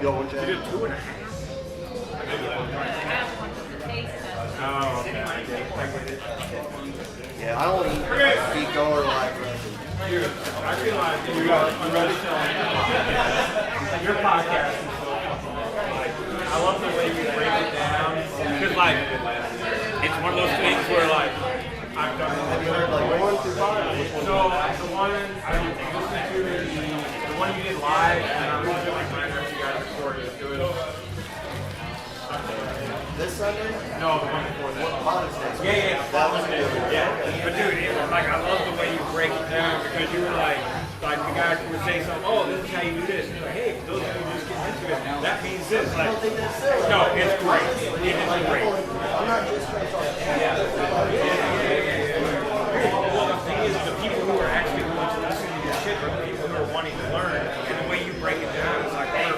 Yo, what'd you You did have? 2.5? Oh, okay. Yeah, I don't eat beef or like Russian. Dude, I feel like you got your podcast is so like, I love the way you break it down. Because, like, it's one of those things where, like, I've done Have you heard like 1 through 5? So, the one I listened to is the one you did live, and I'm listening like mine after you guys recorded it. It was This Sunday? no, the one before that. Father's Day. Yeah, That was good. yeah. But dude, it was like I love the way you break it down because you were like the guys would say something. Oh, this is how you do this. And you're like, hey, for those of you who just get into it, that means this. Like, no, it's great. It is great. I'm not just trying to talk. Well, the thing is, the people who are actually going to listen to your shit are the people who are wanting to learn. And the way you break it down is like, hey,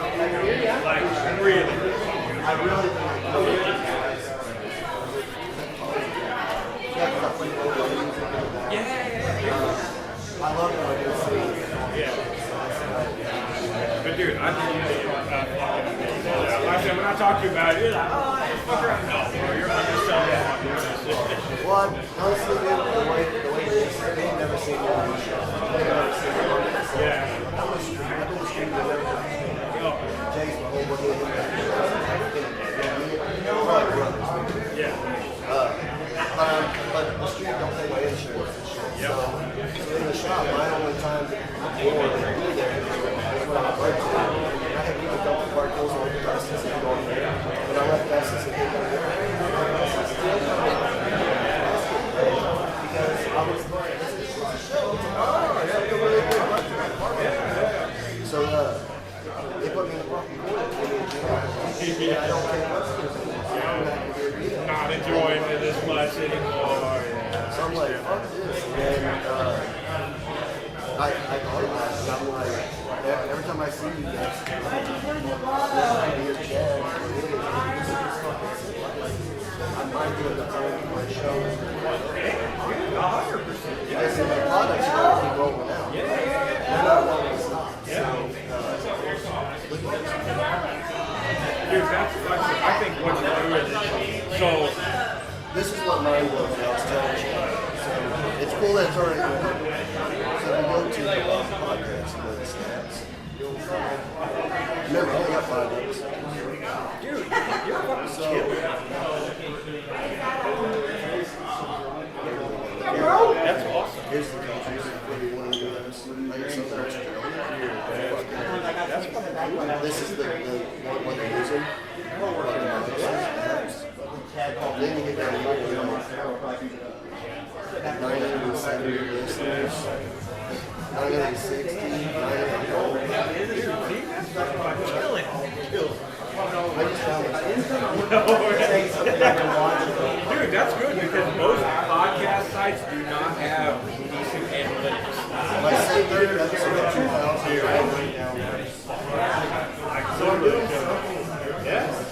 like really. I really think I love it when I do Yeah. But dude, I think you did like I said, when I talk to you about it, you're like, oh, fuck around. No, bro, you're not going to sell that. Well, I'm honestly, dude, the way they say it, they've never seen me on the show. They've never seen me on this. Yeah. I've been streaming with everything. Jay's my whole buddy. Yeah. But the street don't pay my insurance and shit. So in the shop, my only time to be there is when I'm working. I have even done the park goes on the buses and going there. But I left buses and they don't there. Because I was like, this is a show. It's like a really good park. So they put me in the parking corner. I don't care what's Not enjoying it as much anymore. So I'm like, fuck this. And then I called that and I'm like, every time I see you guys, your chat, I might do it the time of my show. 100%. Because the products are going to keep rolling out. They're not rolling to stop. Dude, that's I think what you're doing is so. This is what mine was, I was telling you. So it's cool that it's already so if you go to the podcast and go to stats. Remember, I only got 5 episodes. Dude, you're fucking chill. That's awesome. Here's the countries where you want to do this. Like Southern Australia. This is the one they're using. Then you get down to 970 listeners, 960, 940. I just found it. Dude, that's good because most podcast sites do not have decent analytics. My 3rd episode of 2000 right now. So I'm doing something. Yeah.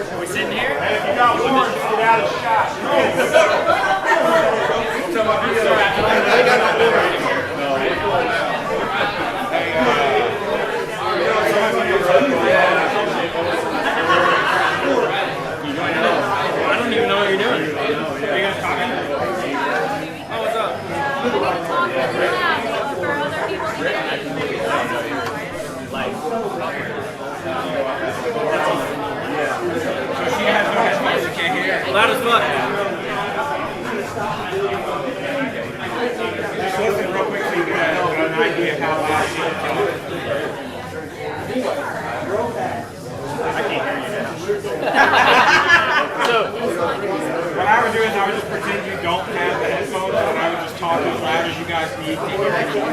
Are we sitting here? Hey, if you got warrants, get out of the shot. I don't even know what you're doing. Are you guys talking? Oh, what's up? So she has no headphones, she can't hear. Loud as fuck. Just listen real quick so you get an idea of how loud she is. I can't hear you now. What I would do is I would just pretend you don't have the headphones and I would just talk as loud as you guys need to hear you.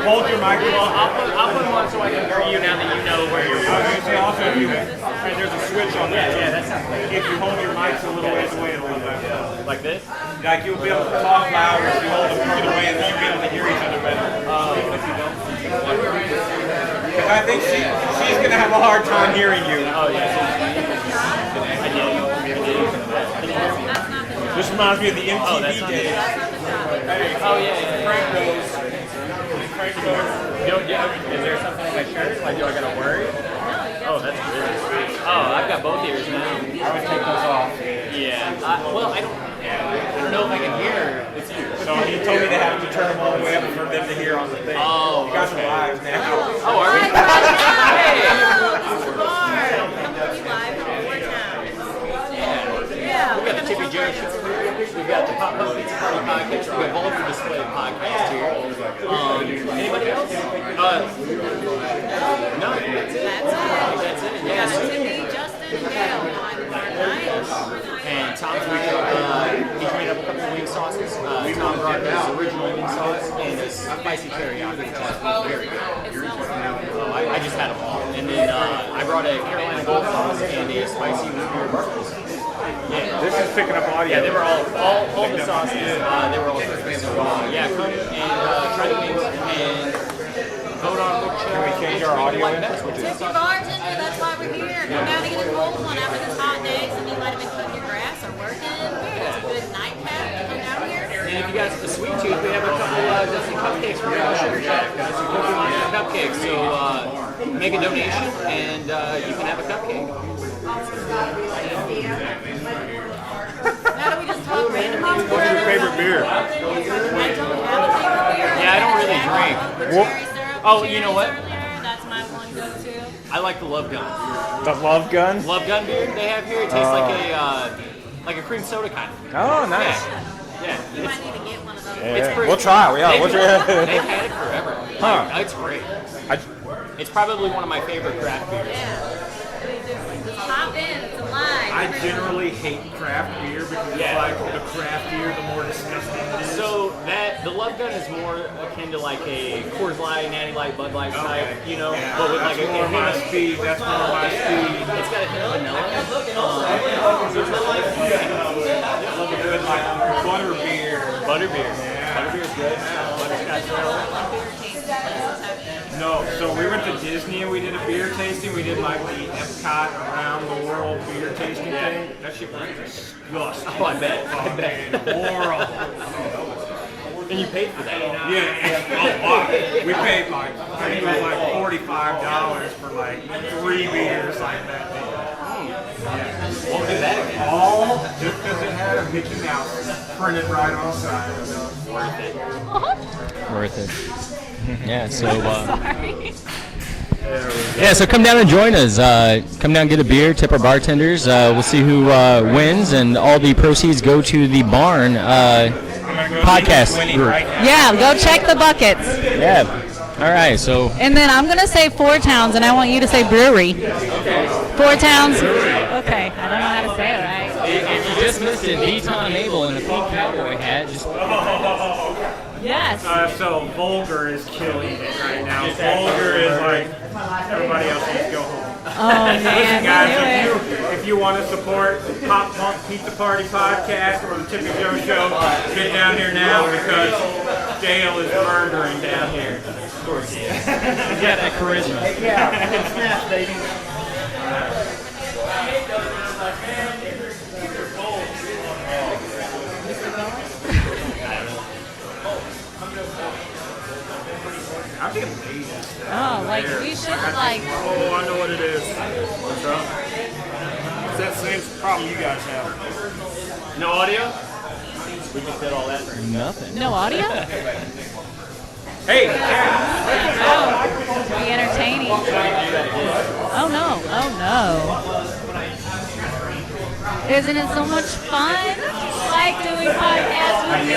Hold your microphone. I'll put them on so I can hear you now that you know where you're I was going to say also, if you, right, there's a switch on there. Yeah, that sounds good. If you hold your mics a little ways away, it'll be better. Like this? Like you'll be able to talk louder if you hold them further away and then you'll be able to hear each other better. Because I think she's going to have a hard time hearing you. Oh, yeah. This reminds me of the MTV days. Oh, yeah. Frank knows. Is there something on my shirt? Like, do I gotta worry? Oh, that's really sweet. Oh, I've got both ears now. I always take those off. Yeah. Well, I don't know if I can hear. It's you. So he told me to have to turn them all the way up for them to hear on the thing. Oh, you guys are live now. Oh, are we? We got the Chippy Joe show. We've got the Pop Punk Pizza Party podcast. We've got Vulture Display podcast here. Anybody else? No. That's it. Yeah. And Tom's made up, he's made up a couple of wing sauces. Tom brought his original wing sauce and a spicy teriyaki, which is very good. I just had them all. And then I brought a Carolina Gold sauce and a spicy root beer burgers. Yeah. This is picking up audio. Yeah, they were all the sauces. They were all perfect. So yeah, come and try the wings and vote on which Can we change our audio in? best. Which Tip your bartender, that's why we're here. Come down to get a cold one after this hot day. Some of you might have been cutting your grass or working. It's a good nightcap to come down here. And if you guys have a sweet tooth, we have a couple dozen cupcakes from Sugar Shack. Some cookie monster cupcakes. So make a donation and you can have a cupcake. Now that we just talked random What's your favorite beer? I don't have a favorite beer. Yeah, I don't really drink. With cherry syrup. Oh, you know what? Earlier, that's my one go-to. I like the Love Gun. The Love Gun? Love Gun beer they have here. It tastes like a cream soda kind of. Oh, nice. Yeah. You might need to get one of those. It's pretty, We'll try. Yeah, they've, what's your... they've had it forever. Huh. Like, it's great. It's probably one of my favorite craft beers. Yeah. Just hop in. It's alive. I generally hate craft beer because it's like the craftier, the more disgusting it is. So the Love Gun is more akin to like a Coors Light, Natty Light, Bud Light type, you know, but with like a more hint my of speed. That's more my speed. It's got a hint of vanilla. Love a good like butter beer. Butterbeer. Butterbeer's good. Butterscotch vanilla. No, so we went to Disney and we did a beer tasting. We did like the Epcot around the world beer tasting thing. That shit was disgusting. Oh, I bet. Horrible. And you paid for that. Yeah, a lot. We paid like, I think it was like $45 for like 3 beers like that. Won't do that again. All just because it had a Mickey Mouse printed right on the side. Worth it. Yeah, so Yeah, so come down and join us. Come down and get a beer, tip our bartenders. We'll see who wins, and all the proceeds go to the Barn podcast group. Yeah, go check the buckets. Yeah. All right, so And then I'm going to say Four Towns, and I want you to say brewery. Four Towns. Okay, I don't know how to say it right. if you just missed it, D. Tom Abel in a pink cowboy hat. Just Yes. So Vulgar is killing it right now. Vulgar is like, everybody else needs to go home. Oh, man. Listen, guys, if you want to support Pop Punk Pizza Party Podcast or the Chippy Joe Show, get down here now because Dale is murdering down here. Of course he is. He's got that charisma. Yeah, I can snap, baby. I'm getting paid. Oh, like we should like. Oh, I know what it is. What's up? It's that same problem you guys have. No audio? We just did all that for nothing. No audio? Hey! Oh, be entertaining. Oh no! Oh no! Isn't it so much fun? Like doing podcasts with me.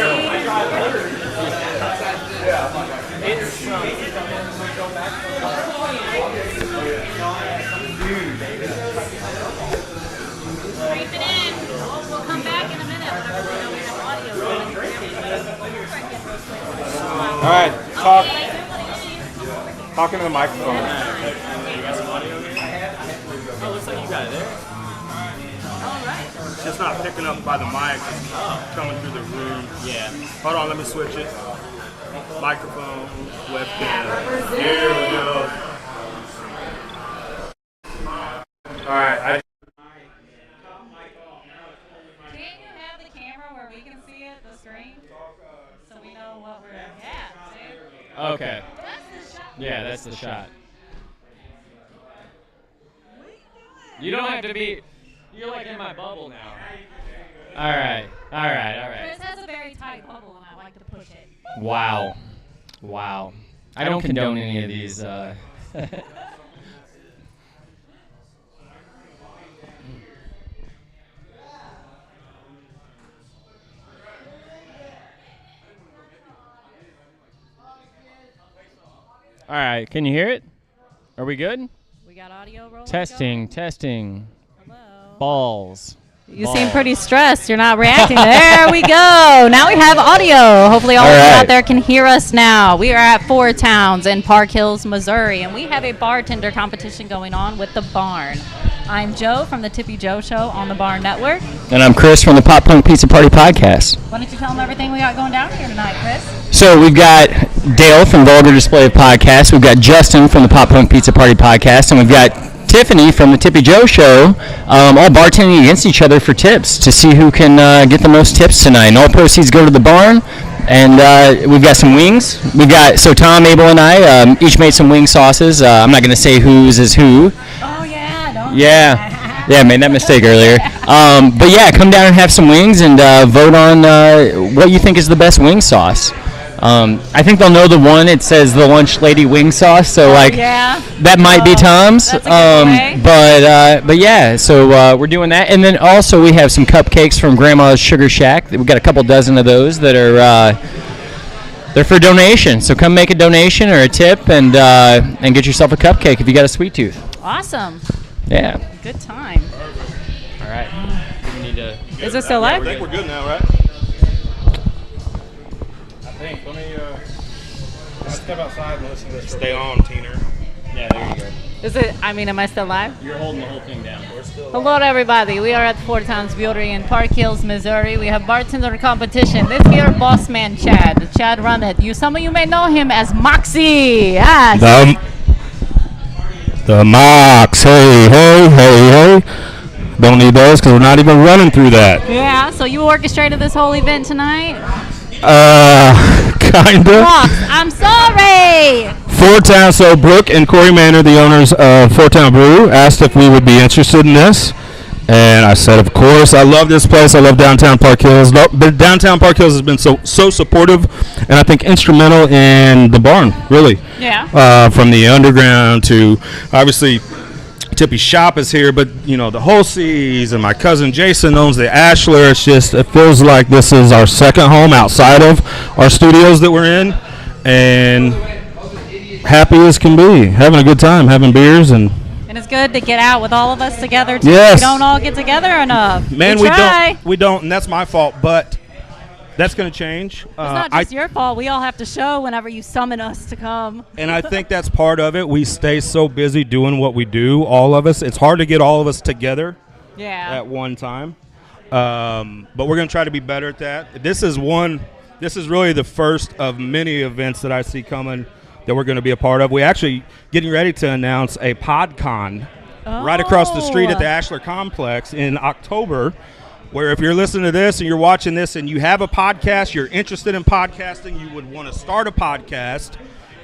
Creep it in. We'll come back in a minute whenever we know we have audio. All right, talking to the microphone. Oh, looks like you got it there. It's just not picking up by the mic. It's coming through the room. Yeah. Hold on, let me switch it. Microphone, webcam. Here we go. All right. Can't you have the camera where we can see it, the screen, so we know what we're at? See? Okay. That's the shot. Yeah, that's the shot. You don't have to be. You're like in my bubble now. All right. Chris has a very tight bubble, and I like to push it. Wow. I don't condone any of these. All right, can you hear it? Are we good? We got audio rolling. Testing. Hello. Balls. You seem pretty stressed. You're not reacting. There we go. Now we have audio. Hopefully all of you right. out there can hear us now. We are at Four Towns in Park Hills, Missouri, and we have a bartender competition going on with The Barn. I'm Joe from the Tippy Joe Show on the Barn Network. And I'm Chris from the Pop Punk Pizza Party Podcast. Why don't you tell them everything we got going down here tonight, Chris? So we've got Dale from Vulgar Display of Podcasts, we've got Justin from the Pop Punk Pizza Party Podcast, and we've got Tiffany from the Tippy Joe Show, all bartending against each other for tips to see who can get the most tips tonight. And all proceeds go to the barn. And we've got some wings. So Tom, Abel, and I each made some wing sauces. I'm not going to say whose is who. Oh, yeah. Don't Yeah, I made that mistake earlier. But yeah, come down and have some wings and vote on what you think is the best wing sauce. I think they'll know the one. It says the Lunch Lady wing sauce, so that might be Tom's. That's a good way. But yeah, so we're doing that, and then also we have some cupcakes from Grandma's Sugar Shack. We've got a couple dozen of those that are they're for donation. So come make a donation or a tip and get yourself a cupcake if you got a sweet tooth. Awesome. Yeah. Good time. All right. We need to. Is it still live? I think we're good now, right? Let me step outside and listen to this. Stay on, Teener. Yeah, there you go. Am I still live? You're holding the whole thing down. Hello to everybody. We are at Four Towns Brewery in Park Hills, Missouri. We have bartender competition. This here boss man Chad run it. Some of you may know him as Moxie. Yes. The Mox. Hey. Don't need those because we're not even running through that. Yeah, so you orchestrated this whole event tonight? Kinda. Mox, I'm sorry. Four Town, so Brooke and Corey Manor, the owners of Four Town Brew, asked if we would be interested in this. And I said, of course. I love this place. I love downtown Park Hills. But downtown Park Hills has been so supportive and I think instrumental in the barn, really. Yeah. From the underground to, obviously, Tippy's shop is here, but, the Holseys and my cousin Jason owns the Ashler. It feels like this is our second home outside of our studios that we're in. And happy as can be. Having a good time, having beers and it's good to get out with all of us together, too. Yes. We don't all get together enough. Man, we don't, and that's my fault, but that's going to change. It's not just your fault. We all have to show whenever you summon us to come. And I think that's part of it. We stay so busy doing what we do, all of us. It's hard to get all of us together at one time. But we're going to try to be better at that. This is really the first of many events that I see coming that we're going to be a part of. We're actually getting ready to announce a PodCon right across the street at the Ashler Complex in October, where if you're listening to this and you're watching this and you have a podcast, you're interested in podcasting, you would want to start a podcast,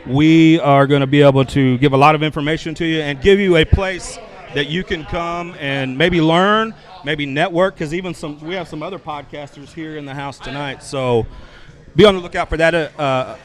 we are going to be able to give a lot of information to you and give you a place that you can come and maybe learn, maybe network, because even we have some other podcasters here in the house tonight. So be on the lookout for that event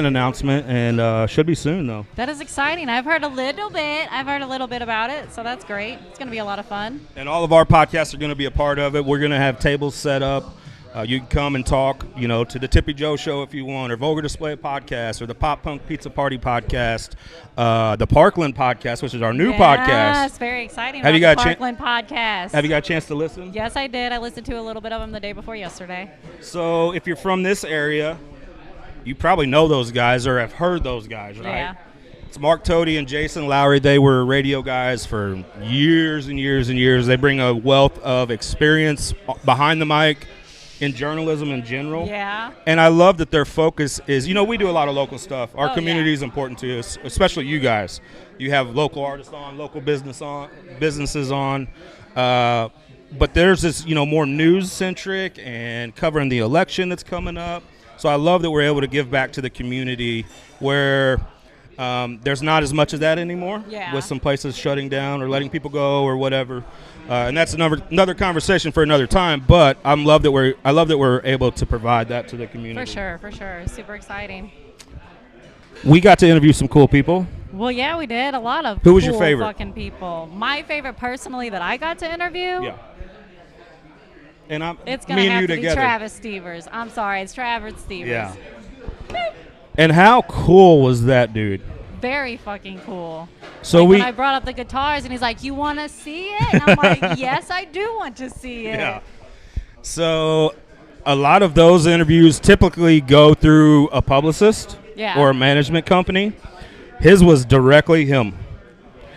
announcement, and should be soon, though. That is exciting. I've heard a little bit about it, so that's great. It's going to be a lot of fun. And all of our podcasts are going to be a part of it. We're going to have tables set up. You can come and talk, to the Tippy Joe Show if you want, or Vulgar Display Podcast, or the Pop Punk Pizza Party Podcast, the Parkland Podcast, which is our new podcast. Yes, very exciting. Have you got Parkland Podcast? Have you got a chance to listen? Yes, I did. I listened to a little bit of them the day before yesterday. So if you're from this area, you probably know those guys or have heard those guys, right? Yeah. It's Mark Toady and Jason Lowry. They were radio guys for years and years and years. They bring a wealth of experience behind the mic in journalism in general. Yeah. And I love that their focus is, we do a lot of local stuff. Our community is important to us, especially you guys. You have local artists on, local businesses on. But there's this, more news-centric and covering the election that's coming up. So I love that we're able to give back to the community where there's not as much of that anymore, with some places shutting down or letting people go or whatever. And that's another conversation for another time. But I love that we're able to provide that to the community. For sure. Super exciting. We got to interview some cool people. Well, yeah, we did. A lot of Who was cool your favorite? fucking people. My favorite personally that I got to interview? Yeah. And it's going to have to be Travis Stevers. I'm sorry, it's Travis Stevers. Yeah. And how cool was that dude? Very fucking cool. So when I brought up the guitars and he's like, "You want to see it?" And I'm like, "Yes, I do want to see it." Yeah. So a lot of those interviews typically go through a publicist or a management company. His was directly him.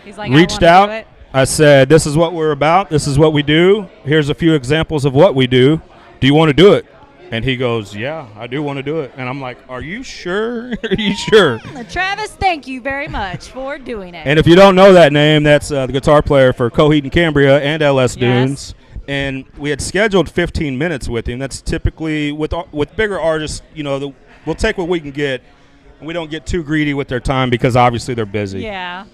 He's like, reached out. I said, "This is what we're about. This is what we do. Here's a few examples of what we do. Do you want to do it?" And he goes, "Yeah, I do want to do it." And I'm like, "Are you sure? Are you sure?" Travis, thank you very much for doing it. And if you don't know that name, that's the guitar player for Coheed and Cambria and LS Dunes. And we had scheduled 15 minutes with him. That's typically with bigger artists, we'll take what we can get. And we don't get too greedy with their time because obviously they're busy. Yeah.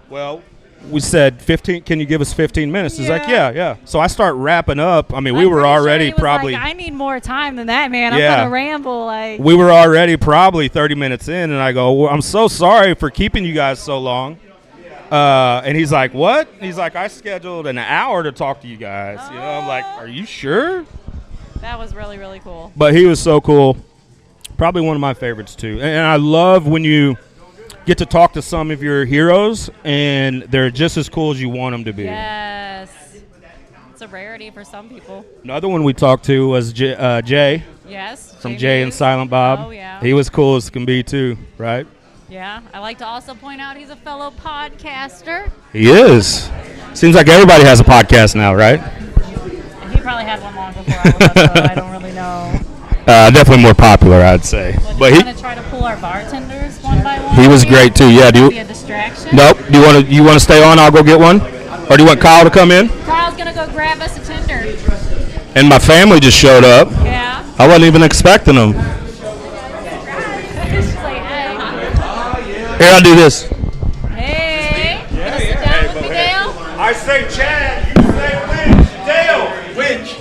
Well, we said 15. Can you give us 15 minutes? He's like, yeah. So I start wrapping up. I mean, we were already probably. I need more time than that, man. I'm gonna ramble. We were already probably 30 minutes in, and I go, well, "I'm so sorry for keeping you guys so long." And he's like, "What?" He's like, "I scheduled an hour to talk to you guys." I'm like, "Are you sure?" That was really, really cool. But he was so cool. Probably one of my favorites too. And I love when you get to talk to some of your heroes, and they're just as cool as you want them to be. Yes. It's a rarity for some people. Another one we talked to was Jay. Yes. From Jay and Silent Bob. Oh, yeah. He was cool as can be, too, right? Yeah. I like to also point out he's a fellow podcaster. He is. Seems like everybody has a podcast now, right? He probably had one long before I was, so I don't really know. Definitely more popular, I'd say. But he want to try to pull our bartenders one by one. He was great too. Yeah. Do you? Be a distraction. Nope. Do you want to stay on? I'll go get one. Or do you want Kyle to come in? Kyle's gonna go grab us a tender. And my family just showed up. Yeah. I wasn't even expecting them. She's like, hey. Here, I'll do this. Hey. You gonna sit down with me, Dale? I say Chad. You say Winch. Dale. Winch.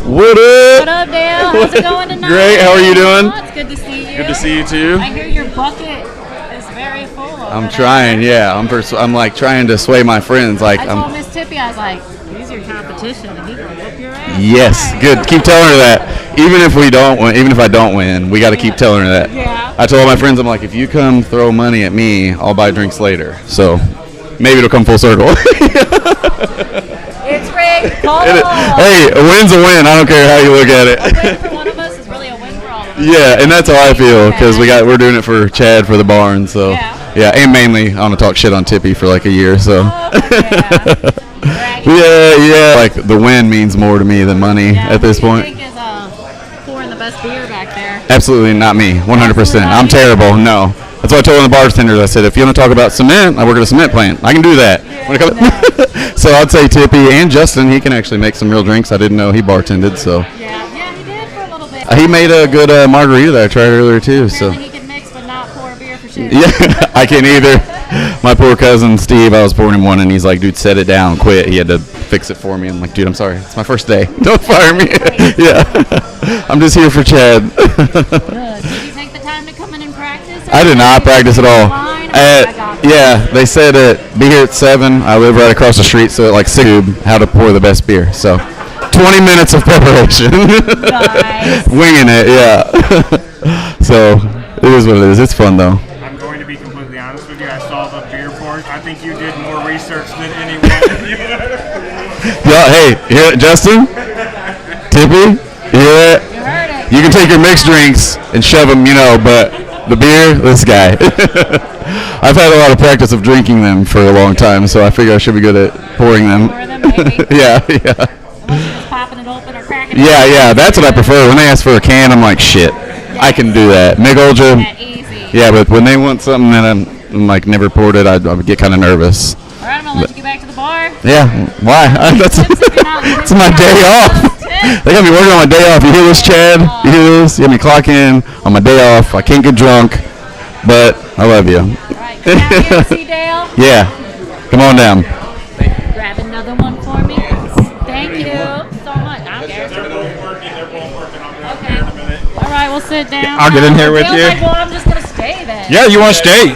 What up? What up, Dale? How's it going tonight? Great. How are you doing? Oh, it's good to see you. Good to see you too. I hear your bucket is very full. I'm trying, yeah. I'm like trying to sway my friends. Like I told Miss Tippy, I was like, "He's your competition, and he gonna whoop your ass." Yes, good. Keep telling her that. Even if we don't win, even if I don't win, we got to keep telling her that. Yeah. I told my friends, I'm like, if you come throw money at me, I'll buy drinks later. So maybe it'll come full circle. It's rigged. Call it. Hey, a win's a win. I don't care how you look at it. A win for one of us is really a win for all of us. Yeah, and that's how I feel because we're doing it for Chad for the barn. So yeah, and mainly I want to talk shit on Tippy for like a year. So yeah. Like the win means more to me than money at this point. What do you think is pouring the best beer back there. Absolutely not me. 100%. I'm terrible. No. That's what I told the bartenders. I said, if you want to talk about cement, I work at a cement plant. I can do that. So I'd say Tippy and Justin, he can actually make some real drinks. I didn't know he bartended, so. Yeah, he did for a little bit. He made a good margarita that I tried earlier, too. So. Apparently he can mix but not pour beer for sure. Yeah, I can't either. My poor cousin Steve, I was pouring him one, and he's like, dude, set it down, quit. He had to fix it for me. I'm like, dude, I'm sorry. It's my first day. Don't fire me. Yeah. I'm just here for Chad. Good. Did you take the time to come in and practice? I did not practice at all. Yeah, they said be here at 7. I live right across the street, so at like 6, how to pour the best beer. So 20 minutes of preparation. Nice. Winging it, yeah. So it is what it is. It's fun, though. I'm going to be completely honest with you. I saw the beer pours. I think you did more research than anyone. Yeah, hey, hear it, Justin? Tippy? You hear it? You heard it. You can take your mixed drinks and shove them, but the beer, this guy. I've had a lot of practice of drinking them for a long time, so I figure I should be good at pouring them. Pour them, maybe. Yeah. Unless you're just popping it open or cracking it Yeah, that's what I prefer. When they ask for a can, I'm like, shit, I can do that. Mig Ultra. That easy. Yeah, but when they want something that I'm like never poured it, I would get kind of nervous. All right, I'm going to let you get back to the bar. Yeah, why? That's my day off. They got me working on my day off. You hear this, Chad? You hear this? You got me clock in on my day off. I can't get drunk, but I love you. All right, come down here and see Dale. Yeah, come on down. Grab another one for me. Thank you so much. I don't care. They're both working. I'll be Okay. here in a minute. All right, we'll sit down. I'll get in here with Dale's you. like, well, I'm just going to stay then. Yeah, you want to stay?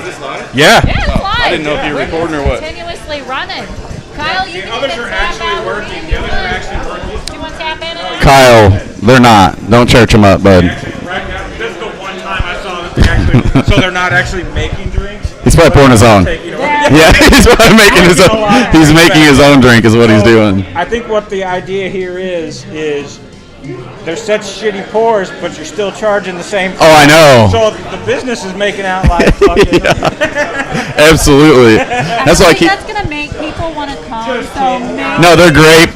Yeah. Yeah, it's live. I didn't know if you were recording or what. Continuously running. Kyle, you The can others get are tap actually out. working. The others are actually working. You want to tap in on it? Kyle, they're not. Don't church them up, bud. Right now, this is the one time I saw that they actually. So they're not actually making drinks. He's probably pouring his own. Taking away. Yeah, he's probably making his own. He's making his own drink, is what he's doing. I think what the idea here is they're such shitty pours, but you're still charging the same. Oh, I know. So the business is making out like fucking. Absolutely. That's why I keep. That's gonna make people want to come. So maybe. No, they're great.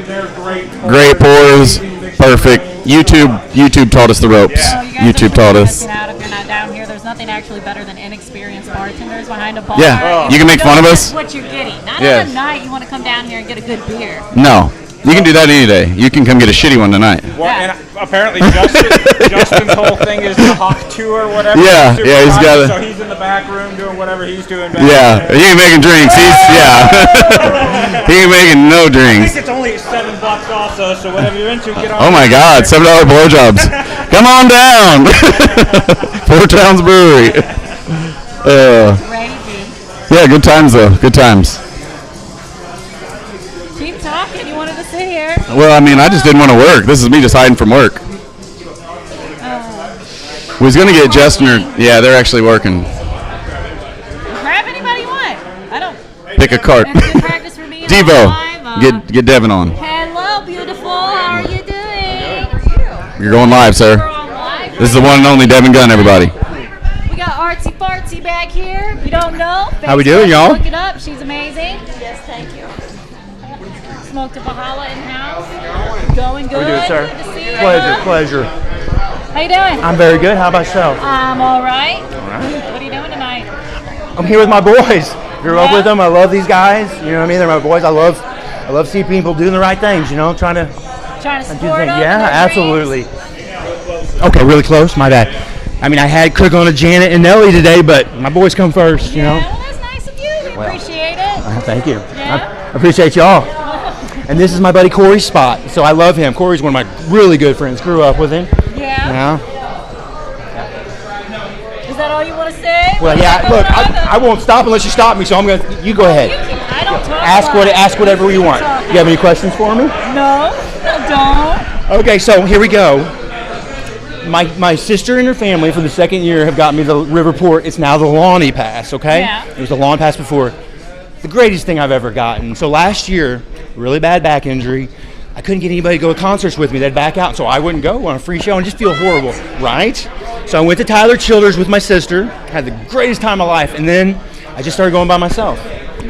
They're great. Great pours. Perfect. YouTube taught us the ropes. So you guys YouTube are taught us. missing out if you're not down here. There's nothing actually better than inexperienced bartenders behind a bar. Yeah, you can make fun of us. That's what you're getting. Not Yes. on a night you want to come down here and get a good beer. No, you can do that any day. You can come get a shitty one tonight. Well, and apparently Justin's whole thing is the Hawk tour or whatever. Yeah, Super yeah, he's hot, got a- So he's in the back room doing whatever he's doing back Yeah, there. he ain't making drinks. He ain't making no I drinks. think it's only $7 also, so whatever you're into, get on. Oh my God, $7 blowjobs. Come on down. Four Towns Brewery. Crazy. Yeah, good times though. Good times. Keep talking. You wanted to sit here. Well, I mean, I just didn't want to work. This is me just hiding from work. We was gonna get Justin. Yeah, they're actually working. Grab anybody you want. I don't. Pick a cart. It's good practice for me. and Devo, I'm live. get Devin on. Hello, beautiful. How are you doing? You're going live, We're sir. on live. This is the one and only Devin Gunn, everybody. We got Artsy Fartsy back here. If you don't know, How we doing, y'all? Look it up. She's amazing. Yes, thank you. Smoked a Bahala in house. Going good. How we doing, sir? Good to see you. Pleasure. How you doing? I'm very good. How about yourself? I'm all right. What are you doing tonight? I'm here with my boys. Grew up Yeah? with them. I love these guys. You know what I mean? They're my boys. I love seeing people doing the right things. You know, trying to Trying to do support things. them. Yeah, their absolutely. dreams? Okay, really close. My bad. I mean, I had cook on to Janet and Nellie today, but my boys come first. You Yeah, know. well, that's nice of you. We appreciate it. Thank you. Yeah. I appreciate y'all. And this is my buddy Corey's spot, so I love him. Corey's one of my really good friends. Grew up with him. Yeah. Yeah. Is that all you want to say? Well, yeah. Look, I won't stop unless you stop me. So I'm gonna. You go ahead. I don't talk Ask whatever you want. You have any questions for me? No, I don't. Okay, so here we go. My sister and her family for the second year have got me the Riverport. It's now the Lawney Pass, okay? Yeah. It was the Lawn Pass before. The greatest thing I've ever gotten. So last year, really bad back injury. I couldn't get anybody to go to concerts with me. They'd back out, so I wouldn't go on a free show and just feel horrible, right? So I went to Tyler Childers with my sister, had the greatest time of life, and then I just started going by myself.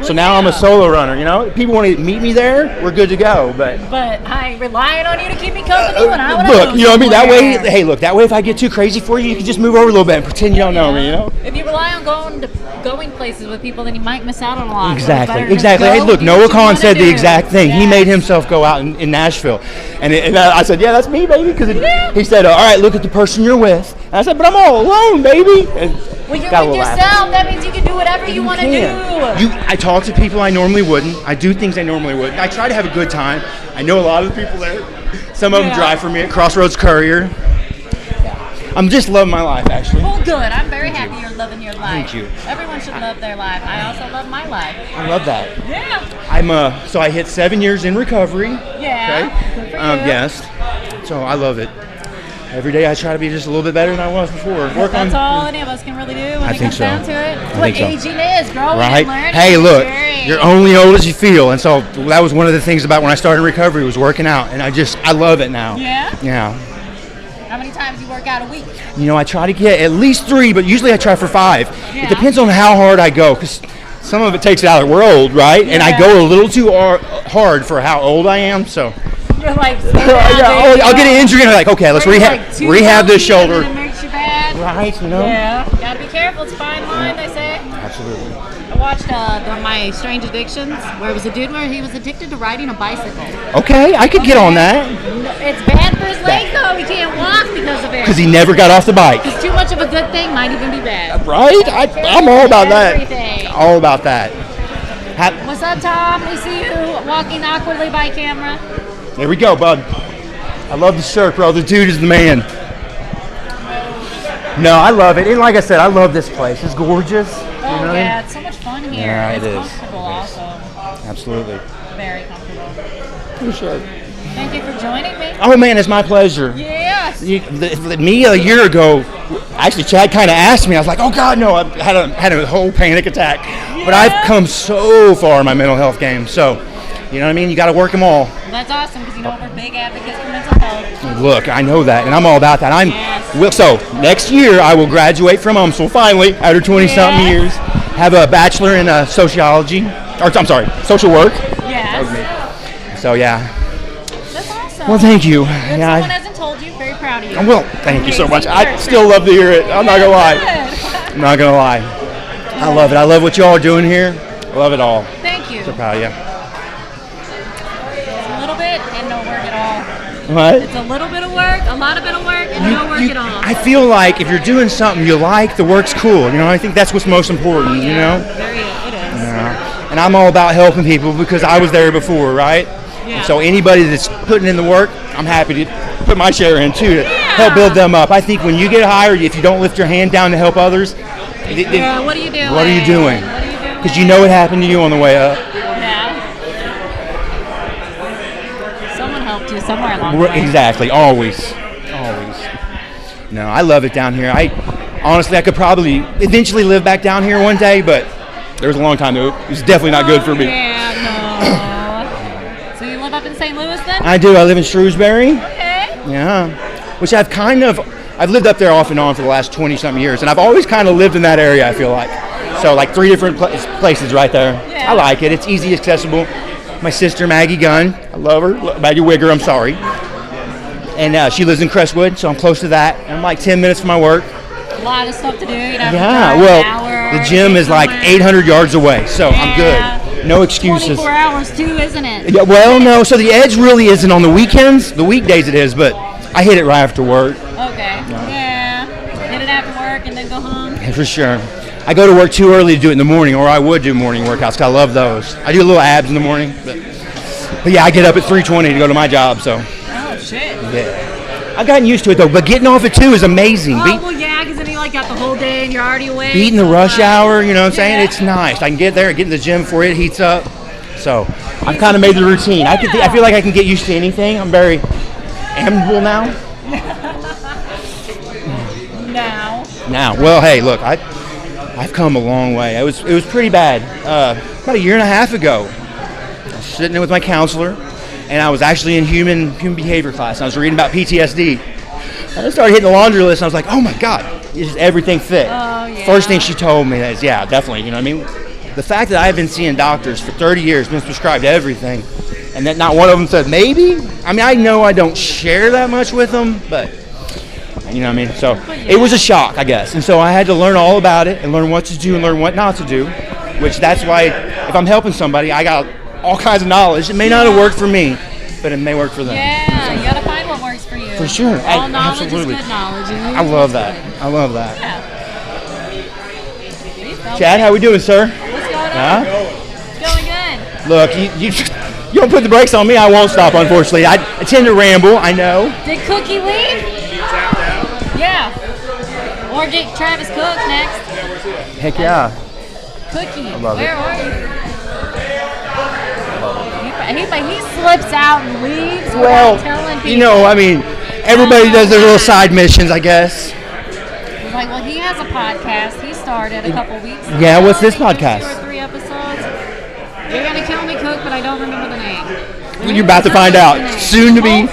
So now I'm a solo runner. You know, people want to meet me there. We're good to go. But I ain't relying on you to keep me company when I want to look, you know what I mean. That way, somewhere. hey, look, that way, if I get too crazy for you, you can just move over a little bit and pretend you don't know me. You know. If you rely on going places with people, then you might miss out on a lot. So it's better to Exactly. go, Hey, look, do Noah what you Khan wanna said the do. exact thing. He Yes. made himself go out in Nashville, and I said, yeah, that's me, baby. Because he said, all right, look at the person you're with. And I said, but I'm all alone, baby. And Well, you're got a with little laugh. yourself. That means you can do whatever you want to do. I talk to people I normally wouldn't. I do things I normally wouldn't. I try to have a good time. I know a lot of the people there. Some of them drive for me at Crossroads Courier. I'm just loving my life, actually. Well, good. I'm very happy you're loving your life. Thank you. Everyone should love their life. I also love my life. I love that. Yeah. So I hit 7 years in recovery. Yeah. Good for you. Yes. So I love it. Every day I try to be just a little bit better than I was before. That's all any of us can really do when I it think comes so. down to it. I What think so. aging is, growing Right? and learning. Hey, and look, maturing. you're only old as you feel, and so that was one of the things about when I started recovery was working out, and I love it now. Yeah? Yeah. How many times you work out a week? You know, I try to get at least 3, but usually I try for 5. Yeah. It depends on how hard I go, because some of it takes it out of the world, right? And I go a little too hard for how old I am, so. You're like, I'll get an injury and I'm like, okay, let's rehab this shoulder. And it makes you bad. Right, you know? Yeah. Gotta be careful. It's a fine line, they say. Absolutely. I watched My Strange Addictions, where it was a dude where he was addicted to riding a bicycle. Okay, I could get on that. It's bad for his legs, though. He can't walk because of it. Because he never got off the bike. Because too much of a good thing might even be bad. Right? I'm all about that. Everything. All about that. What's up, Tom? We see you walking awkwardly by camera. There we go, bud. I love the shirt, bro. The dude is the man. No, I love it. And like I said, I love this place. It's gorgeous. Oh, yeah. It's so much fun here. Yeah, it's it is. comfortable also. Absolutely. Very comfortable. For sure. Thank you for joining me. Oh, man, it's my pleasure. Yes. Me a year ago, actually, Chad kind of asked me. I was like, oh, God, no. I had a whole panic attack. Yeah. But I've come so far in my mental health game. So, you know what I mean? You got to work them all. That's awesome because you know we're big advocates for mental health. Look, I know that, and I'm all about that. So next year I will graduate from UMSL finally after 20-something years. Have a bachelor in social work. Yes. So yeah. That's awesome. Well, thank you. If someone hasn't told you, very proud of you. Well, thank you so much. I still love to hear it. I'm not gonna lie. I'm not gonna lie. I love it. I love what y'all are doing here. I love it all. Thank you. So proud of you. A little bit and no work at all. What? It's a little bit of work, a lot of bit of work, and no work at all. I feel like if you're doing something you like, the work's cool. You know, I think that's what's most important. You know. It is. Yeah. And I'm all about helping people because I was there before, right? Yeah. And so anybody that's putting in the work, I'm happy to put my share in too to help build them up. I think when you get hired, if you don't lift your hand down to help others, what are you doing? What are you doing? Because you know what happened to you on the way up. Yeah. Someone helped you somewhere along the way. Exactly. Always. No, I love it down here. I could probably eventually live back down here one day, but there was a long time ago. It was definitely not good for me. Yeah, no. So you live up in St. Louis then? I do. I live in Shrewsbury. Okay. Yeah. Which I've lived up there off and on for the last 20-something years, and I've always kind of lived in that area, I feel like. So, like 3 different places right there. Yeah. I like it. It's easy, accessible. My sister, Maggie Gunn, I love her. Maggie Wigger, I'm sorry. And she lives in Crestwood, so I'm close to that. I'm like 10 minutes from my work. A lot of stuff to do. You'd have Yeah, to drive an hour the gym is like 800 yards away, so I'm good. No excuses. 24 hours too, isn't it? Yeah, well, no, so the edge really isn't on the weekends. The weekdays it is, but I hit it right after work. Okay. Yeah. Hit it after work and then go home. Yeah, for sure. I go to work too early to do it in the morning, or I would do morning workouts because I love those. I do a little abs in the morning, but yeah, I get up at 3:20 to go to my job, so. Oh, shit. Yeah. I've gotten used to it though, but getting off at 2 is amazing. Oh, well, yeah, because then you got the whole day and you're already awake. Beating the rush hour, you know what I'm saying? It's nice. I can get there, get in the gym before it heats up. So I've kind of made the routine. I feel like I can get used to anything. I'm very amiable now. Now, well, hey, look, I've come a long way. It was pretty bad. About a year and a half ago, I was sitting there with my counselor, and I was actually in human behavior class. And I was reading about PTSD. And I started hitting the laundry list, and I was like, oh my God, is everything fit? Oh, yeah. First thing she told me is, yeah, definitely, you know what I mean? the fact that I've been seeing doctors for 30 years, been prescribed everything, and that not one of them said maybe. I mean, I know I don't share that much with them, but you know what I mean? So it was a shock, I guess. And so I had to learn all about it and learn what to do and learn what not to do, which that's why if I'm helping somebody, I got all kinds of knowledge. It may not have worked for me, but it may work for them. Yeah, you gotta find what works for you. For sure. All knowledge Absolutely. is good knowledge. I love that. I love that. Yeah. Chad, how we doing, sir? What's going on? Huh? It's going good. Look, you don't put the brakes on me, I won't stop, unfortunately. I tend to ramble, I know. Did Cookie leave? Yeah. Or get Travis Cook next. Heck yeah. Cookie, love where it. are you? He slips out and leaves without telling people. You know, I mean, everybody does their little side missions, I guess. He's like, well, he has a podcast. He started a couple weeks ago. Yeah, what's this I think podcast? 2 or 3 episodes. You're gonna kill me, Cook, but I don't remember the name. You're about to find out. Soon to be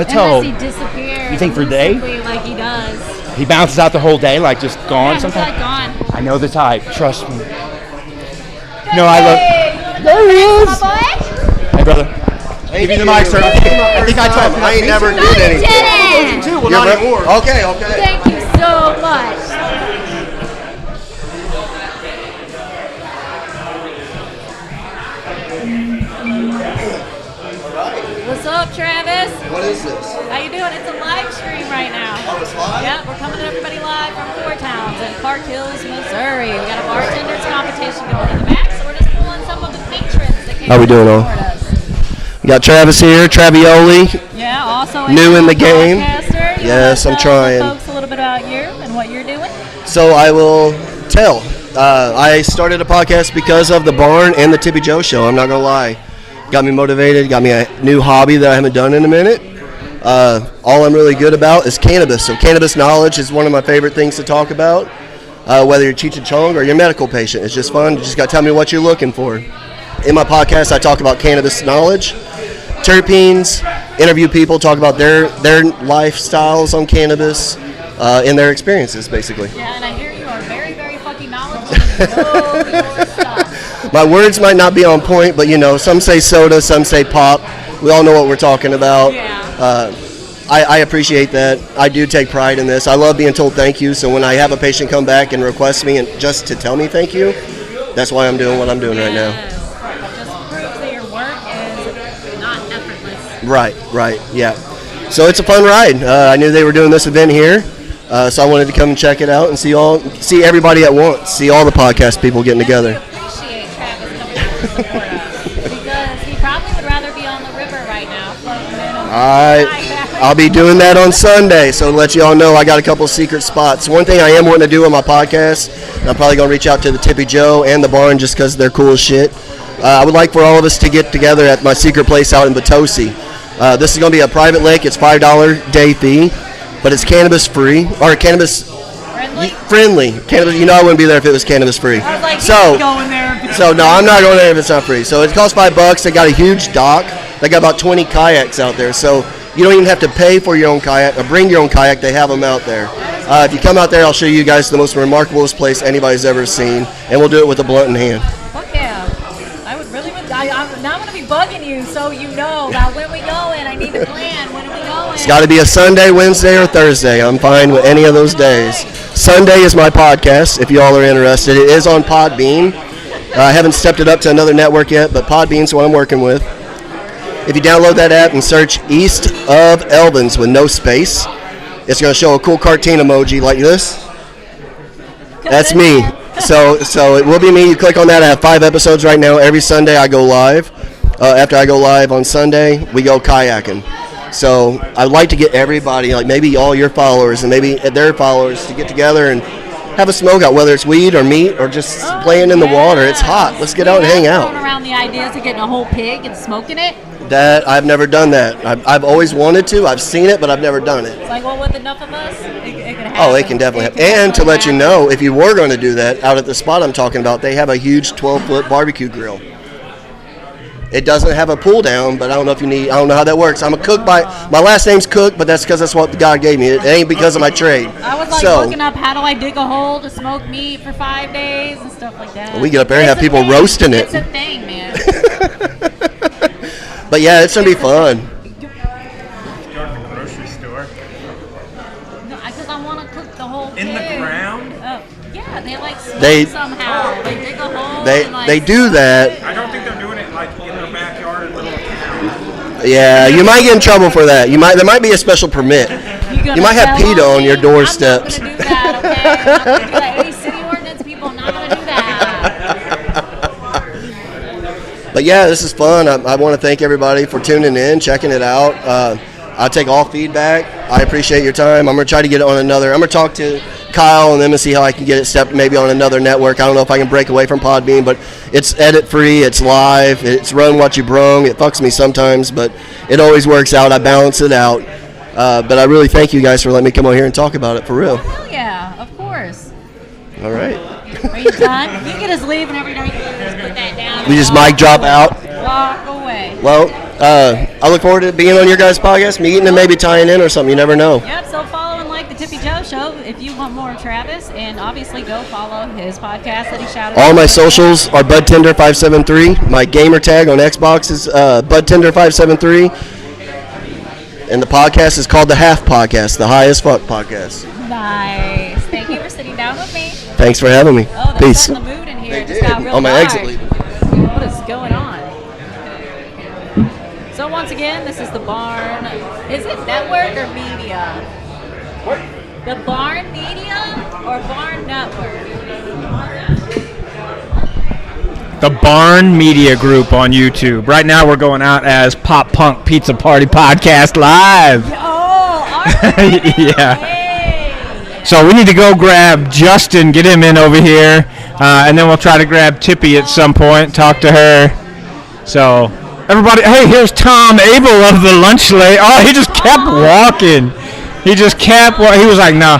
told. Unless he disappears. You think for a day? Like he does. He bounces out the whole day, like just gone Yeah, he's sometimes. like gone. I know the type, trust me. No, I love. There he is. Hey, brother. Give me the mic, sir. I think I talked. I ain't never did anything. Didn't. Well, not anymore. Okay, okay. Thank you so much. What's up, Travis? What is this? How you doing? It's a live stream right now. Oh, it's live? Yep, we're coming to everybody live from Four Towns in Park Hills, Missouri. We got a bartenders competition going in the back, so we're just pulling some of the patrons that came How we doing, to all? support us. We got Travis here, Travioli. Yeah, also New in the game. podcaster. You Yes, wanna I'm tell trying. the folks a little bit about you and what you're doing. So I will tell. I started a podcast because of the Barn and the Tippy Joe show. I'm not gonna lie. Got me motivated. Got me a new hobby that I haven't done in a minute. All I'm really good about is cannabis. So cannabis knowledge is one of my favorite things to talk about. Whether you're Cheech and Chong or you're a medical patient, it's just fun. You just got to tell me what you're looking for. In my podcast, I talk about cannabis knowledge, terpenes, interview people, talk about their lifestyles on cannabis, and their experiences, basically. Yeah, and I hear you are very, very fucking knowledgeable. You know your stuff. My words might not be on point, but you know, some say soda, some say pop. We all know what we're talking about. Yeah. I appreciate that. I do take pride in this. I love being told thank you. So when I have a patient come back and request me and just to tell me thank you, that's why I'm doing what I'm doing right now. It just proves that your work is not effortless. Right, yeah. So it's a fun ride. I knew they were doing this event here, so I wanted to come and check it out and see everybody at once, see all the podcast people getting together. I appreciate Travis coming out to support us because he probably would rather be on the river right now floating in a I'll be doing that on Sunday, so to let you all know, I got a couple secret spots. One thing I am wanting to do on my podcast, and I'm probably going to reach out to the Tippy Joe and the Barn just because they're cool as shit. I would like for all of us to get together at my secret place out in Potosi. This is going to be a private lake. It's $5 day fee, but it's cannabis free or cannabis friendly. Cannabis, you know, I wouldn't be there if it was cannabis free. I was like, So going there. So no, I'm not going there if it's not free. So it costs $5. They got a huge dock. They got about 20 kayaks out there. So you don't even have to pay for your own kayak or bring your own kayak. They have them out there. If you come out there, I'll show you guys the most remarkablest place anybody's ever seen, and we'll do it with a blunt in hand. Fuck yeah. I would really, I'm not going to be bugging you so you know about when we going. I need to plan. When are we going? It's got to be a Sunday, Wednesday, or Thursday. I'm fine with any of those days. Sunday is my podcast, if you all are interested. It is on Podbean. I haven't stepped it up to another network yet, but Podbean's what I'm working with. If you download that app and search East of Elvins with no space, it's going to show a cool cartoon emoji like this. That's me. So it will be me. You click on that. I have 5 episodes right now. Every Sunday I go live. After I go live on Sunday, we go kayaking. So I'd like to get everybody, like maybe all your followers and maybe their followers, to get together and have a smoke out, whether it's weed or meat or just playing in the water. It's hot. Let's get out and hang out. Throwing around the ideas of getting a whole pig and smoking it. That I've never done that. I've always wanted to. I've seen it, but I've never done it. It's like, well, with enough of us, it can happen. Oh, it can definitely happen. And to let you know, if you were going to do that, out at the spot I'm talking about, they have a huge 12-foot barbecue grill. It doesn't have a pull down, but I don't know I don't know how that works. I'm a cook my last name's Cook, but that's because that's what God gave me. It ain't because of my trade. I was like looking up how do I dig a hole to smoke meat for 5 days and stuff like that. We get up there and have people roasting it. It's a thing, man. But yeah, it's going to be fun. Go to the grocery store. No, because I want to cook the whole In the pig. ground? Oh, yeah, they like smoke They- somehow. They dig a hole. They and, like, they do that. I don't think they're doing it like in their backyard in little towns. Yeah, you might get in trouble for that. There might be a special permit. You might have PETA on your doorsteps. I'm not gonna do that, okay? I'm not gonna do that. Any city ordinance people, I'm not gonna do that. But yeah, this is fun. I want to thank everybody for tuning in, checking it out. I take all feedback. I appreciate your time. I'm going to try to get it on another. I'm going to talk to Kyle and them and see how I can get it stepped maybe on another network. I don't know if I can break away from Podbean, but it's edit free. It's live. It's run what you brung. It fucks me sometimes, but it always works out. I balance it out. But I really thank you guys for letting me come on here and talk about it for real. Hell yeah, of course. All right. Are you done? You can just leave and every day you just put that down. We just mic drop out. Walk away. Well, I look forward to being on your guys' podcast, meeting and maybe tying in or something. You never know. Yep, so follow and like the Tippy Joe Show if you want more of Travis, and obviously go follow his podcast that he shouted All out. my socials are BudTender573. My gamer tag on Xbox is BudTender573. And the podcast is called The Half Podcast, the High as Fuck Podcast. Nice. Thank you for sitting down with me. Thanks for having me. Oh, they're Peace. setting the mood in here. They It just did. got real On my dark. exit leaving. What is going on? So once again, this is the Barn. Is it network or media? What? The Barn Media or Barn Network? The Barn Media Group on YouTube. Right now we're going out as Pop Punk Pizza Party Podcast Live. Oh, all right. Yeah. Hey. So we need to go grab Justin, get him in over here, and then we'll try to grab Tippy at some point, talk to her. So everybody, hey, here's Tom Abel of the Lunch Late. Oh, he just kept walking. He just kept walking. He was like, no.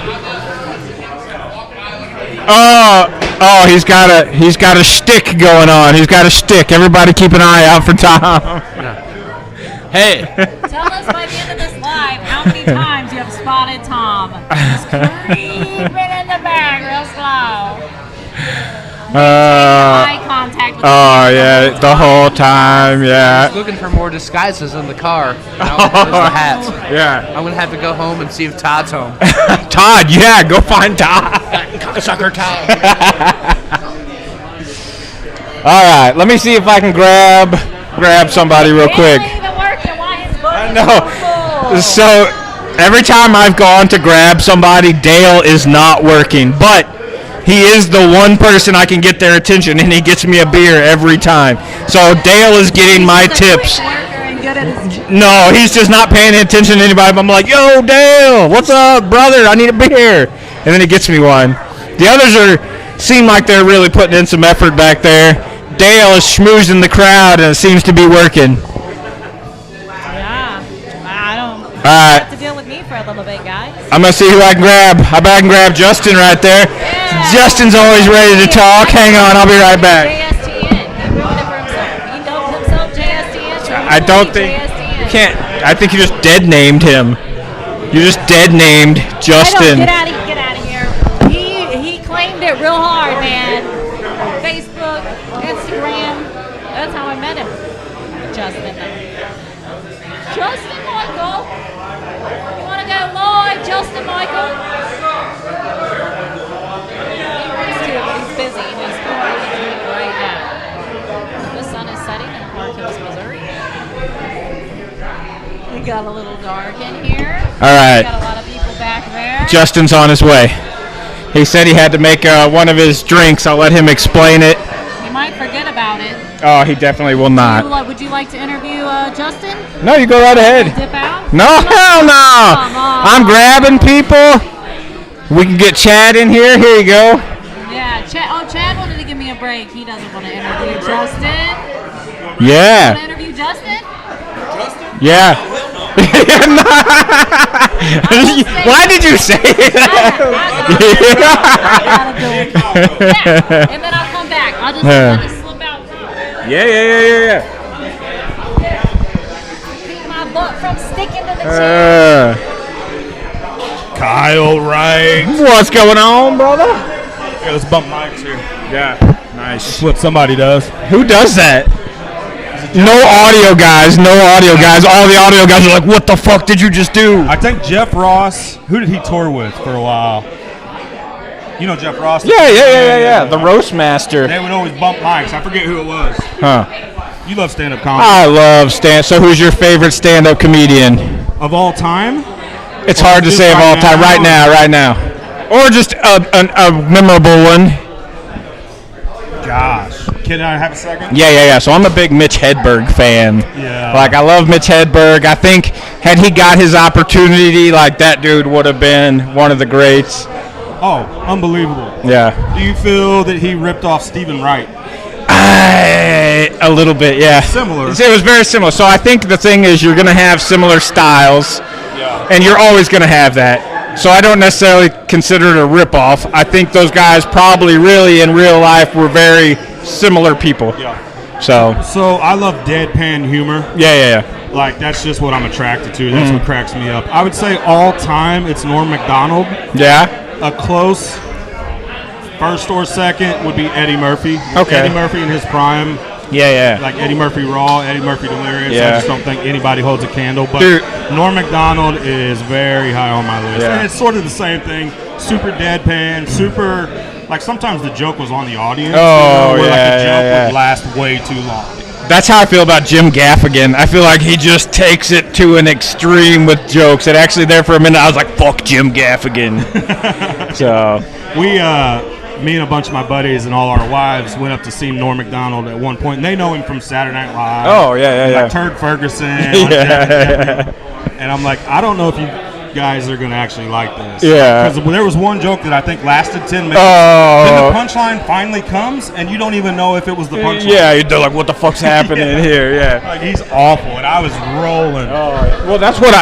Oh, he's got a shtick going on. He's got a shtick. Everybody keep an eye out for Tom. Hey. Tell us by the end of this live how many times you have spotted Tom. Just creeping in the back real slow. Eye contact with yeah, the whole time, yeah. Looking for more disguises in the car. There's the hats. Yeah. I'm gonna have to go home and see if Todd's home. Todd, yeah, go find Todd. Sucker Todd. All right, let me see if I can grab somebody real quick. No. So every time I've gone to grab somebody, Dale is not working, but he is the one person I can get their attention, and he gets me a beer every time. So Dale is getting my tips. No, he's just not paying attention to anybody. I'm like, yo, Dale, what's up, brother? I need a beer. And then he gets me one. The others seem like they're really putting in some effort back there. Dale is schmoozing the crowd, and it seems to be working. Yeah, I don't All right. have to deal with me for a little bit, guys. I'm going to see who I can grab. I bet I can grab Justin right there. Yeah. Justin's always ready to talk. Hang on, I'll be right back. JSTN. He ruined it for himself. He dubbed himself JSTN. I don't think you can't. I think you just dead named him. You just dead named Justin. Get out of here. He claimed it real hard, man. Facebook, Instagram. That's how I met him. Justin. Justin Michael. You want to go live, Justin Michael? He's busy. He's pouring a drink right now. The sun is setting in Park Hills, Missouri. We got a little dark in here. All right. We got a lot of people back there. Justin's on his way. He said he had to make one of his drinks. I'll let him explain it. You might forget about it. Oh, he definitely will not. Would you like to interview Justin? No, you go right ahead. Dip out? No, hell no. Come on. I'm grabbing people. We can get Chad in here. Here you go. Yeah, Chad wanted to give me a break. He doesn't want to interview Justin. Yeah. Want to interview Justin? Yeah. Why did you say that? Yeah. And then I'll come back. I'll just slip out. Yeah. look, from sticking to the chair. Kyle Wright. What's going on, brother? Yeah, let's bump mics here. Yeah, nice. That's what somebody does. Who does that? No audio guys. All the audio guys are like, what the fuck did you just do? I think Jeff Ross. Who did he tour with for a while? You know Jeff Ross? Yeah. The roast master. They would always bump mics. I forget who it was. Huh. You love stand-up comedy. I love stand. So who's your favorite stand-up comedian? Of all time? It's hard to say of all time. Right now. Or just a memorable one. Gosh. Can I have a second? Yeah. So I'm a big Mitch Hedberg fan. Yeah. Like, I love Mitch Hedberg. I think had he got his opportunity, like, that dude would have been one of the greats. Oh, unbelievable. Yeah. Do you feel that he ripped off Stephen Wright? A little bit, yeah. Similar. It was very similar. So I think the thing is you're going to have similar styles, and you're always going to have that. So I don't necessarily consider it a ripoff. I think those guys probably really in real life were very similar people. Yeah. So I love deadpan humor. Yeah. Like, that's just what I'm attracted to. That's what cracks me up. I would say all time it's Norm Macdonald. Yeah. A close first or second would be Eddie Murphy. Okay. Eddie Murphy in his prime. Yeah. Like Eddie Murphy Raw, Eddie Murphy Delirious. Yeah. I just don't think anybody holds a candle. But Dude. Norm Macdonald is very high on my list. Yeah. And it's sort of the same thing. Super deadpan, super... Like, sometimes the joke was on the audience. Oh, where, like, yeah, the joke yeah. would last way too long. That's how I feel about Jim Gaffigan. I feel like he just takes it to an extreme with jokes. And actually there for a minute I was like, fuck Jim Gaffigan. So... Me and a bunch of my buddies and all our wives went up to see Norm Macdonald at one point, and they know him from Saturday Night Live. Oh, yeah. Like Turd Ferguson. And I'm like, I don't know if you guys are going to actually like this. Yeah. Because there was one joke that I think lasted 10 minutes. Oh. Then the punchline finally comes, and you don't even know if it was the punchline. Yeah, they're like, what the fuck's happening here? Yeah. Like, he's awful, and I was rolling. Well, that's what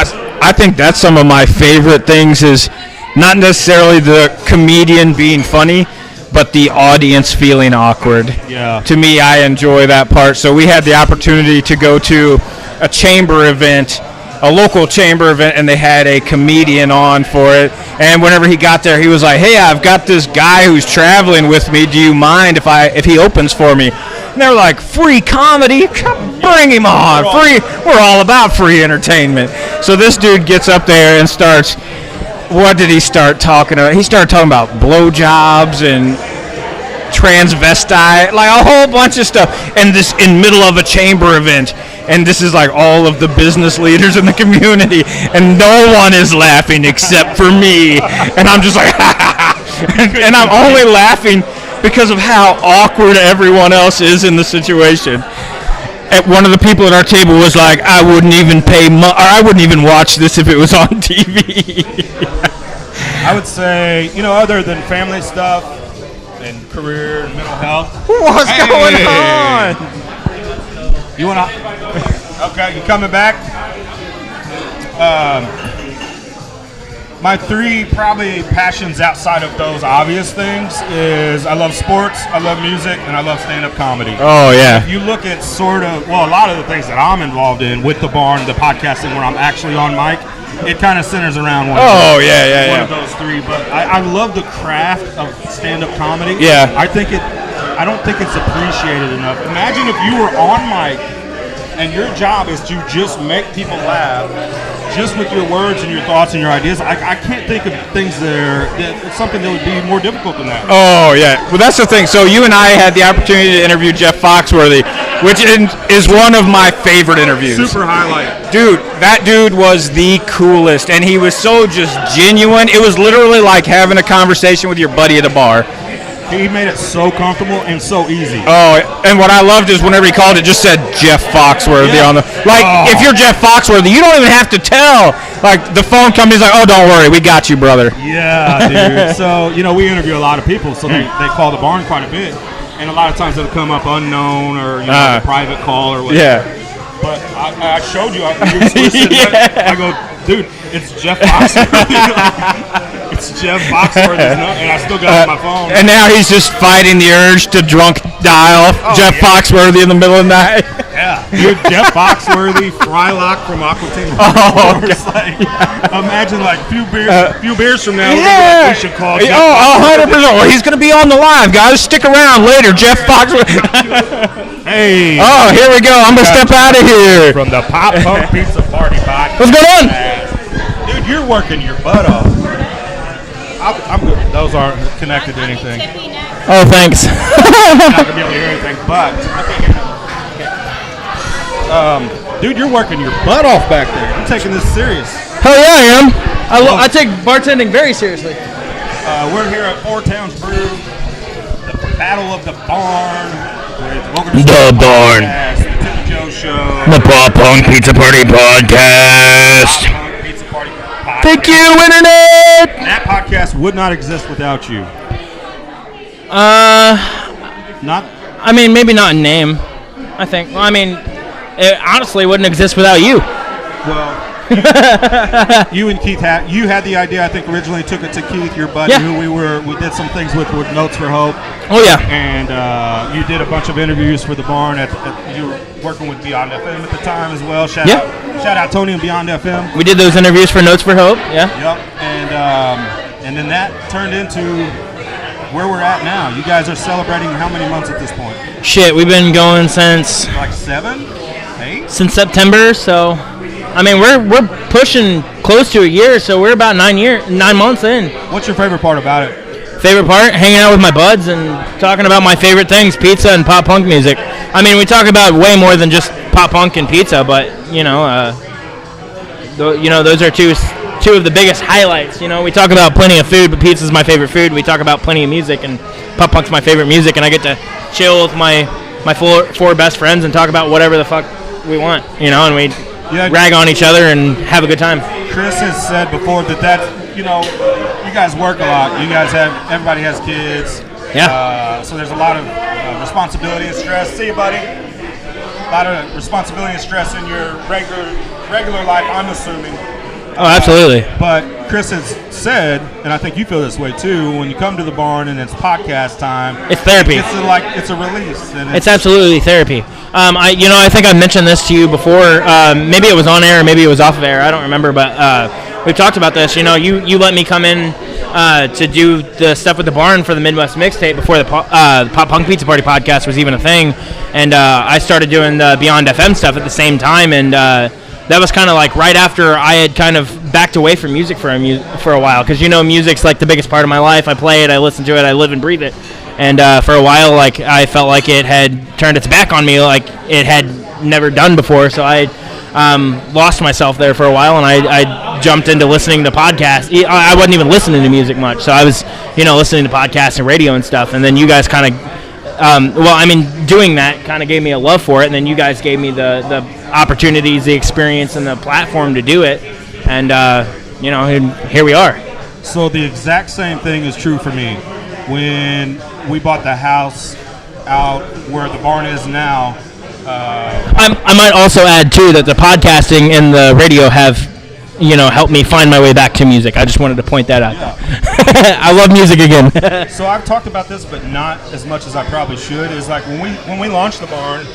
I think that's some of my favorite things is not necessarily the comedian being funny, but the audience feeling awkward. Yeah. To me, I enjoy that part. So we had the opportunity to go to a chamber event, a local chamber event, and they had a comedian on for it. And whenever he got there, he was like, hey, I've got this guy who's traveling with me. Do you mind if he opens for me? And they were like, free comedy? Bring him on. We're all about free entertainment. So this dude gets up there and starts... What did he start talking about? He started talking about blowjobs and transvestite, like a whole bunch of stuff. And this in middle of a chamber event. And this is like all of the business leaders in the community. And no one is laughing except for me. And I'm just like, and I'm only laughing because of how awkward everyone else is in the situation. One of the people at our table was like, I wouldn't even I wouldn't even watch this if it was on TV. I would say, other than family stuff and career and mental health. What's going on? You want to? Okay, you coming back? My three probably passions outside of those obvious things is I love sports, I love music, and I love stand-up comedy. Oh, yeah. If you look at a lot of the things that I'm involved in with the barn, the podcasting where I'm actually on mic, it kind of centers around one of those three. But I love the craft of stand-up comedy. Yeah. I don't think it's appreciated enough. Imagine if you were on mic and your job is to just make people laugh just with your words and your thoughts and your ideas. I can't think of things it's something that would be more difficult than that. Oh, yeah. Well, that's the thing. So you and I had the opportunity to interview Jeff Foxworthy, which is one of my favorite interviews. Super highlight. Dude, that dude was the coolest, and he was so just genuine. It was literally like having a conversation with your buddy at a bar. He made it so comfortable and so easy. Oh, and what I loved is whenever he called it, just said Jeff Foxworthy on the... Like, if you're Jeff Foxworthy, you don't even have to tell. Like, the phone company's like, oh, don't worry, we got you, brother. Yeah, dude. So, we interview a lot of people, so they call the barn quite a bit. And a lot of times it'll come up unknown or, a private call or whatever. Yeah. But I showed you. I go, dude, it's Jeff Foxworthy. It's Jeff Foxworthy, and I still got it on my phone. And now he's just fighting the urge to drunk dial Jeff Foxworthy in the middle of the night. Yeah. Dude, Jeff Foxworthy, Frylock from Aqua Teen. Oh, Like, imagine like few beers from now. Yeah. We should call. Jeff Oh, 100%. Well, he's going to be on the live, guys. Stick around later, Jeff Foxworthy. Hey. Oh, here we go. I'm going to step out of here. From the Pop Punk Pizza Party Podcast. What's going on? Dude, you're working your butt off. I'm good. Those aren't connected to anything. Oh, thanks. I'm not going to be able to hear anything, but... dude, you're working your butt off back there. You're taking this serious. Hell yeah, I am. I take bartending very seriously. We're here at Four Towns Brew, the Battle of the Barn. The Barn. The Tippy Joe Show. The Pop Punk Pizza Party Podcast. Pop Punk Pizza Party Podcast. Thank you, Internet. That podcast would not exist without you. Not. I mean, maybe not in name. I think. Well, I mean, it honestly wouldn't exist without you. Well, you and Keith had the idea. I think originally took it to Keith, your buddy, who we did some things with Notes for Hope. Oh yeah. And you did a bunch of interviews for the Barn. You were working with Beyond FM at the time as well. Shout out Tony and Beyond FM. We did those interviews for Notes for Hope. Yeah. Yep. And then that turned into where we're at now. You guys are celebrating how many months at this point? Shit, we've been going since like 7, 8. Since September. So, I mean, we're pushing close to a year. So we're about 9 months in. What's your favorite part about it? Favorite part? Hanging out with my buds and talking about my favorite things, pizza and pop punk music. I mean, we talk about way more than just pop punk and pizza, but those are two of the biggest highlights. You know, we talk about plenty of food, but pizza's my favorite food. We talk about plenty of music, and pop punk's my favorite music, and I get to chill with my four best friends and talk about whatever the fuck we want, and we rag on each other and have a good time. Chris has said before that you guys work a lot. Everybody has kids. Yeah. So there's a lot of responsibility and stress. See you, buddy. A lot of responsibility and stress in your regular life, I'm assuming. Oh, absolutely. But Chris has said, and I think you feel this way too, when you come to the Barn and it's podcast time, it's therapy. It's a release. And it's absolutely therapy. I think I mentioned this to you before. Maybe it was on air, maybe it was off of air. I don't remember, but we've talked about this. You let me come in to do the stuff with the Barn for the Midwest Mixtape before the Pop Punk Pizza Party podcast was even a thing, and I started doing the Beyond FM stuff at the same time, and that was kind of like right after I had kind of backed away from music for a while, because music's like the biggest part of my life. I play it, I listen to it, I live and breathe it, and for a while, like, I felt like it had turned its back on me, like it had never done before. So I lost myself there for a while, and I jumped into listening to podcasts. I wasn't even listening to music much, so I was listening to podcasts and radio and stuff. And then you guys kind of doing that kind of gave me a love for it, and then you guys gave me the opportunities, the experience, and the platform to do it, and here we are. So the exact same thing is true for me. When we bought the house out where the Barn is now, I might also add too that the podcasting and the radio have helped me find my way back to music. I just wanted to point that out. Yeah. I love music again. So I've talked about this, but not as much as I probably should. Is like when we launched the Barn,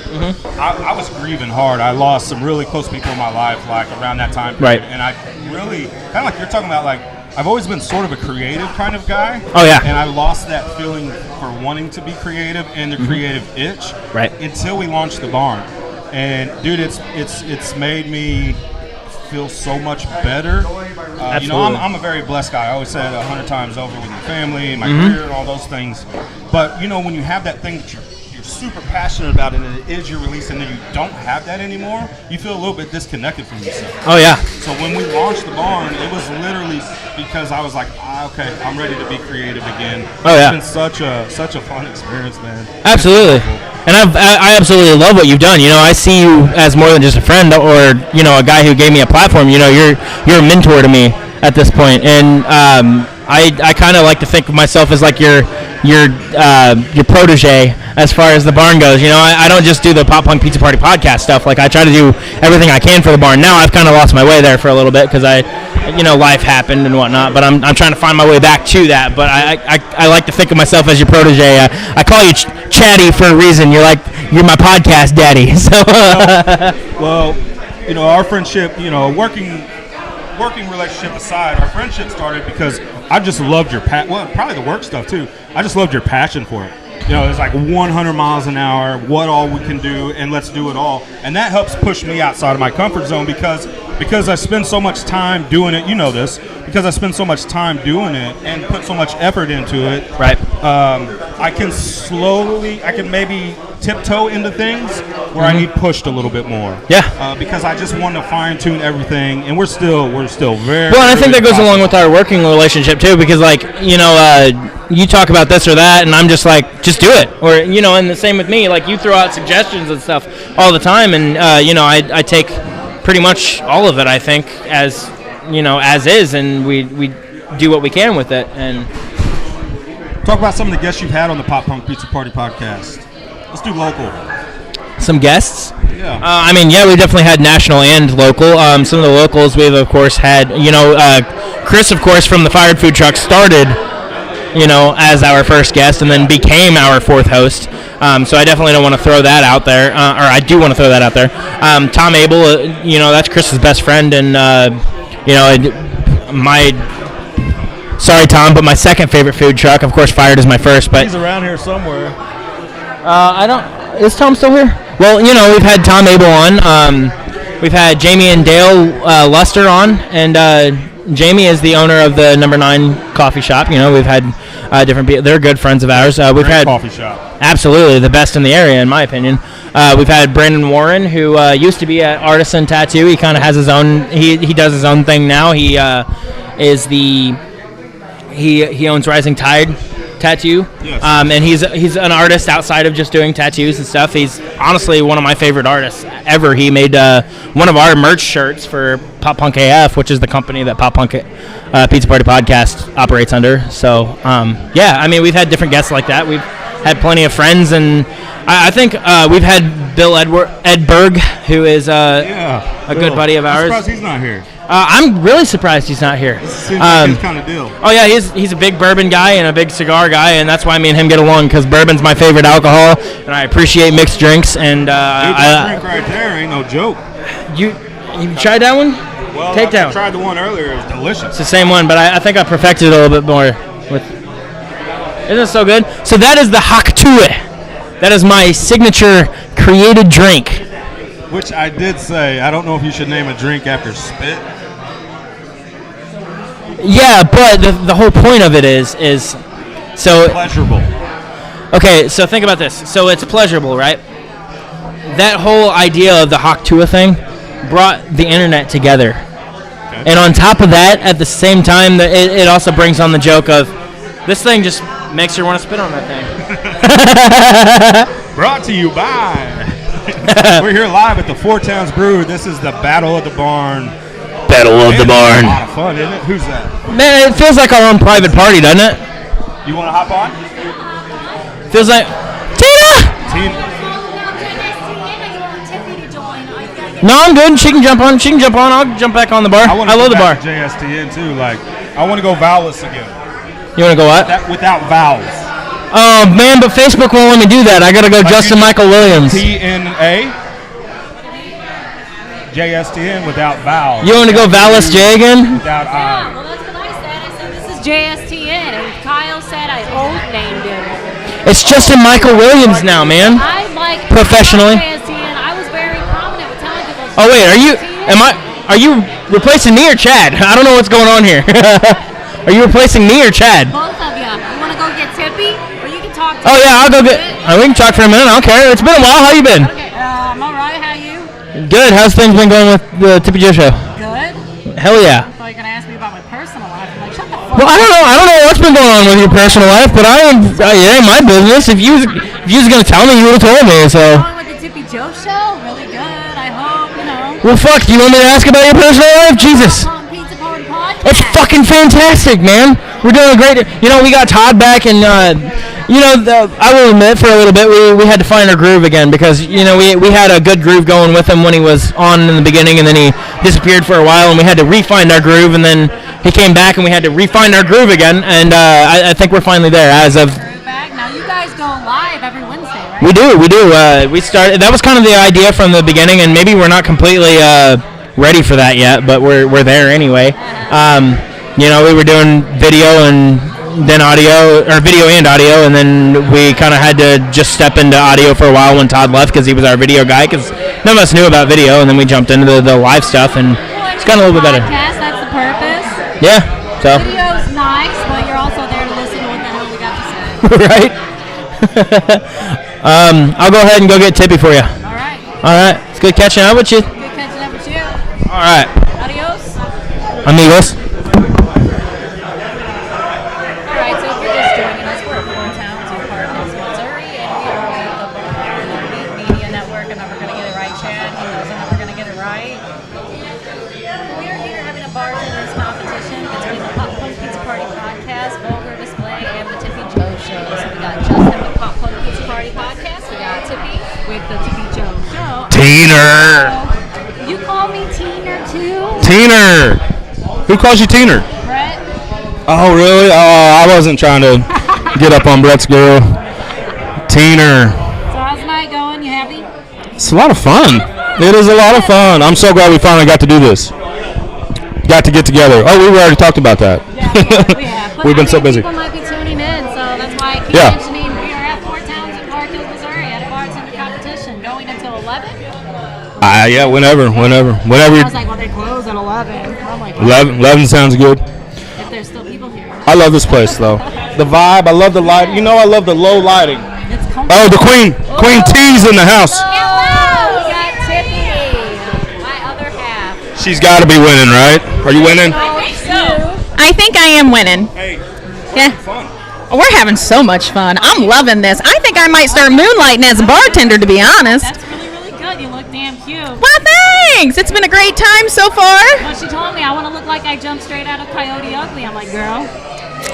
I was grieving hard. I lost some really close people in my life, like around that time period. Right. And I really, kind of like you're talking about, like, I've always been sort of a creative kind of guy. Oh yeah. And I lost that feeling for wanting to be creative and the creative itch. Right. Until we launched the Barn, and dude, it's made me feel so much better. I'm a very blessed guy. I always say it 100 times over with my family, my career, and all those things. But when you have that thing that you're super passionate about and it is your release, and then you don't have that anymore, you feel a little bit disconnected from yourself. Oh yeah. So when we launched the Barn, it was literally because I was like, okay, I'm ready to be creative again. Oh yeah. It's been such a fun experience, man. Absolutely. And I absolutely love what you've done. I see you as more than just a friend or a guy who gave me a platform. You're a mentor to me at this point, and I kind of like to think of myself as like your protege as far as the Barn goes. I don't just do the Pop Punk Pizza Party podcast stuff. Like, I try to do everything I can for the Barn. Now I've kind of lost my way there for a little bit because I life happened and whatnot. But I'm trying to find my way back to that. But I like to think of myself as your protege. I call you Chatty for a reason. You're my podcast daddy. So. Well, our friendship, working relationship aside, our friendship started because I just loved your probably the work stuff too. I just loved your passion for it. It's like 100 miles an hour, what all we can do, and let's do it all. And that helps push me outside of my comfort zone because I spend so much time doing it, because I spend so much time doing it and put so much effort into it. Right. I can maybe tiptoe into things where I need pushed a little bit more. Yeah. Because I just want to fine tune everything, and we're still very. Well, and I think that goes along with our working relationship too, because you talk about this or that, and I'm just like, just do it, or and the same with me. Like you throw out suggestions and stuff all the time, and I take pretty much all of it. I think as is, and we do what we can with it. And talk about some of the guests you've had on the Pop Punk Pizza Party podcast. Let's do local. Some guests. Yeah. We definitely had national and local. Some of the locals we've of course had. Chris, of course, from the Fired Food Truck started. As our first guest, and then became our fourth host. So I definitely don't want to throw that out there, or I do want to throw that out there. Tom Abel, that's Chris's best friend, and sorry, Tom, but my second favorite food truck, of course, Fired is my first. But he's around here somewhere. Is Tom still here? Well, we've had Tom Abel on. We've had Jamie and Dale Luster on, and Jamie is the owner of the Number 9 coffee shop. We've had different people. They're good friends of ours. We've Great had coffee shop. Absolutely the best in the area, in my opinion. We've had Brandon Warren, who used to be at Artisan Tattoo. He kind of has his own. He does his own thing now. He owns Rising Tide Tattoo. Yes. And he's an artist outside of just doing tattoos and stuff. He's honestly one of my favorite artists ever. He made one of our merch shirts for Pop Punk AF, which is the company that Pop Punk Pizza Party Podcast operates under. So we've had different guests like that. We've had plenty of friends, and I think we've had Bill Edberg, who is a good buddy of ours. I'm surprised he's not here. I'm really surprised he's not here. This seems like his kind of deal. Oh yeah, he's a big bourbon guy and a big cigar guy, and that's why me and him get along, because bourbon's my favorite alcohol, and I appreciate mixed drinks. And that drink right there ain't no joke. You tried that one? Well, Takedown. I tried the one earlier. It was delicious. It's the same one, but I think I perfected it a little bit more. Isn't it so good? So that is the Haktue. That is my signature created drink. Which I did say, I don't know if you should name a drink after spit. Yeah, but the whole point of it is so pleasurable. Okay, so think about this. So it's pleasurable, right? That whole idea of the Haktue thing brought the internet together. Okay. And on top of that, at the same time, it also brings on the joke of this thing just makes you want to spit on that thing. Brought to you by. We're here live at the Four Towns Brew. This is the Battle of the Barn. Battle of the Barn. A lot of fun, isn't it? Who's that? Man, it feels like our own private party, doesn't it? You want to hop on? Feels like Tina. No, I'm good. She can jump on. I'll jump back on the bar. I love the bar. JSTN too. Like, I want to go vowelless again. You want to go what? Without vowels. Oh man, but Facebook won't let me do that. I gotta go Justin Michael Williams. TNA. JSTN without vowels. You want to go Vowless J again? Without I. Well, that's what I said. I said this is JSTN, and Kyle said I old named him. It's Justin Michael Williams now, man. I like professionally. JSTN. I was very prominent with telling people. Oh wait, are you replacing me or Chad? I don't know what's going on here. Are you replacing me or Chad? Both of you. You want to go get tippy, or you can talk to Oh yeah, I'll go get. We can talk for a minute. I don't care. It's been a while. How you been? Okay, I'm all right. How you? Good. How's things been going with the Tippy Joe show? Good. Hell yeah. I thought you were gonna ask me about my personal life. I'm like, shut the fuck Well, I don't know what's been going on with your personal life, but it ain't my business. If you was gonna tell me, you would have told me. So. Going with the Tippy Joe show, really good. I hope you know. Well, fuck. Do you want me to ask about your personal life? Jesus. It's fucking fantastic, man. We're doing a great. You know, we got Todd back, and you know, I will admit, for a little bit, we had to find our groove again because you know we had a good groove going with him when he was on in the beginning, and then he disappeared for a while, and we had to re-find our groove, and then he came back, and we had to re-find our groove again, and I think we're finally there as of. Now you guys go live every Wednesday, right? We do. We started. That was kind of the idea from the beginning, and maybe we're not completely ready for that yet, but we're there anyway. You know, we were doing video and then audio, or video and audio, and then we kind of had to just step into audio for a while when Todd left because he was our video guy. Because none of us knew about video, and then we jumped into the live stuff, and it's gotten a little bit better. Podcast, that's the purpose. Yeah. So. Video's nice, but you're also there to listen to what the hell we got to say. Right. I'll go ahead and go get Tippy for you. All right. All right. It's good catching up with you. Good catching up with you. All right. Adios. Amigos. All right, so if you're just joining us, we're at Four Towns in Parkins, Missouri, and we are with the Beat Media Network. I'm never going to get it right, Chad. He knows I'm never going to get it right. We are here having a bartenders competition between the Pop Punk Pizza Party podcast, Vulgar Display, and the Tippy Joe Show. So we got Justin with Pop Punk Pizza Party podcast. We got Tippy with the Tippy Joe Show. Teener. You call me Teener too? Teener. Who calls you Teener? Brett? Oh, really? Oh, I wasn't trying to get up on Brett's girl. Teener. So how's the night going? You happy? It's a lot of fun. It is a lot of fun. I'm so glad we finally got to do this. Got to get together. Oh, we already talked about that. Yeah, we have. We've been so busy. People might be tuning in, so that's why I keep Yeah. mentioning we are at Four Towns in Parkins, Missouri at a bartender competition going until 11. Yeah, whenever. I you, was like, well, they close at 11. I'm like, 11 sounds good. if there's still people here. I love this place, though. The vibe. I love the light. You know, I love the low lighting. It's Oh, the Queen. Queen T's in the house. Hello! We got Tippy, my other half. She's got to be winning, right? Are you winning? I think I am winning. Hey, yeah. We're having so much fun. I'm loving this. I think I might start moonlighting as a bartender, to be honest. That's really good. You look damn cute. Well, thanks. It's been a great time so far. Well, she told me I want to look like I jumped straight out of Coyote Ugly. I'm like, girl.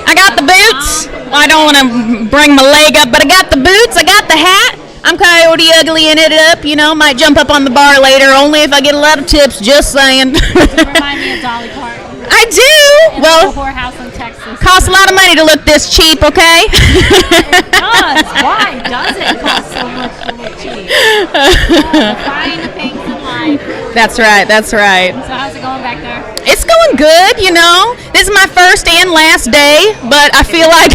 I got the boots. Well, I don't want to bring my leg up, but I got the boots. I got the hat. I'm Coyote Uglying it up, you know. Might jump up on the bar later, only if I get a lot of tips, just saying. You remind me of Dolly Parton. I do. Well, whorehouse in Texas. Costs a lot of money to look this cheap, okay? It does. Why does it cost so much to look cheap? The fine things in life. That's right. That's right. So how's it going back there? It's going good, you know. This is my first and last day, but I feel like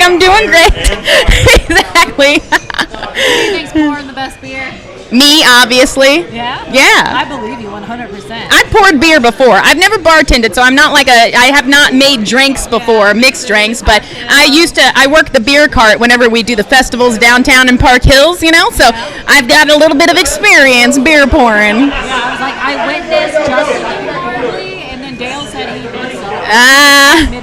I'm doing great. Exactly. Who do you think's pouring the best beer? Me, obviously. Yeah? Yeah. I believe you 100%. I've poured beer before. I've never bartended, so I'm not I have not made drinks before, mixed drinks, but I work the beer cart whenever we do the festivals downtown in Park Hills, you know, so I've got a little bit of experience beer pouring. Yeah, I was like, I witnessed Justin early, and then Dale said he did so.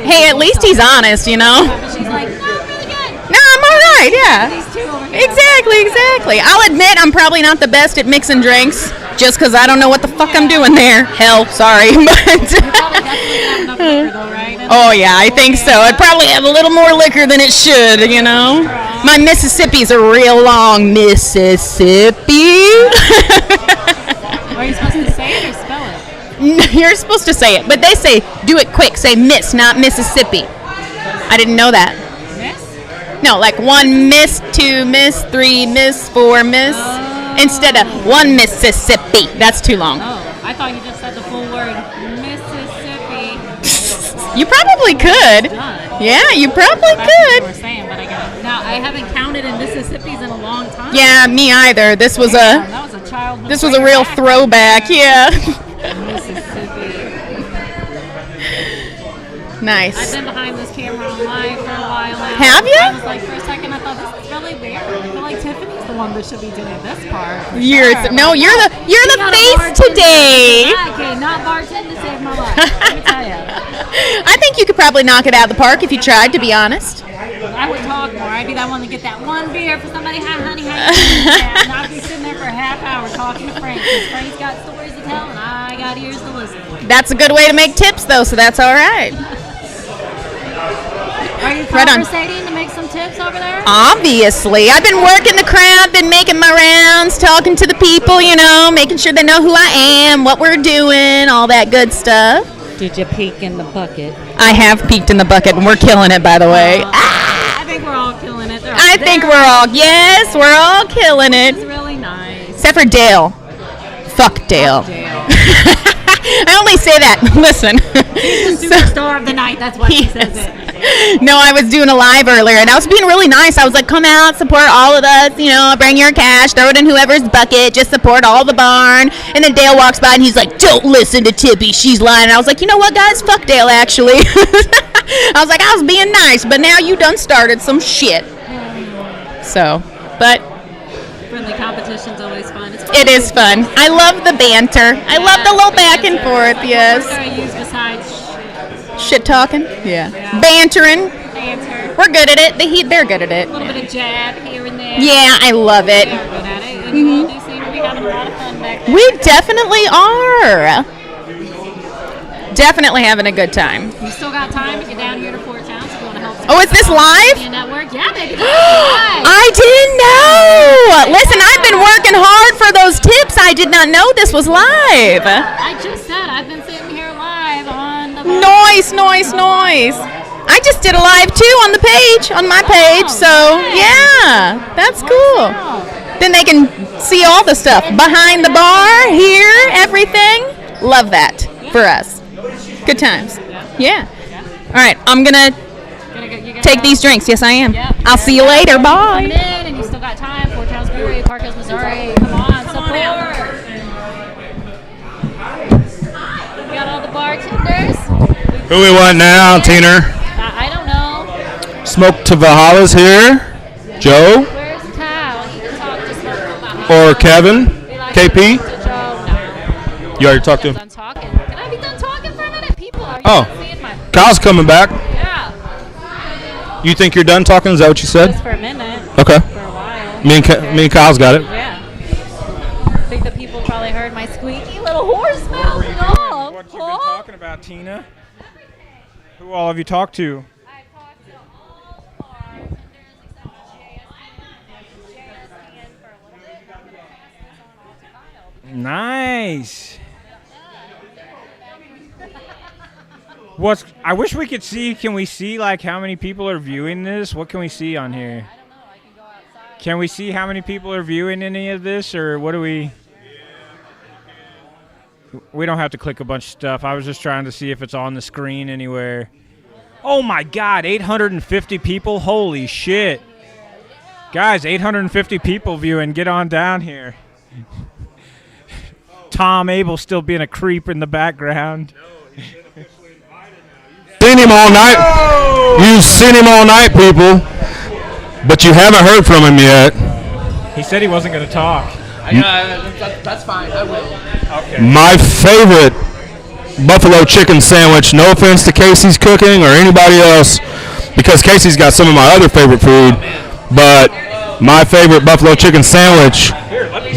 Hey, at least he's honest, you know. She's like, no, I'm really good. No, I'm all right, yeah. These two over here. Exactly. I'll admit I'm probably not the best at mixing drinks, just because I don't know what the fuck I'm doing there. Hell, sorry. Oh, yeah, I think so. I'd probably have a little more liquor than it should, you know. My Mississippi's a real long Mississippi. Are you supposed to say it or spell it? You're supposed to say it, but they say, do it quick. Say Miss, not Mississippi. I didn't know that. No, like 1 miss, 2 miss, 3 miss, 4 miss, instead of 1 Mississippi. That's too long. Oh, I thought you just said the full word, Mississippi. You probably could. Yeah, you probably That's what you could. were saying, but I got it. Now, I haven't counted in Mississippi's in a long time. Yeah, me either. This was That was a childhood. this was a real throwback. Yeah. Mississippi. Nice. I've been behind this camera on live for a while now. Have you? I was like, for a second, I thought this is really weird. I feel like Tiffany's the one that should be doing this part. for You're sure. no, Like, you're the face today. Okay, not bartender to save my life. Let me tell you. I think you could probably knock it out of the park if you tried, to be honest. I would talk more. I'd be that one to get that one beer for somebody. Hi, honey, how you doing? And I'd be sitting there for a half hour talking to Frank because Frank's got stories to tell and I got ears to listen. That's a good way to make tips, though, so that's all right. you right on. conversating to make some tips over there? Obviously. I've been working the crowd, been making my rounds, talking to the people, making sure they know who I am, what we're doing, all that good stuff. Did you peek in the bucket? I have peeked in the bucket, and we're killing it, by the way. I think we're all killing it. I think we're all killing it. It's really nice. Except for Dale. Fuck Dale. I only say that. Listen. He's the superstar of the night. That's why he says it. No, I was doing a live earlier, and I was being really nice. I was like, come out, support all of us, bring your cash, throw it in whoever's bucket, just support all the barn. And then Dale walks by, and he's like, don't listen to Tippy, she's lying. And I was like, you know what, guys? Fuck Dale, actually. I was like, I was being nice, but now you done started some shit. So, but... Friendly competition's always fun. It is fun. I love the banter. I love the little back and forth, yes. What do I use besides Shit talking? Yeah. Bantering. banter? We're good at it. They're good at it. A little bit of jab here and there. Yeah, I love it. They're good at it. And you all do seem to be having a lot of fun back there. We definitely are. Definitely having a good time. You still got time to get down here to Fort Towns if you want to help. Oh, is this live? Media Network. Yeah, baby. This is live. I didn't know. Listen, I've been working hard for those tips. I did not know this was live. I just said I've been sitting here live on the. Noise. I just did a live too on the page, on my page. So yeah, that's cool. Then they can see all the stuff behind the bar, here, everything. Love that for us. Good times. Yeah. All right, I'm gonna take these drinks. Yes, I am. Yep. I'll see you later. Bye. Coming in, and you still got time. Fort Towns Brewery, Park Hills, Missouri. Come on, support. We got all the bartenders. Who we want now, Teener? I don't know. Smoke to Valhalla's here. Joe Where's Kyle? He can talk to Smoke to Valhalla. or Kevin? KP? To Joe. No. You already talked to him? Done talking. Can I be done talking for a minute? People are Oh. not seeing my. Kyle's coming back. Yeah. You think you're done talking? Is that what you said? Just for a minute. Okay. For a while. Me and Kyle's got it. Yeah. I think the people probably heard my squeaky little horse mouth. No. What you been talking about, Tina? Who all have you talked to? Nice. I wish we could see. Can we see like how many people are viewing this? What can we see on here? Can we see how many people are viewing any of this, or what do we? We don't have to click a bunch of stuff. I was just trying to see if it's on the screen anywhere. Oh my God, 850 people! Holy shit, guys, 850 people viewing. Get on down here. Tom Abel still being a creep in the background. Seen him all night. You've seen him all night, people, but you haven't heard from him yet. He said he wasn't going to talk. That's fine. I will. Okay. My favorite buffalo chicken sandwich, no offense to Casey's Cooking or anybody else, because Casey's got some of my other favorite food, but my favorite buffalo chicken sandwich,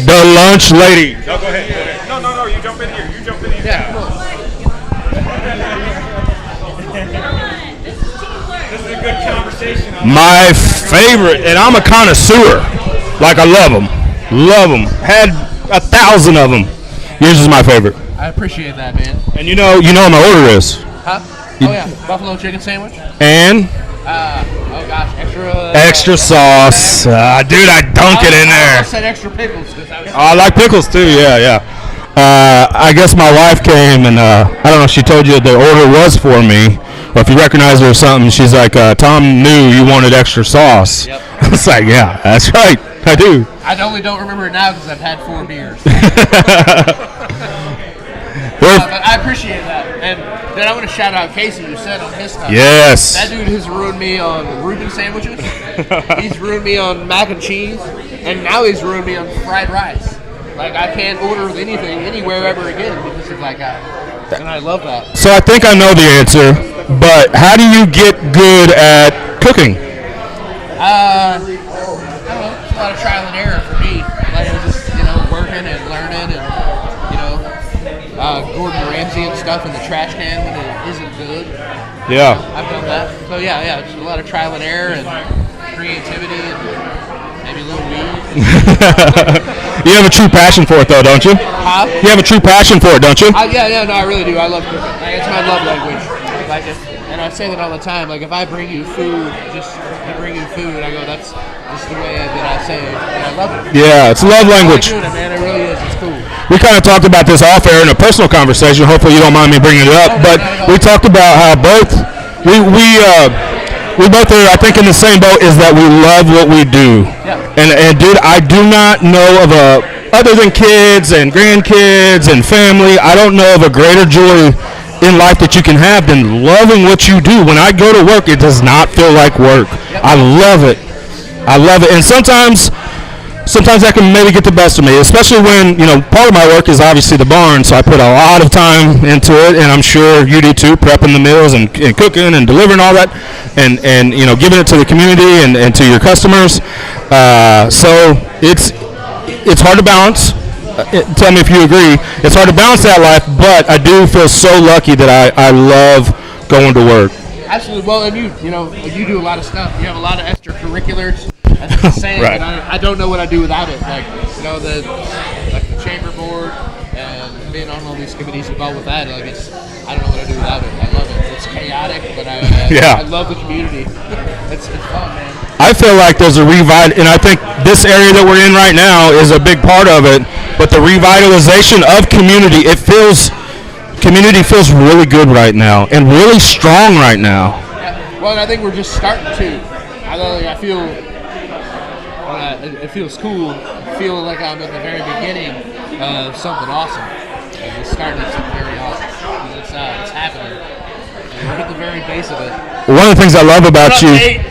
the Lunch Lady. No, go ahead. No, you jump in here. You jump in here. Yeah. This is a good conversation. My favorite, and I'm a connoisseur, like I love them. Had 1,000 of them. Yours is my favorite. I appreciate that, man. And you know what my order is. Huh? Oh yeah, buffalo chicken sandwich. And Oh gosh, extra sauce. Dude, I dunk it in I there. said extra pickles. 'Cause I was I like pickles too. Yeah. I guess my wife came and I don't know if she told you the order was for me, or if you recognize her or something. She's like, Tom knew you wanted extra sauce. Yep. I was like, yeah, that's right, I do. I only don't remember it now because I've had 4 beers. But I appreciate that. And then I want to shout out Casey, who said on his stuff. Yes. That dude has ruined me on Reuben sandwiches. He's ruined me on mac and cheese. And now he's ruined me on fried rice. Like, I can't order anything anywhere ever again because of that guy. And I love that. So I think I know the answer, but how do you get good at cooking? I don't know. It's a lot of trial and error for me. Like, just, working and learning and, Gordon Ramsay and stuff. stuff in the trash can when it isn't good. Yeah. I've done that. So yeah, just a lot of trial and error and creativity and maybe a little weed. You have a true passion for it, though, don't you? Huh? You have a true passion for it, don't you? Yeah, no, I really do. I love cooking. Like, it's my love language. Like, and I say that all the time. Like, if I bring you food, I go, that's the way that I say it. And I love it. Yeah, it's a love language. I like doing it, man. It really is. It's cool. We kind of talked about this off air in a personal conversation. Hopefully, you don't mind me bringing it up. But we talked about how both we both are, I think, in the same boat. Is that we love what we do. Yeah. And dude, I do not know of other than kids and grandkids and family, I don't know of a greater joy in life that you can have than loving what you do. When I go to work, it does not feel like work. I love it. And sometimes that can maybe get the best of me, especially when, part of my work is obviously the barn, so I put a lot of time into it, and I'm sure you do too, prepping the meals and cooking and delivering all that, and giving it to the community and to your customers. So it's hard to balance. Tell me if you agree. It's hard to balance that life, but I do feel so lucky that I love going to work. Absolutely. Well, and you do a lot of stuff. You have a lot of extracurriculars. That's the same. Right. I don't know what I do without it. Like the chamber board and being on all these committees involved with that. Like I don't know what I do without it. I love it. It's chaotic, but I love the community. It's fun, man. I feel like there's a and I think this area that we're in right now is a big part of it. But the revitalization of community, community feels really good right now and really strong right now. Yeah. Well, and I think we're just starting to. I feel. It feels cool. I feel like I'm at the very beginning of something awesome. It's starting at something very awesome. It's happening. And we're at the very base of it. One of the things I love about you. Nate?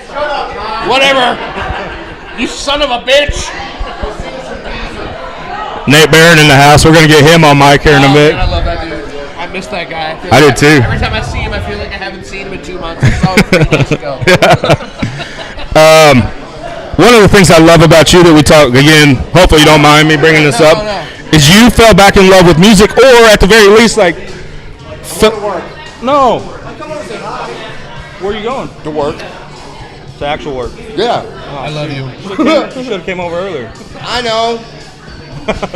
Whatever. You son of a bitch. Nate Barron in the house. We're gonna get him on mic here in a bit. Man, I love that dude. I miss that guy. I did too. Every time I see him, I feel like I haven't seen him in 2 months. I saw him 3 days ago. One of the things I love about you that we talk again, hopefully you don't mind me bringing this up, is you fell back in love with music, or at the very least, like, no. Where are you going? To work. To actual work. Yeah. I love you. You should have came over earlier. I know.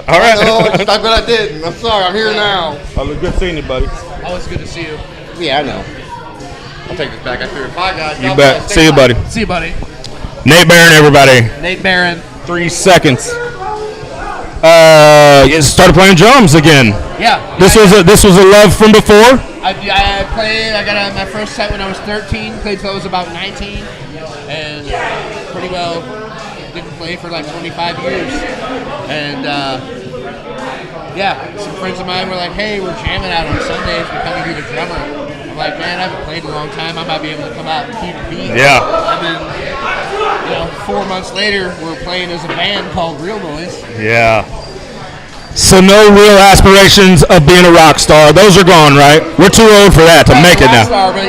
All right. I know. That's what I did. I'm sorry. I'm here now. Oh, look good seeing you, buddy. Always good to see you. Yeah, I know. I'll take this back. I figured. Bye, guys. You bet. See you, buddy. See you, buddy. Nate Barron, everybody. Nate Barron. 3 seconds. You started playing drums again. Yeah. This was a love from before. I played. I got my first set when I was 13. Played till I was about 19, and pretty well didn't play for like 25 years. And some friends of mine were like, "Hey, we're jamming out on Sundays. We're coming to be the drummer." I'm like, "Man, I haven't played in a long time. I might be able to come out and keep a beat." Yeah. And then 4 months later, we're playing as a band called Real Noise. Yeah. So no real aspirations of being a rock star. Those are gone, right? We're too old for that to make it now. Star, but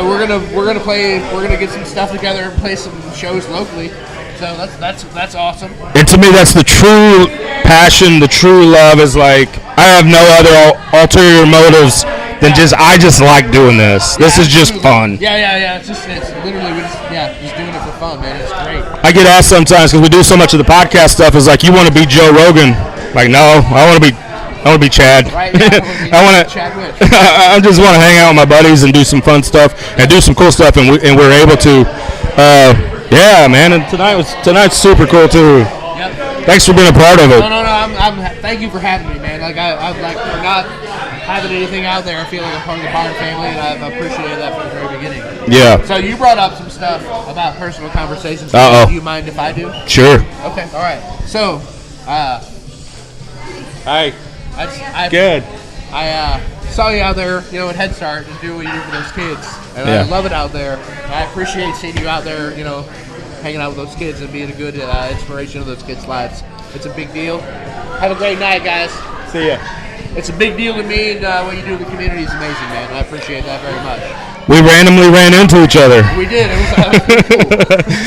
we're gonna play. We're gonna get some stuff together and play some shows locally. So that's awesome. And to me, that's the true passion, the true love. Is like I have no other ulterior motives than I just like doing this. This is just fun. Yeah. It's literally just doing it for fun, man. It's great. I get asked sometimes because we do so much of the podcast stuff. Is like, you want to be Joe Rogan? Like, no, I want to be Chad. Right, I just want to hang out with my buddies and do some fun stuff and do some cool stuff, and we're able to. Yeah, man. And tonight's super cool too. Yep. Thanks for being a part of it. No. Thank you for having me, man. Like I'm like for not having anything out there. I feel like I'm part of the Barn family, and I've appreciated that from the very beginning. Yeah. So you brought up some stuff about personal conversations. Uh-oh. Do you mind if I do? Sure. Okay. All right. So. Hi. Good. I saw you out there, at Head Start, and doing what you do for those kids. And I love it out there. And I appreciate seeing you out there, hanging out with those kids and being a good inspiration of those kids' lives. It's a big deal. Have a great night, guys. See ya. It's a big deal to me, and what you do in the community is amazing, man. I appreciate that very much. We randomly ran into each other. We did. It was pretty cool.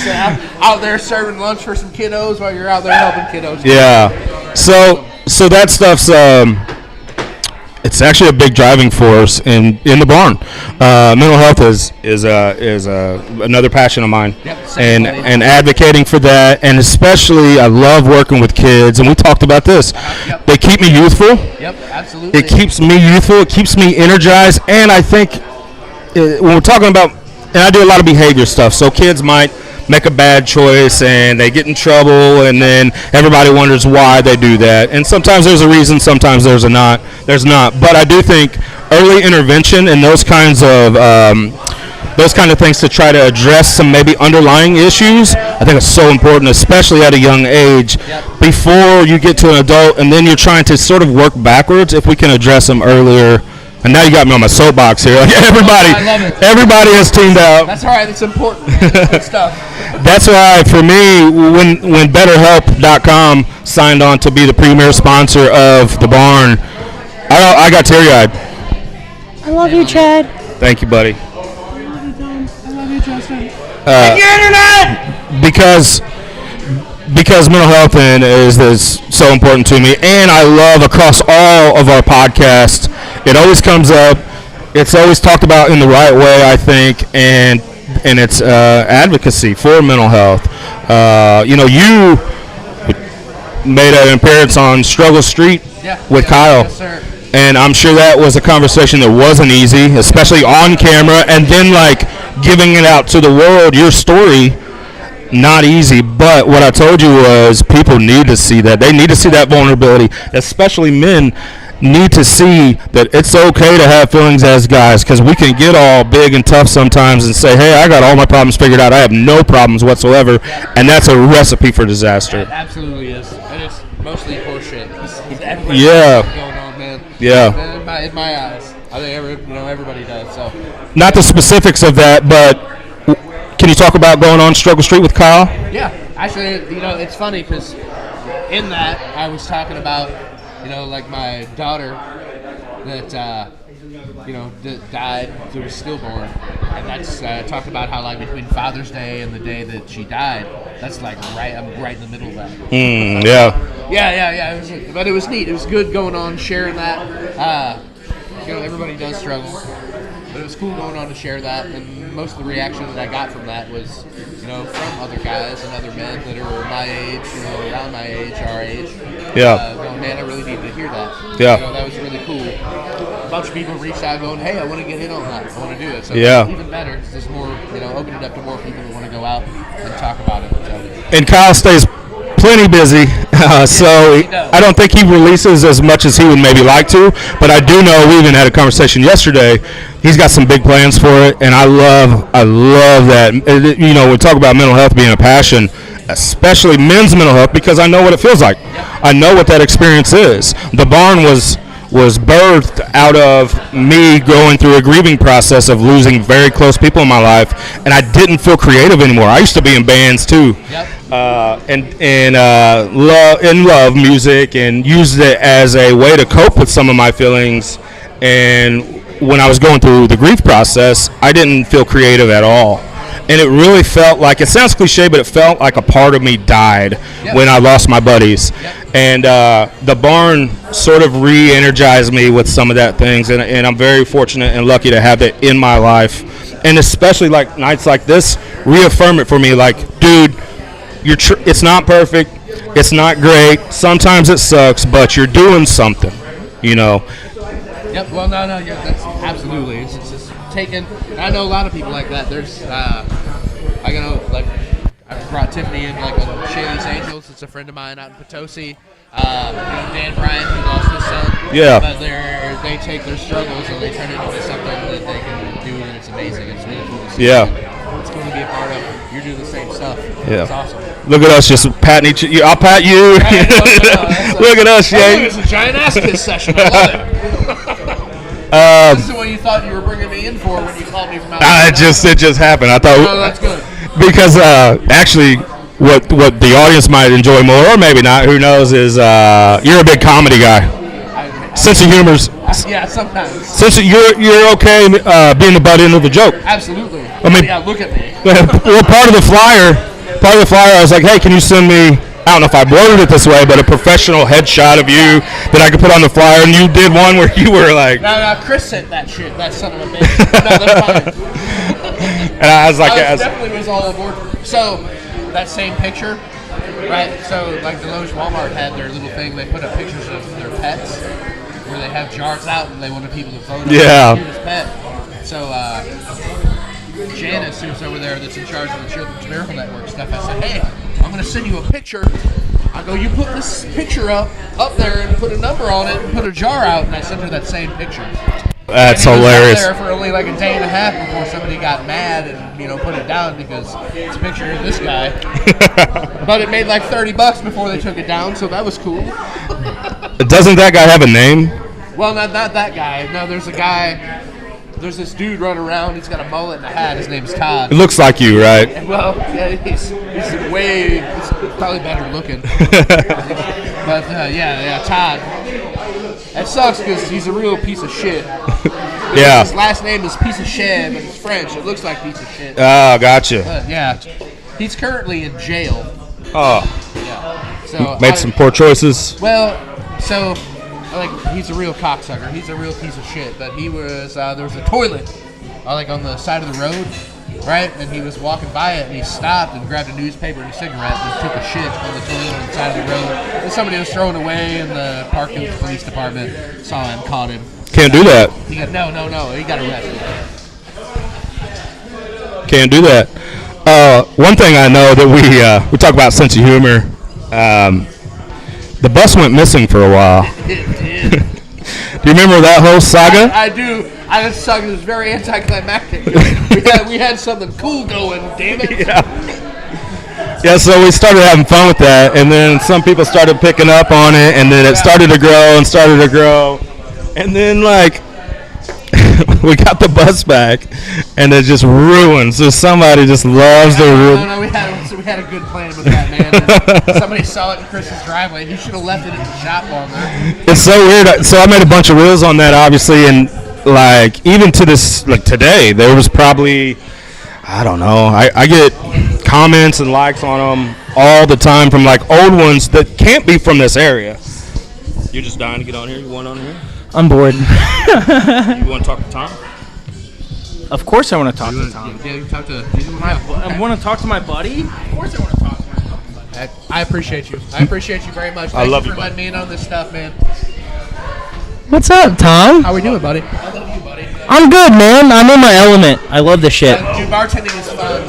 So I'm out there serving lunch for some kiddos while you're out there helping kiddos. Yeah. So that stuff's it's actually a big driving force in the barn. Mental health is another passion of mine, and advocating for that, and especially I love working with kids. And we talked about this. They keep me youthful. Yep, absolutely. It keeps me youthful. It keeps me energized, and I think when we're talking about, and I do a lot of behavior stuff, so kids might make a bad choice and they get in trouble, and then everybody wonders why they do that. And sometimes there's a reason, sometimes there's not. But I do think early intervention and those kinds of things to try to address some maybe underlying issues, I think is so important, especially at a young age, before you get to an adult, and then you're trying to sort of work backwards. If we can address them earlier. And now you got me on my soapbox here. Like everybody has teamed out. That's all right. It's important. It's good stuff. That's why, for me, when BetterHelp.com signed on to be the premier sponsor of the barn, I got teary-eyed. I love you, Chad. Thank you, buddy. I love you, Justin. And your internet! Because mental health is so important to me, and I love across all of our podcasts, it always comes up. It's always talked about in the right way, I think, and it's advocacy for mental health. You made an appearance on Struggle Street with Kyle. Yes, sir. And I'm sure that was a conversation that wasn't easy, especially on camera, and then giving it out to the world, your story. Not easy, but what I told you was people need to see that. They need to see that vulnerability, especially men need to see that it's okay to have feelings as guys, because we can get all big and tough sometimes and say, hey, I got all my problems figured out. I have no problems whatsoever, and that's a recipe for disaster. It absolutely is. And it's mostly horseshit. Yeah. Going on, man. Yeah. In my eyes. I think everybody does. So. Not the specifics of that, but can you talk about going on Struggle Street with Kyle? Yeah, actually, it's funny because in that I was talking about, my daughter that, that died, that was stillborn, and that's talked about how between Father's Day and the day that she died, that's I'm right in the middle of that. Yeah. But it was neat. It was good going on sharing that. Everybody does struggle. But it was cool going on to share that, and most of the reaction that I got from that was, from other guys and other men that are my age, around my age, our age. Yeah. Going, man, I really needed to hear that. Yeah. That was really cool. A bunch of people reached out going, hey, I want to get in on that. I want to do it. So even better, because there's more, open it up to more people that want to go out and talk about it. So. And Kyle stays plenty busy, so I don't think he releases as much as he would maybe like to, but I do know we even had a conversation yesterday. He's got some big plans for it, and I love that. We talk about mental health being a passion, especially men's mental health, because I know what it feels like. I know what that experience is. The barn was birthed out of me going through a grieving process of losing very close people in my life, and I didn't feel creative anymore. I used to be in bands too, and love music, and used it as a way to cope with some of my feelings. And when I was going through the grief process, I didn't feel creative at all. And it really felt like, it sounds cliche, but it felt like a part of me died when I lost my buddies. And the barn sort of re-energized me with some of that things, and I'm very fortunate and lucky to have that in my life. And especially nights like this, reaffirm it for me, dude, it's not perfect, it's not great, sometimes it sucks, but you're doing something, Yep, well, no, that's absolutely. It's just taken. I know a lot of people like that. There's, I brought Tiffany in, on Shaylee's Angels. It's a friend of mine out in Potosi. Dan Bryant, who lost his son. Yeah. But they take their struggles and they turn it into something that they can do, and it's amazing. It's really cool to see. Yeah. It's cool to be a part of. You're doing the same stuff. Yeah. It's awesome. Look at us just patting each other. I'll pat you. Look at us, Jay. It's a giant ass kiss session. I love it. This is what you thought you were bringing me in for when you called me from out. It just happened. I thought. Oh, that's good. Because actually, what the audience might enjoy more, or maybe not, who knows, is you're a big comedy guy. Sense of humor's. Yeah, sometimes. Since you're okay being the butt end of the joke. Absolutely. I mean, yeah, look at me. Well, part of the flyer, I was like, hey, can you send me? I don't know if I worded it this way, but a professional headshot of you that I could put on the flyer, and you did one where you were like. No, Chris sent that shit. That son of a bitch. No, that's fine. And I was like, I definitely was all aboard. So that same picture, right? So like Deloge Walmart had their little thing. They put up pictures of their pets, where they have jars out and they wanted people to vote on Yeah. the cutest pet. So Janice, who's over there, that's in charge of the Children's Miracle Network stuff, I said, hey, I'm going to send you a picture. I go, you put this picture up there and put a number on it and put a jar out, and I sent her that same picture. That's and hilarious. It was up there for only like a day and a half before somebody got mad and put it down because it's a picture of this guy. But it made like $30 before they took it down, so that was cool. Doesn't that guy have a name? Well, not that guy. No, there's a guy. There's this dude running around. He's got a mullet and a hat. His name's Todd. It looks like you, right? Well, yeah, he's probably better looking. But yeah, Todd. That sucks because he's a real piece of shit. Yeah. His last name is Piece of Shit, but it's French. It looks like piece of shit. Oh, gotcha. But yeah, he's currently in jail. Oh. Yeah. So Made some poor choices. Well, so he's a real cocksucker. He's a real piece of shit. But he was there was a toilet on the side of the road, right? And he was walking by it and he stopped and grabbed a newspaper and a cigarette and took a shit on the toilet on the side of the road. And somebody was throwing away, and the Parkland Police Department saw him, caught him. Can't do that. He got no. He got arrested. Can't do that. One thing I know that we talk about sense of humor. The bus went missing for a while. It did. Do you remember that whole saga? I do. That saga was very anticlimactic. we had something cool going. Damn it. Yeah, so we started having fun with that, and then some people started picking up on it, and then it started to grow, and then we got the bus back, and it just ruined. So somebody just loves the ruin. No, we had a good plan with that, man. Somebody saw it in Chris's driveway. He should have left it at the shop longer. It's so weird. So I made a bunch of reels on that, obviously, and even to this, today, there was probably, I don't know, I get comments and likes on them all the time from old ones that can't be from this area. You're just dying to get on here? You want on here? I'm bored. You want to talk to Tom? Of course I want to talk to Tom. Yeah, you talk to. I want to talk to my buddy. Of course I want to talk to my buddy. I appreciate you. I appreciate you very much. Thank love you you, for letting me in on this stuff, man. What's up, Tom? How we doing, buddy? I love you, buddy. I'm good, man. I'm in my element. I love this shit. Dude, bartending is fun.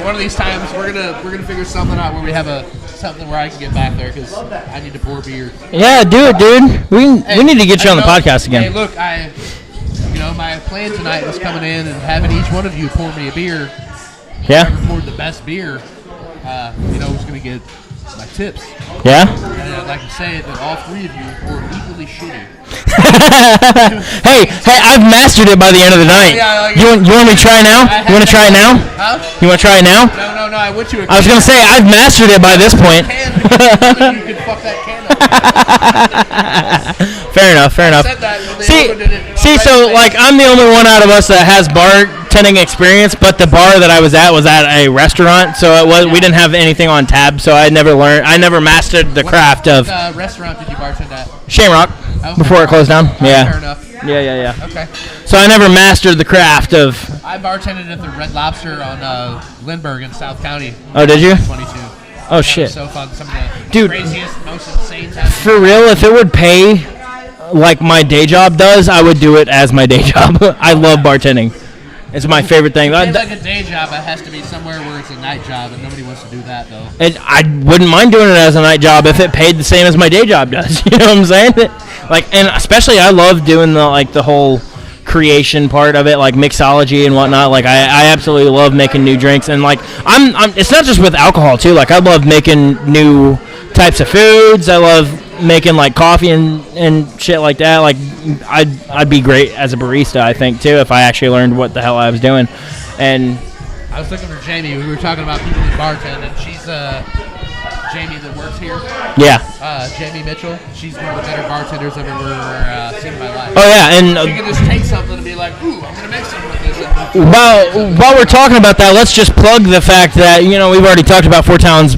One of these times we're gonna figure something out where we have something where I can get back there because I need to pour beer. Yeah, do it, dude. We need to get you on the podcast again. Hey, look, my plan tonight was coming in and having each one of you pour me a beer. Yeah. Whoever poured the best beer, was gonna get my tips. Yeah. And I'd like to say that all three of you poured equally shitty. hey, I've mastered it by the end of the night. You want me to try now? You want to try it now? Huh? You want to try it now? No, I went to a I was going to say, I've mastered it by this point. You could fuck that can up. Fair enough. See, so I'm the only one out of us that has bartending experience, but the bar that I was at a restaurant, so we didn't have anything on tab, so I never mastered the craft of. What restaurant did you bartend at? Shamrock. Before it closed down. Yeah. Fair enough. Yeah. Okay. So I never mastered the craft of. I bartended at the Red Lobster on Lindbergh in South County. Oh, did you? 22. Oh shit. So fun. Some of the Dude, craziest, most insane times. For real, if it would pay like my day job does, I would do it as my day job. I love bartending. It's my favorite thing. It's like a day job. It has to be somewhere where it's a night job, and nobody wants to do that though. And I wouldn't mind doing it as a night job if it paid the same as my day job does. You know what I'm saying? And especially I love doing the whole creation part of it, like mixology and whatnot. I absolutely love making new drinks, and I'm it's not just with alcohol too. I love making new types of foods. I love making coffee and shit like that. I'd be great as a barista, I think, too, if I actually learned what the hell I was doing. And I was looking for Jamie. We were talking about people who bartend, and she's Jamie that works here. Yeah. Jamie Mitchell. She's one of the better bartenders I've ever seen in my life. Oh yeah, and she can just take something and be like, "Ooh, I'm gonna make something with this." While we're talking about that, let's just plug the fact that we've already talked about Four Towns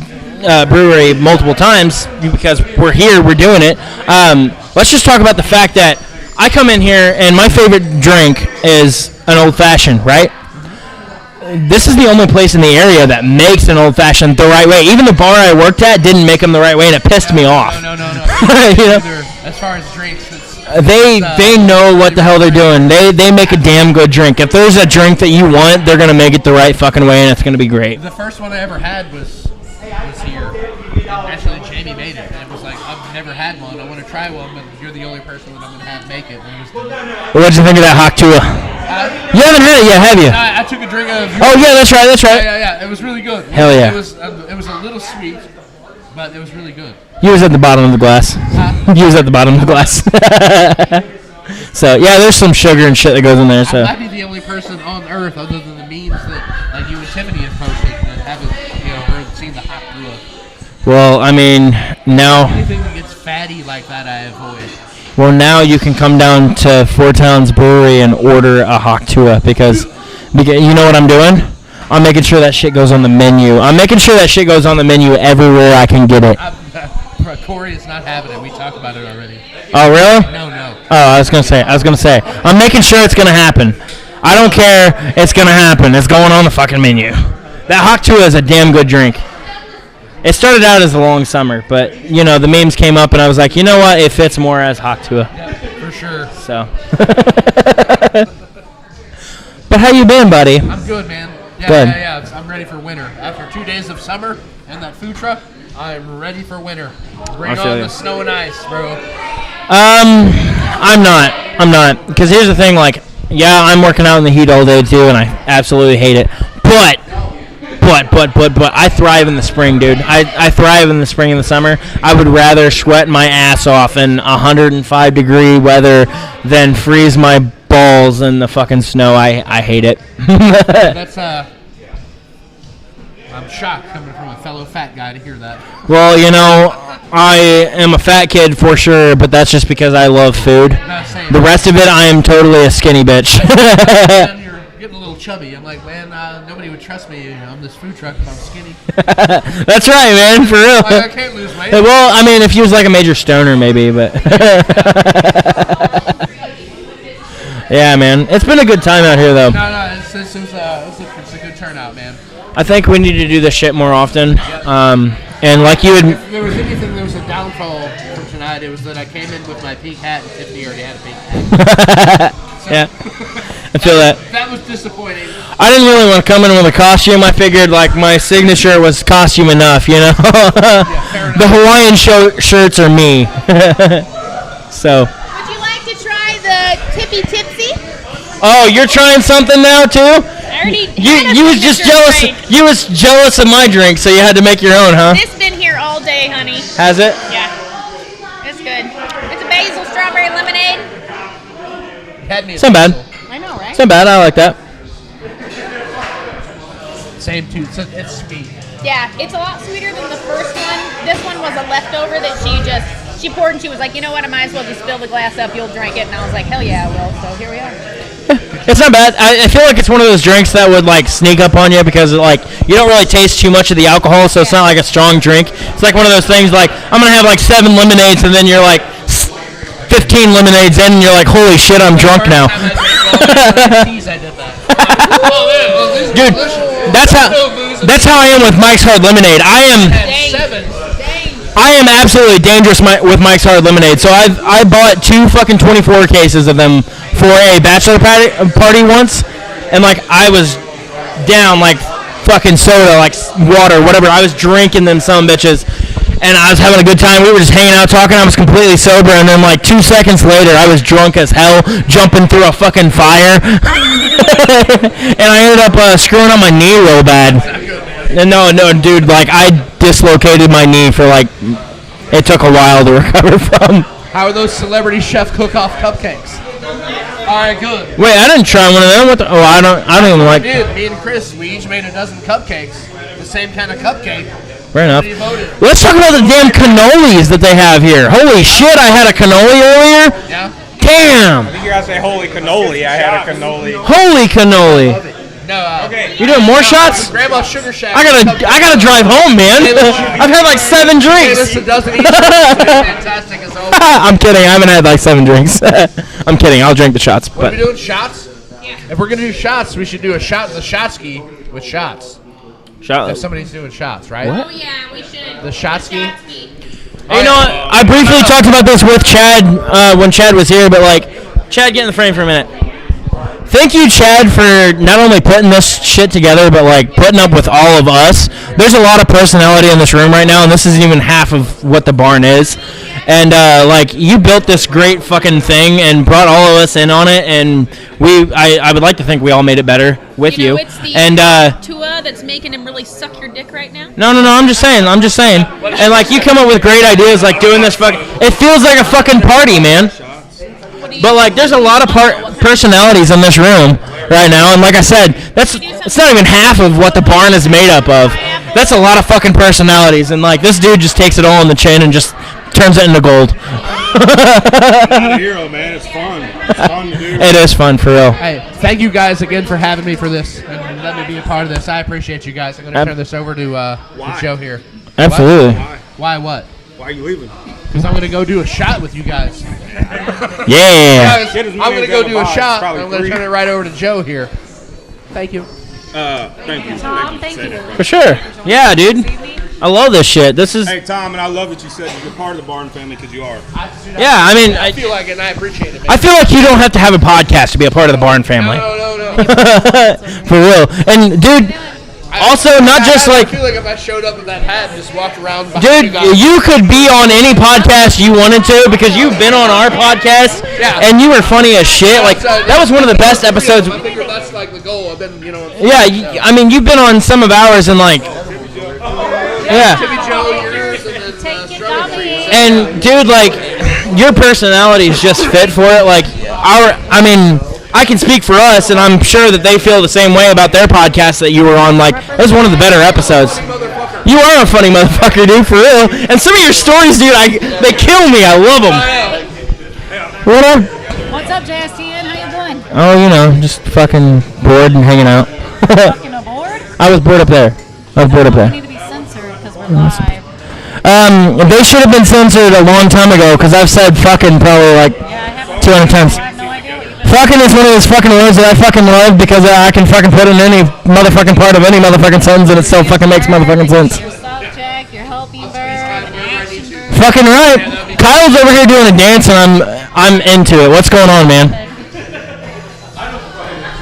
brewery multiple times because we're here, we're doing it. Let's just talk about the fact that I come in here and my favorite drink is an old fashioned, right? This is the only place in the area that makes an old fashioned the right way. Even the bar I worked at didn't make them the right way, and it pissed me off. No. You know? As far as drinks, They know what the hell they're doing. They make a damn good drink. If there's a drink that you want, they're gonna make it the right fucking way, and it's gonna be great. the first one I ever had was here. And actually, Jamie made it. And it was like, I've never had one. I want to try one, but you're the only person that I'm going to have make it. And it was, What'd you think of that Haktua? You haven't had it yet, have you? I took a drink of. Oh yeah, that's right. Yeah. It was really good. Hell yeah. It was a little sweet, but it was really good. You was at the bottom of the glass. You was at the bottom of the glass. So yeah, there's some sugar and shit that goes in there. So I might be the only person on earth, other than the memes that like you and Tiffany have posted, that haven't heard seen the Haktua. well, I mean now. Anything that gets fatty like that, I avoid. Well, now you can come down to Four Towns Brewery and order a Haktua because you know what I'm doing? I'm making sure that shit goes on the menu. I'm making sure that shit goes on the menu everywhere I can get it. Corey is not having it. We talked about it already. Oh, really? No. Oh, I was gonna say. I'm making sure it's gonna happen. I don't care. It's gonna happen. It's going on the fucking menu. That Haktua is a damn good drink. It started out as a long summer, but the memes came up, and I was like, you know what? It fits more as Haktua. Yeah, for sure. So. But how you been, buddy? I'm good, man. Good. Yeah. I'm ready for winter. After 2 days of summer and that food truck, I'm ready for winter. Bring on the snow and ice, bro. I'm not. Because here's the thing, I'm working out in the heat all day too, and I absolutely hate it. But I thrive in the spring, dude. I thrive in the spring and the summer. I would rather sweat my ass off in 105-degree weather than freeze my balls in the fucking snow. I hate it. That's I'm shocked coming from a fellow fat guy to hear that. Well, I am a fat kid for sure, but that's just because I love food. The rest of it, I am totally a skinny bitch. You're getting a little chubby. I'm like, man, nobody would trust me on this food truck if I'm skinny. That's right, man, for real. I can't lose weight. Well, I mean, if he was like a major stoner, maybe, but... Yeah, man. It's been a good time out here, though. No, it's a good turnout, man. I think we need to do this shit more often. And like you would... If there was anything that was a downfall for tonight, it was that I came in with my pink hat and Tiffany already had a pink hat. Yeah. I feel that. That was disappointing. I didn't really want to come in with a costume. I figured my signature was costume enough, The Hawaiian shirts are me. So. Would you like to try the Tippy Tipsy? Oh, you're trying something now too? You was just jealous. You was jealous of my drink, so you had to make your own, huh? It's been here all day, honey. Has it? Yeah. It's good. It's a basil strawberry lemonade. It's not bad. I know, right? It's not bad. I like that. Same too. It's sweet. Yeah, it's a lot sweeter than the first one. This one was a leftover that she poured, and she was like, you know what? I might as well just fill the glass up. You'll drink it. And I was like, hell yeah, I will. So here we are. It's not bad. I feel like it's one of those drinks that would sneak up on you because you don't really taste too much of the alcohol, so it's not like a strong drink. It's like one of those things I'm gonna have 7 lemonades, and then you're 15 lemonades in, and you're like, holy shit, I'm drunk now. Dude, that's how I am with Mike's Hard Lemonade. I am absolutely dangerous with Mike's Hard Lemonade. So I bought 2 fucking 24 cases of them for a bachelor party once, and I was down fucking soda, water, whatever. I was drinking them some bitches, and I was having a good time. We were just hanging out talking. I was completely sober, and then 2 seconds later, I was drunk as hell, jumping through a fucking fire, and I ended up screwing up my knee real bad. No, dude, I dislocated my knee for it took a while to recover from. How are those celebrity chef cook-off cupcakes? All right, good. Wait, I didn't try one of them. I don't even like. Dude, me and Chris, we each made a dozen cupcakes. The same kind of cupcake. Fair enough. Let's talk about the damn cannolis that they have here. Holy shit, I had a cannoli earlier. Yeah. Damn. I think you gotta say holy cannoli. I had a cannoli. Holy cannoli. No. Okay. You doing more shots? Grandma Sugar Shack. I gotta drive home, man. I've had like 7 drinks. Fantastic as always. I'm kidding. I haven't had like 7 drinks. I'm kidding. I'll drink the shots. What are But we doing? Shots? Yeah. If we're gonna do shots, we should do a shot in the shotski with shots. If somebody's doing shots, right? What? Oh yeah, we should. The shotski. Hey, you know what? I briefly talked about this with Chad when Chad was here, but like, Chad, get in the frame for a minute. Thank you, Chad, for not only putting this shit together, but like putting up with all of us. There's a lot of personality in this room right now, and this isn't even half of what the barn is. And like, you built this great fucking thing and brought all of us in on it, and I would like to think we all made it better with you. It's the And Tua that's making him really suck your dick right now. no, I'm just saying. And like, you come up with great ideas, like doing this fucking. It feels like a fucking party, man. But like, there's a lot of personalities in this room right now, and like I said, it's not even half of what the barn is made up of. That's a lot of fucking personalities, and like, this dude just takes it all on the chin and just turns it into gold. I'm not a hero, man. It's fun. It's fun to do. It is fun for real. Hey, thank you guys again for having me for this and let me be a part of this. I appreciate you guys. I'm gonna turn this over to Joe here. Absolutely. Why? What? Why are you leaving? Because I'm gonna go do a shot with you guys. Yeah. Guys, I'm gonna go do a shot. And I'm gonna turn it right over to Joe here. Thank you. Thank you. Tom, thank you. For sure. Yeah, dude. I love this shit. This is. Hey, Tom, and I love that you said you're part of the Barn family because you are. Yeah, I mean, I feel like it, and I appreciate it. Man. I feel like you don't have to have a podcast to be a part of the Barn family. No. For real. And dude, also not just like. I feel like if I showed up in that hat and just walked around. Dude, you could be on any podcast you wanted to because you've been on our podcast, and you were funny as shit. Like, that was one of the best episodes. I think that's like the goal. I've been, Yeah, I mean, you've been on some of ours, and like, yeah. Timmy Joe, yours, and then And dude, like, your personality is just fit for it. Like, I mean, I can speak for us, and I'm sure that they feel the same way about their podcast that you were on. Like, it was one of the better episodes. You are a funny motherfucker, dude, for real. And some of your stories, dude, they kill me. I love them. What up? What's up, JSTN? How you doing? Oh, you know, just fucking bored and hanging out. Fucking bored? I was bored up there. We need to be censored because we're live. They should have been censored a long time ago because I've said fucking probably like 200 times. Fucking is one of those fucking words that I fucking love because I can fucking put in any motherfucking part of any motherfucking sentence and it still fucking makes motherfucking sense. Your subject, your healthy verb, an action verb. Fucking right. Kyle's over here doing a dance and I'm into it. What's going on, man?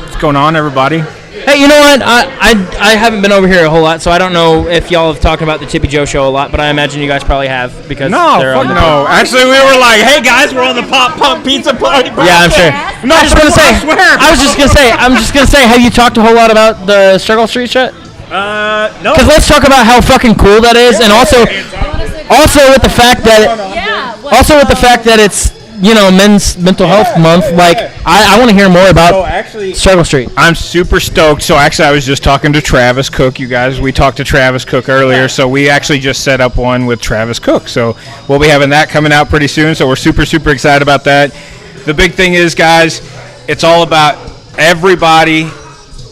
What's going on, everybody? Hey, you know what? I haven't been over here a whole lot, so I don't know if y'all have talked about the Tippy Joe show a lot, but I imagine you guys probably have because they're on the no. Actually, we were like, "Hey guys, we're on the Pop Punk Pizza Party." Yeah, I'm sure. No, I'm just gonna say. I swear. I was just gonna say. Have you talked a whole lot about the Struggle Street shit? No. Because let's talk about how fucking cool that is, and also with the fact that it's Men's Mental Health Month. Like, I want to hear more about Struggle Street. I'm super stoked. So actually, I was just talking to Travis Cook. You guys, we talked to Travis Cook earlier, so we actually just set up one with Travis Cook. So we'll be having that coming out pretty soon. So we're super excited about that. The big thing is, guys, it's all about everybody.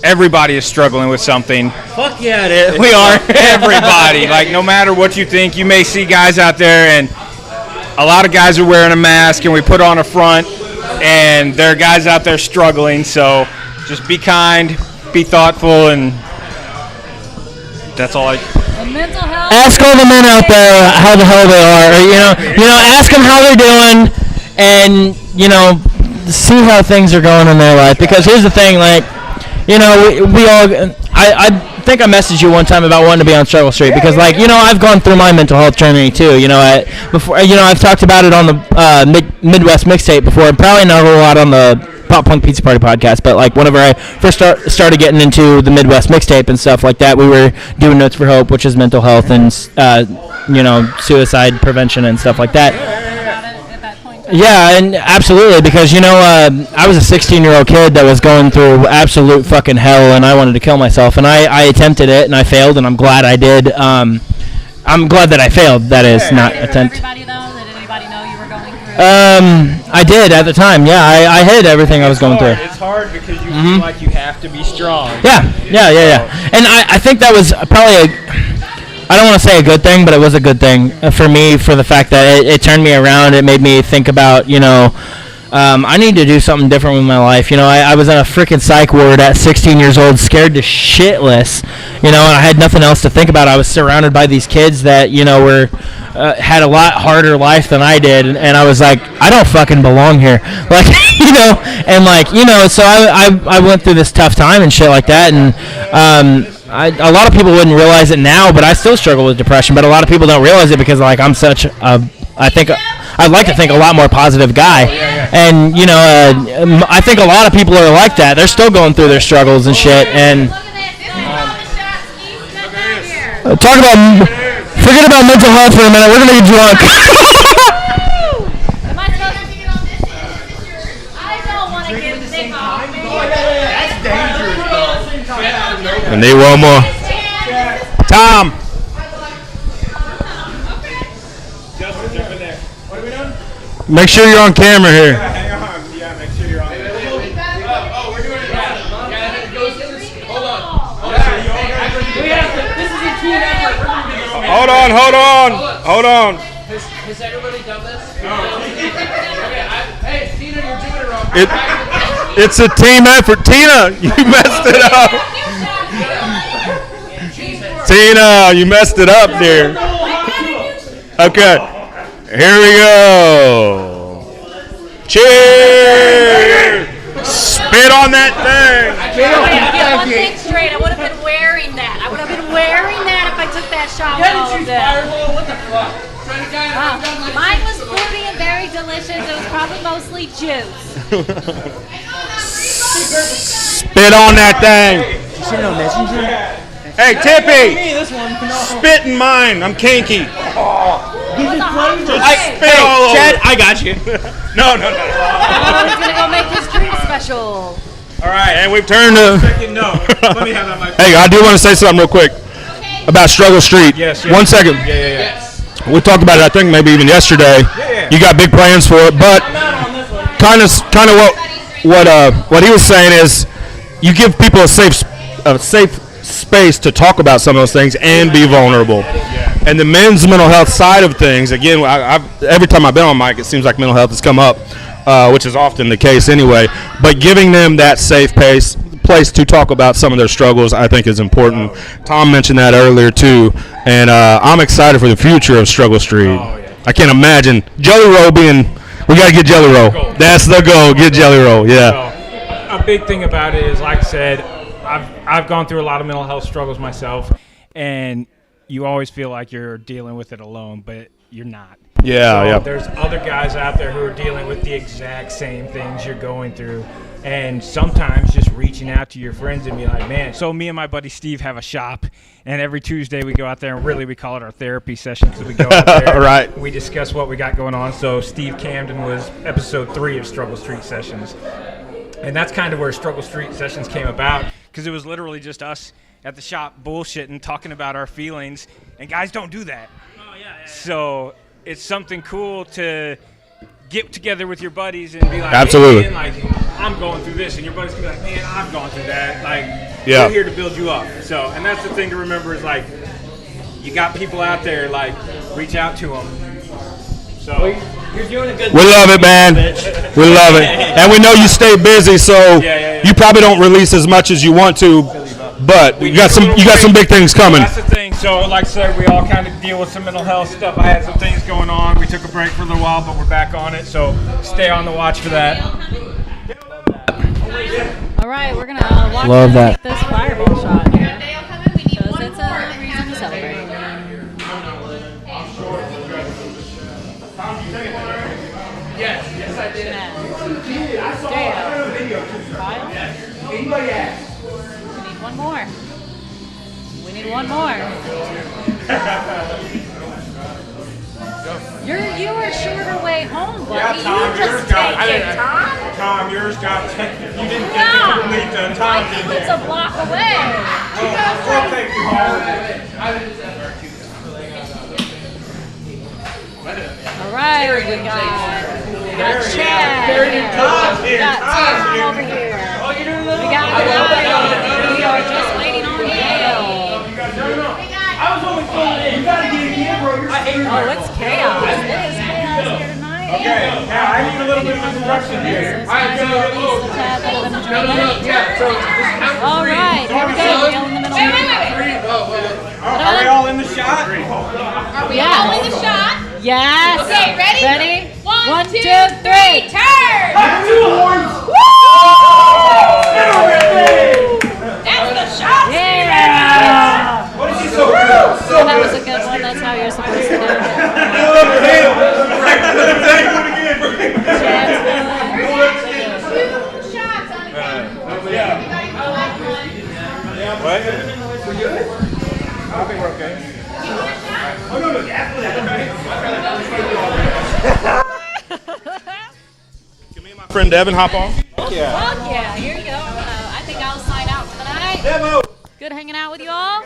Everybody is struggling with something. Fuck yeah, it is. We are. Everybody. Like, no matter what you think, you may see guys out there, and a lot of guys are wearing a mask, and we put on a front, and there are guys out there struggling. So just be kind, be thoughtful, and that's all I. Mental health. Ask all the men out there how the hell they are. Or, ask them how they're doing, and see how things are going in their life. Because here's the thing, like, we all. I think I messaged you one time about wanting to be on Struggle Street because, like, I've gone through my mental health journey too. Before, I've talked about it on the Midwest mixtape before, and probably not a whole lot on the Pop Punk Pizza Party podcast. But like, whenever I first started getting into the Midwest mixtape and stuff like that, we were doing Notes for Hope, which is mental health and suicide prevention and stuff like that. Yeah, and absolutely, because I was a 16-year-old kid that was going through absolute fucking hell, and I wanted to kill myself, and I attempted it, and I failed, and I'm glad I did. I'm glad that I failed. That is not attempt. Everybody though, did anybody know you were going through? I did at the time. Yeah, I hid everything I was going through. It's hard because you feel like you have to be strong. Yeah. And I think that was probably I don't want to say a good thing, but it was a good thing for me for the fact that it turned me around. It made me think about, I need to do something different with my life. I was in a freaking psych ward at 16 years old, scared to shitless, and I had nothing else to think about. I was surrounded by these kids that, were had a lot harder life than I did, and I was like, I don't fucking belong here. Like, so I went through this tough time and shit like that, and a lot of people wouldn't realize it now, but I still struggle with depression, but a lot of people don't realize it because, like, I'm such I'd like to think a lot more positive guy, and I think a lot of people are like that. They're still going through their struggles and shit. And forget about mental health for a minute. We're gonna get drunk. I need one more. Tom. Make sure you're on camera here. Hang on. Yeah, make sure you're on. Oh, we're doing it now. Hold on. This is a team effort. Hold on. Has everybody done this? No. Hey, Tina, you're doing it wrong. It's a team effort. Tina, you messed it up. Tina, you messed it up, dear. Okay. Here we go. Cheers! Spit on that thing. One thing straight, I would have been wearing that. I would have been wearing that if I took that shot. What the fuck? Mine was fruity and very delicious. It was probably mostly juice. Spit on that thing. You send no messenger? Hey, Tippy! Spit in mine. I'm kinky. Just spit all over. Chad, I got you. No. He's gonna go make his drink special. All right, and we've turned to. No, let me have that mic. Hey, I do want to say something real quick about Struggle Street. Yes. 1 second. Yeah. We talked about it, I think, maybe even yesterday. Yeah. You got big plans for it, but kind of what he was saying is, you give people a safe space to talk about some of those things and be vulnerable. And the men's mental health side of things, again, every time I've been on mic, it seems like mental health has come up, which is often the case anyway. But giving them that safe place to talk about some of their struggles, I think, is important. Tom mentioned that earlier too, and I'm excited for the future of Struggle Street. I can't imagine Jelly Roll being. We got to get Jelly Roll. That's the goal. Get Jelly Roll. Yeah. A big thing about it is, like I said, I've gone through a lot of mental health struggles myself, and you always feel like you're dealing with it alone, but you're not. Yeah. There's other guys out there who are dealing with the exact same things you're going through, and sometimes just reaching out to your friends and be like, man. So me and my buddy Steve have a shop, and every Tuesday we go out there, and really we call it our therapy session because we go out there, Right. We discuss what we got going on. So Steve Camden was episode 3 of Struggle Street Sessions, and that's kind of where Struggle Street Sessions came about, because it was literally just us at the shop bullshitting, talking about our feelings, and guys don't do that. So it's something cool to get together with your buddies and be like, Absolutely. hey, man, like, I'm going through this, and your buddies can be like, man, I've gone through that. Like, Yeah. we're here to build you up. So, and that's the thing to remember is, like, you got people out there, like, reach out to them. So You're doing a good We love it, man. We love it. And we know you stay busy, so you probably don't release as much as you want to, but you got some big things coming. That's the thing. So, like I said, we all kind of deal with some mental health stuff. I had some things going on. We took a break for a little while, but we're back on it. So stay on the watch for that. All right, we're gonna watch Love him that. take this fireball shot here because it's a reason to celebrate. Yes, I did. We need one more. We need one more. You were shorter way home, buddy. You just take it, Tom. Tom, yours got. You didn't get No. to complete the Tom. Mike lives a block away. We'll take you home. All right, we got got Chad. We got Tom over here. We got Ryan. We are just waiting on Dale. Oh, it's chaos. It is chaos here tonight. Okay, now I need a little bit of instruction here. All right, here we go. Dale in the middle. Are we all in the shot? Are we all in the shot? Yes. Okay, ready? Ready? 1, 2, 3, turn! Woo! That's the shot! Yeah! What is he so good? So that was a good one. That's how you're supposed to do it. What? I think we're okay. Oh, no, Can me and my friend Devin hop on? Fuck yeah, here you go. I think I'll sign out for the night. Devo! Good hanging out with you all.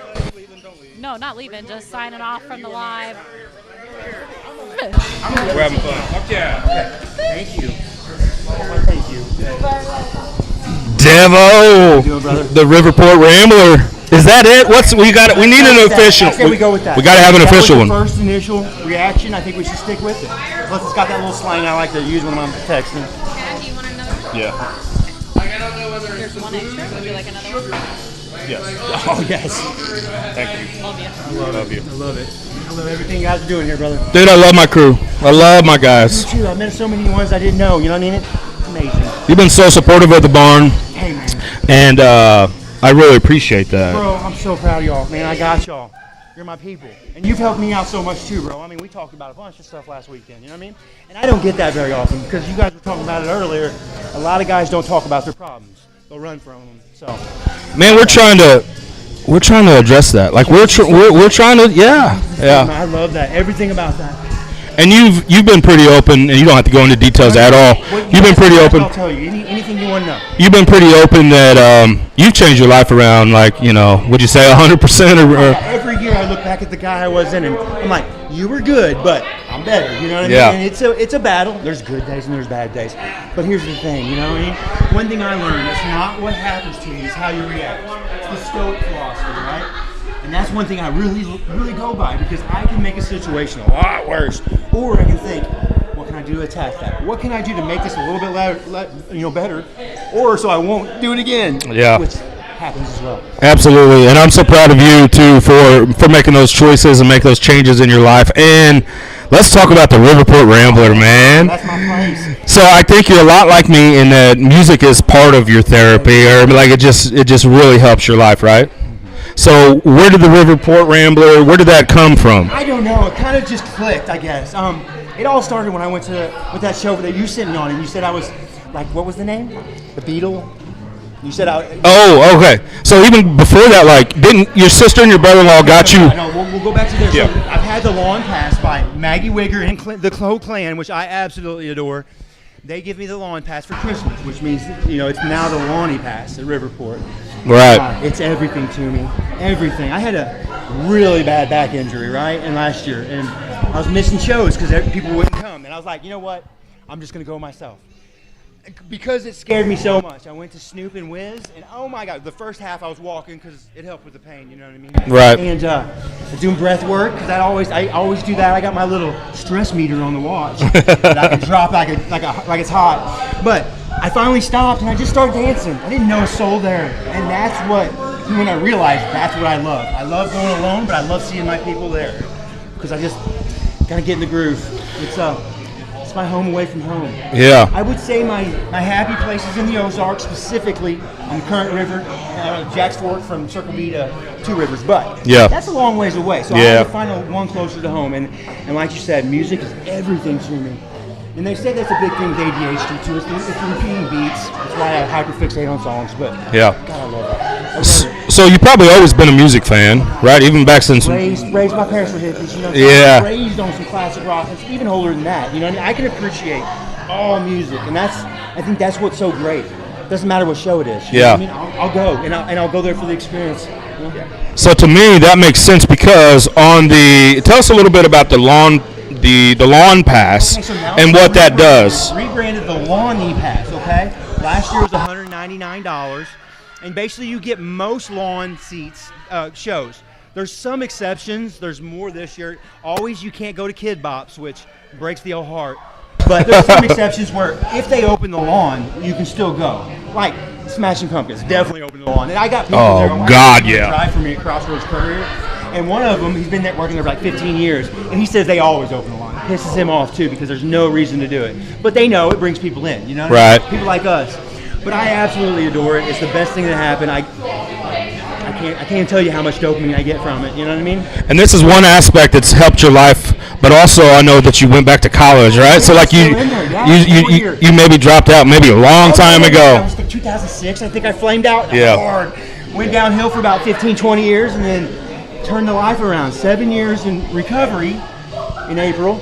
No, not leaving, just signing off from the live. We're having fun. Fuck yeah. Thank you. Thank you. Devo, the Riverport Rambler. Is that it? We got? We need an official. I say we go with that. We got to have an That was official the one. First initial reaction. I think we should stick with it. Plus, it's got that little slang I like to use when I'm texting. Chad, do you want another one? Yeah. There's one extra. Would you like another one? Yes. Oh yes. Thank you. Love you. I love it. I love it. I love everything you guys are doing here, brother. Dude, I love my crew. I love my guys. You too. I've met so many ones I didn't know. You know what I mean? It's amazing. You've been so supportive of the barn. Hey man. And I really appreciate that. Bro, I'm so proud of y'all, man. I got y'all. You're my people. And you've helped me out so much too, bro. I mean, we talked about a bunch of stuff last weekend, you know what I mean? And I don't get that very often because you guys were talking about it earlier. A lot of guys don't talk about their problems. They'll run from them. So, Man, we're trying to address that. Like we're trying to, yeah. I love that. Everything about that. And you've been pretty open, and you don't have to go into details at all. You've been pretty open. I'll tell you anything you want to know. You've been pretty open that you've changed your life around, like, you know, would you say 100% or Every year I look back at the guy I was in, and I'm like, you were good, but I'm better. You know what I mean? Yeah. And it's a battle. There's good days and there's bad days. But here's the thing, you know what I mean? One thing I learned, it's not what happens to you, it's how you react. It's the Stoic philosophy, right? And that's one thing I really go by because I can make a situation a lot worse, or I can think, what can I do to attack that? What can I do to make this a little bit better, or so I won't do it again? Yeah. Which happens as well. Absolutely, and I'm so proud of you too for making those choices and make those changes in your life. And let's talk about the Riverport Rambler, man. That's my place. So I think you're a lot like me in that music is part of your therapy, or like it just really helps your life, right? So where did the Riverport Rambler? Where did that come from? I don't know. It kind of just clicked, I guess. It all started when I went with that show that you sitting on, and you said I was like, what was the name? The Beetle. You said I. Oh, okay. So even before that, like, didn't your sister and your brother-in-law got you? No, we'll go back to this. Yeah. So I've had the lawn pass by Maggie Wigger and the Clo Clan, which I absolutely adore. They give me the lawn pass for Christmas, which means, you know, it's now the Lawny Pass at Riverport. Right. It's everything to me. Everything. I had a really bad back injury, right? And last year. And I was missing shows because people wouldn't come. And I was like, you know what? I'm just going to go myself. Because it scared me so much, I went to Snoop and Wiz, and oh my God, the first half I was walking because it helped with the pain, you know what I mean? Right. And doing breath work, because I always do that. I got my little stress meter on the watch that I can drop like it's hot. But I finally stopped and I just started dancing. I didn't know a soul there, and that's when I realized that's what I love. I love going alone, but I love seeing my people there because I just gotta get in the groove. It's my home away from home. Yeah. I would say my happy place is in the Ozarks, specifically on the Current River, Jack's Fork from Circle B to Two Rivers. But yeah, that's a long ways away. So I have to find one closer to home. And like you said, music is everything to me. And they say that's a big thing with ADHD too. It's repeating beats. That's why I hyperfixate on songs. But yeah. God, I love it. So you've probably always been a music fan, right? Even back since raised my parents were hippies, you know. Yeah. Raised on some classic rock, and even older than that. You know, I can appreciate all music, and I think that's what's so great. It doesn't matter what show it is. You know what I mean, I'll go, and I'll go there for the experience. You know? So to me, that makes sense because tell us a little bit about the lawn the lawn pass Okay, so now and it's what that does. Rebranded the Lawn E-Pass, okay? Last year was $199, and basically you get most lawn seats shows. There's some exceptions. There's more this year. Always you can't go to Kid Bops, which breaks the old heart. But there's some exceptions where if they open the lawn, you can still go. Like Smashing Pumpkins, definitely open the lawn. And I got people there. Oh, God, yeah. Drive for me at Crossroads Courier. And one of them, he's been there working there for like 15 years, and he says they always open the lawn. It pisses him off too because there's no reason to do it. But they know it brings people in, you know? Right. People like us. But I absolutely adore it. It's the best thing that happened. I can't tell you how much dopamine I get from it. You know what I mean? And this is one aspect that's helped your life, but also I know that you went back to college, right? So like you maybe dropped out maybe a long time ago. That was like 2006. I think I flamed out hard. Went downhill for about 15, 20 years, and then turned the life around. 7 years in recovery in April.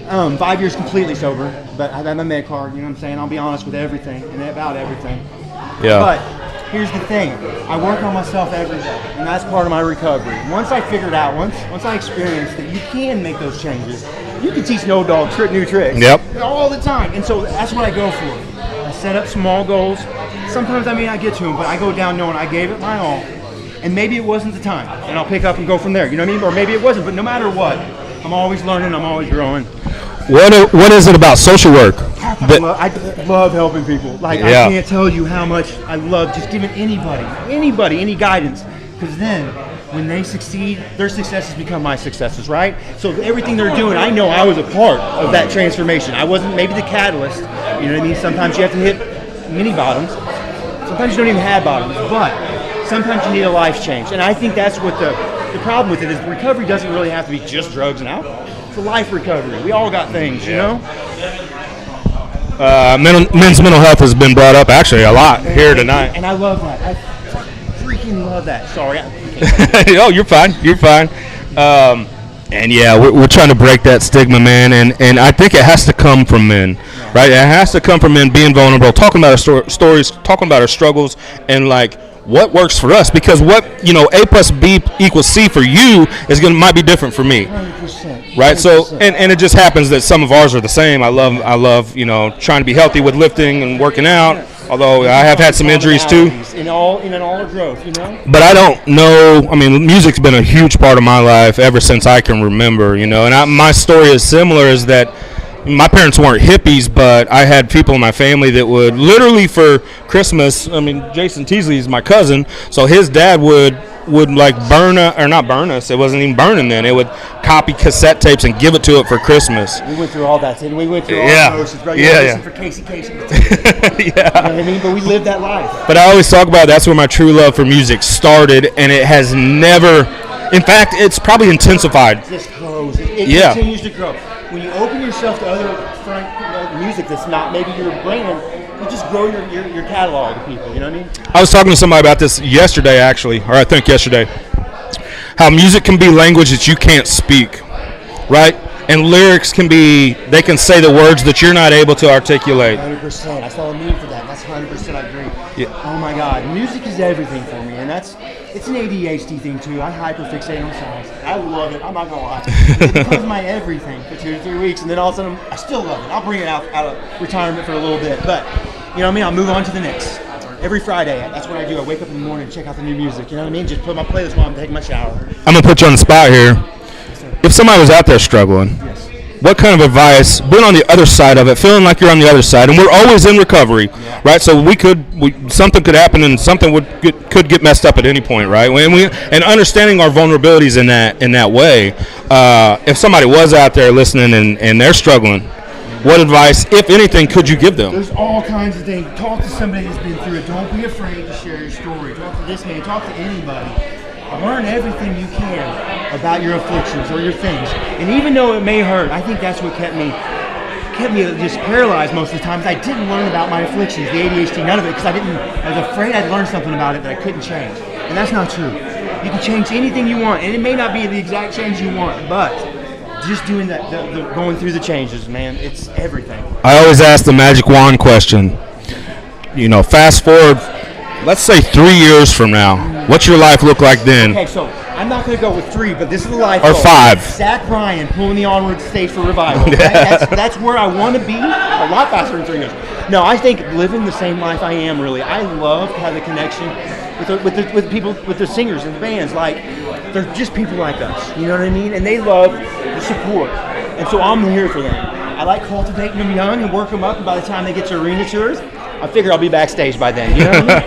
5 years completely sober, but I have my med card. You know what I'm saying? I'll be honest with everything and about everything. Yeah. But here's the thing. I work on myself every day, and that's part of my recovery. Once I figured out, once I experienced that you can make those changes, you can teach no dog new tricks. Yep. All the time. And so that's what I go for. I set up small goals. Sometimes I may not get to them, but I go down knowing I gave it my all. And maybe it wasn't the time, and I'll pick up and go from there. You know what I mean? Or maybe it wasn't, but no matter what, I'm always learning, I'm always growing. What is it about social work? I love helping people. Like, I can't tell you how much I love just giving anybody any guidance. Because then, when they succeed, their successes become my successes, right? So everything they're doing, I know I was a part of that transformation. I wasn't maybe the catalyst. You know what I mean? Sometimes you have to hit mini bottoms. Sometimes you don't even have bottoms. But sometimes you need a life change. And I think that's what the problem with it is. Recovery doesn't really have to be just drugs and alcohol. It's a life recovery. We all got things, you know? Men's mental health has been brought up actually a lot here tonight. And I love that. I freaking love that. Sorry. Oh, you're fine. You're fine. And yeah, we're trying to break that stigma, man. And I think it has to come from men, right? It has to come from men being vulnerable, talking about our stories, talking about our struggles, and like what works for us. Because what, A plus B equals C for you might be different for me. 100%. Right. So, and it just happens that some of ours are the same. I love, trying to be healthy with lifting and working out. Although I have had some injuries too. In all our growth, But I don't know. I mean, music's been a huge part of my life ever since I can remember. And my story is similar. Is that my parents weren't hippies, but I had people in my family that would literally for Christmas. I mean, Jason Teasley is my cousin, so his dad would like not burn us. It wasn't even burning then. It would copy cassette tapes and give it to it for Christmas. We went through all that, didn't we? We went through all the emotions, bro. For Casey. You know what I mean? But we lived that life. But I always talk about that's where my true love for music started, and it has never. In fact, it's probably intensified. It just grows. It continues to grow. When you open yourself to other music that's not maybe your brand, you just grow your catalog to people. You know what I mean? I was talking to somebody about this yesterday, actually, or I think yesterday. How music can be language that you can't speak, right? And lyrics they can say the words that you're not able to articulate. 100%. I saw a meme for that. That's 100%. I agree. Yeah. Oh my God, music is everything for me, and it's an ADHD thing too. I hyperfixate on songs. I love it. I'm not gonna lie. It becomes my everything for 2 to 3 weeks, and then all of a sudden I still love it. I'll bring it out of retirement for a little bit, but you know what I mean. I'll move on to the next. Every Friday, that's what I do. I wake up in the morning and check out the new music. You know what I mean? Just put my playlist while I'm taking my shower. I'm gonna put you on the spot here. If somebody was out there struggling, what kind of advice, being on the other side of it, feeling like you're on the other side, and we're always in recovery, right? So something could happen and something could get messed up at any point, right? And understanding our vulnerabilities in that way. If somebody was out there listening and they're struggling, what advice, if anything, could you give them? There's all kinds of things. Talk to somebody that's been through it. Don't be afraid to share your story. Talk to this man. Talk to anybody. Learn everything you can about your afflictions or your things. And even though it may hurt, I think that's what kept me just paralyzed most of the times. I didn't learn about my afflictions, the ADHD, none of it, because I was afraid I'd learn something about it that I couldn't change. And that's not true. You can change anything you want, and it may not be the exact change you want, but just doing that, going through the changes, man, it's everything. I always ask the magic wand question. Fast forward let's say 3 years from now, what's your life look like then? Okay, so I'm not going to go with 3, but this is the life Or goal. 5. Zach Bryan pulling the onward stage for Revival. Okay? That's where I want to be. A lot faster than 3 years. No, I think living the same life I am. Really, I love to have the connection with people, with the singers and the bands. Like they're just people like us. You know what I mean? And they love the support. And so I'm here for them. I like cultivating them young and work them up. And by the time they get to arena tours, I figure I'll be backstage by then. You know what I mean?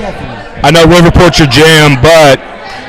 Definitely. I know Riverport's your jam, but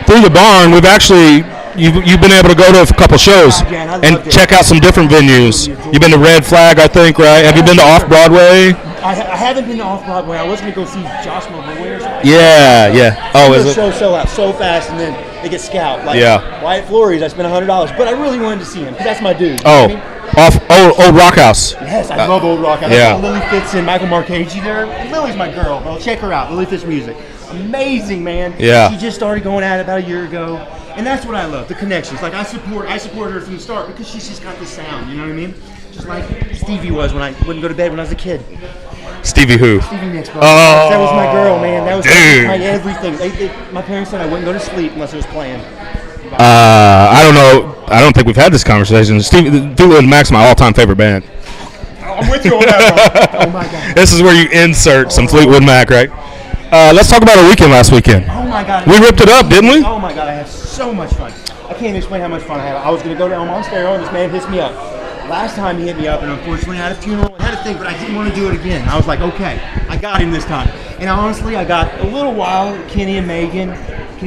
through the barn, we've actually you've been able to go to a couple shows and check out some different venues. You've been to Red Flag, I think, right? Have you been to Off Broadway? I haven't been to Off Broadway. I was going to go see Josh Malloy or something. Yeah. Oh, is it? Shows sell out so fast, and then they get scalped. Like Wyatt Flores, I spent $100, but I really wanted to see him because that's my dude. Oh, you know what I mean? Old Rock House. Yes, I love Old Rock House. Yeah. Lily Fitz and Michael Marchese there. Lily's my girl, bro. Check her out. Lily Fitz Music. Amazing, man. Yeah. She just started going at it about a year ago. And that's what I love, the connections. Like I support her from the start because she's just got this sound, you know what I mean? Just like Stevie was when I wouldn't go to bed when I was a kid. Stevie who? Stevie Nicks, bro. Oh, that was my girl, man. That was dude. my everything. My parents said I wouldn't go to sleep unless it was playing. I don't know. I don't think we've had this conversation. Fleetwood Mac's my all-time favorite band. I'm with you on that one. Oh my God. This is where you insert some Fleetwood Mac, right? Let's talk about our weekend last weekend. Oh my God. We ripped it up, didn't we? Oh my God, I had so much fun. I can't even explain how much fun I had. I was going to go to El Montero, and this man hits me up. Last time he hit me up, and unfortunately I had a funeral and had a thing, but I didn't want to do it again. I was like, okay, I got him this time. And honestly, I got a little while, Kenny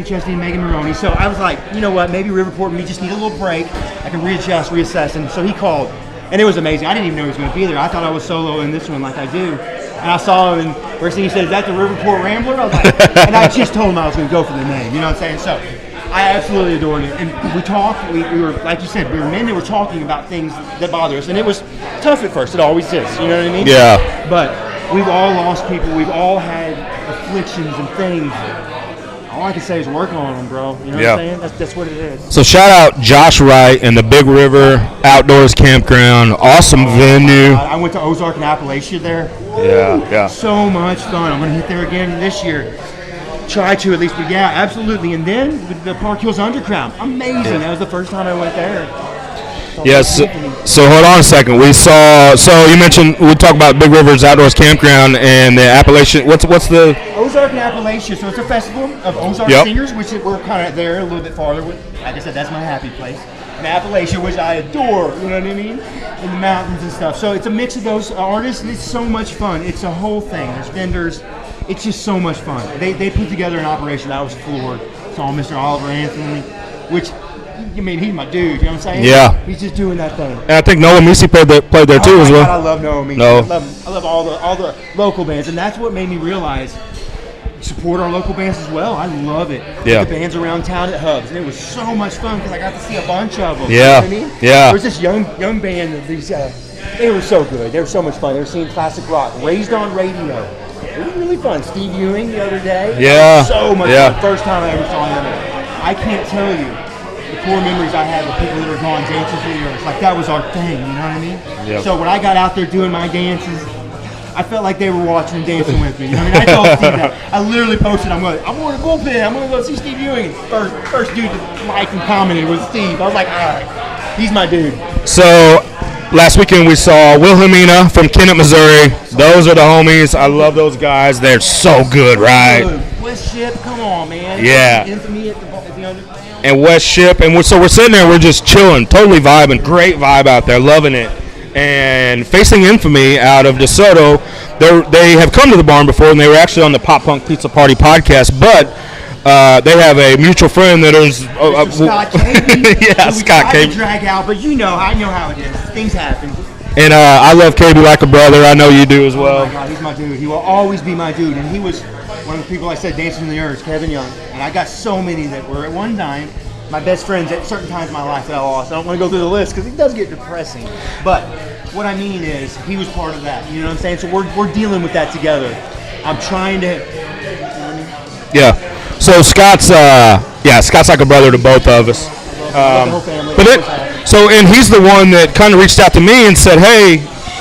Chesney and Megan Maroney. So I was like, you know what, maybe Riverport and me just need a little break. I can readjust, reassess. And so he called, and it was amazing. I didn't even know he was going to be there. I thought I was solo in this one like I do. And I saw him, and first thing he said, is that the Riverport Rambler? I was like, and I just told him I was going to go for the name. You know what I'm saying? So I absolutely adored it. And we talked, we were, like you said, we were men that were talking about things that bother us. And it was tough at first. It always is. You know what I mean? Yeah. But we've all lost people. We've all had afflictions and things. All I can say is work on them, bro. You know what I'm saying? That's what it is. So shout out Josh Wright and the Big River Outdoors Campground. Awesome venue. I went to Ozark and Appalachia there. Yeah. So much fun. I'm going to hit there again this year. Try to at least, but yeah, absolutely. And then the Park Hills Underground. Amazing. Yeah. That was the first time I went there. Yes. So hold on a second. We saw. So you mentioned we talked about Big Rivers Outdoors Campground and the Appalachian. What's the Ozark and Appalachia. So it's a festival of Ozark singers, which we're kind of there a little bit farther. Like I said, that's my happy place. And Appalachia, which I adore. You know what I mean? In the mountains and stuff. So it's a mix of those artists, and it's so much fun. It's a whole thing. There's vendors. It's just so much fun. They put together an operation. I was floored. Saw Mr. Oliver Anthony, which. I mean, he's my dude, you know what I'm saying? Yeah. He's just doing that thing. And I think Noah Misi played there too as well. God, I love Noah Misi. No. I love all the local bands, and that's what made me realize support our local bands as well. I love it. Yeah. The bands around town at Hubs, and it was so much fun because I got to see a bunch of them. Yeah. You know what I mean? Yeah. There was this young band of these. They were so good. They were so much fun. They were singing classic rock, Raised on Radio. It was really fun. Steve Ewing the other day. Yeah. So much Yeah. fun. First time I ever saw him. I can't tell you the core memories I had with people that are gone dancing through the earth. Like that was our thing, you know what I mean? Yep. So when I got out there doing my dances, I felt like they were watching and dancing with me. You know what I mean? I told Steve that. I literally posted, I'm going to bullpen. I'm going to go see Steve Ewing. First dude that liked and commented was Steve. I was like, all right, he's my dude. So last weekend we saw Wilhelmina from Kennett, Missouri. Those are the homies. I love those guys. They're so good, right? West Ship, come on, man. Yeah. Infamy at the Underground. And West Ship, and we're sitting there, we're just chilling, totally vibing, great vibe out there, loving it. And Facing Infamy out of DeSoto, they have come to the barn before, and they were actually on the Pop Punk Pizza Party podcast, but they have a mutual friend that is Scott KB. yeah, Scott KB. Drag out, but I know how it is. Things happen. And I love KB like a brother. I know you do as well. Oh my God, he's my dude. He will always be my dude. And he was one of the people I said dancing in the earth, Kevin Young. And I got so many that were at one time my best friends at certain times in my life that I lost. I don't want to go through the list because it does get depressing. But what I mean is he was part of that. You know what I'm saying? So we're dealing with that together. I'm trying to. Yeah. So Scott's like a brother to both of us. The whole family. And he's the one that kind of reached out to me and said, hey,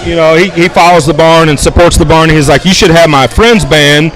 you know, he follows the barn and supports the barn. He's like, you should have my friend's band,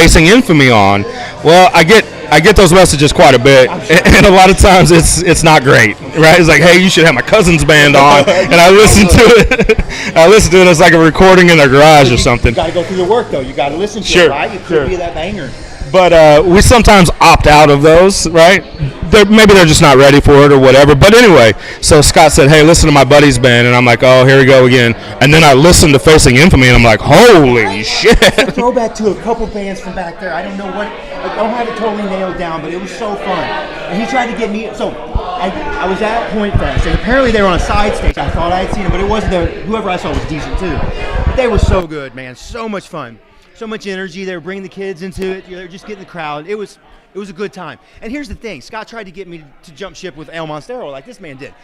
Facing Infamy on. Well, I get those messages quite a bit, and a lot of times it's not great, right? It's like, hey, you should have my cousin's band on, and I listen to it. I listen to it. It's like a recording in their garage or something. You got to go through the work though. You got to listen to Sure, it, right? It could be that banger. But we sometimes opt out of those, right? Maybe they're just not ready for it or whatever. But anyway, so Scott said, hey, listen to my buddy's band. And I'm like, oh, here we go again. And then I listened to Facing Infamy, and I'm like, holy shit. It's a throwback to a couple bands from back there. I don't know what, I don't have it totally nailed down, but it was so fun. And he tried to get me, so I was at Point Fest, and apparently they were on a side stage. I thought I had seen them, but it wasn't whoever I saw was decent too. But they were so good, man. So much fun. So much energy. They were bringing the kids into it. They were just getting the crowd. It was a good time. And here's the thing. Scott tried to get me to jump ship with El Monstero like this man did.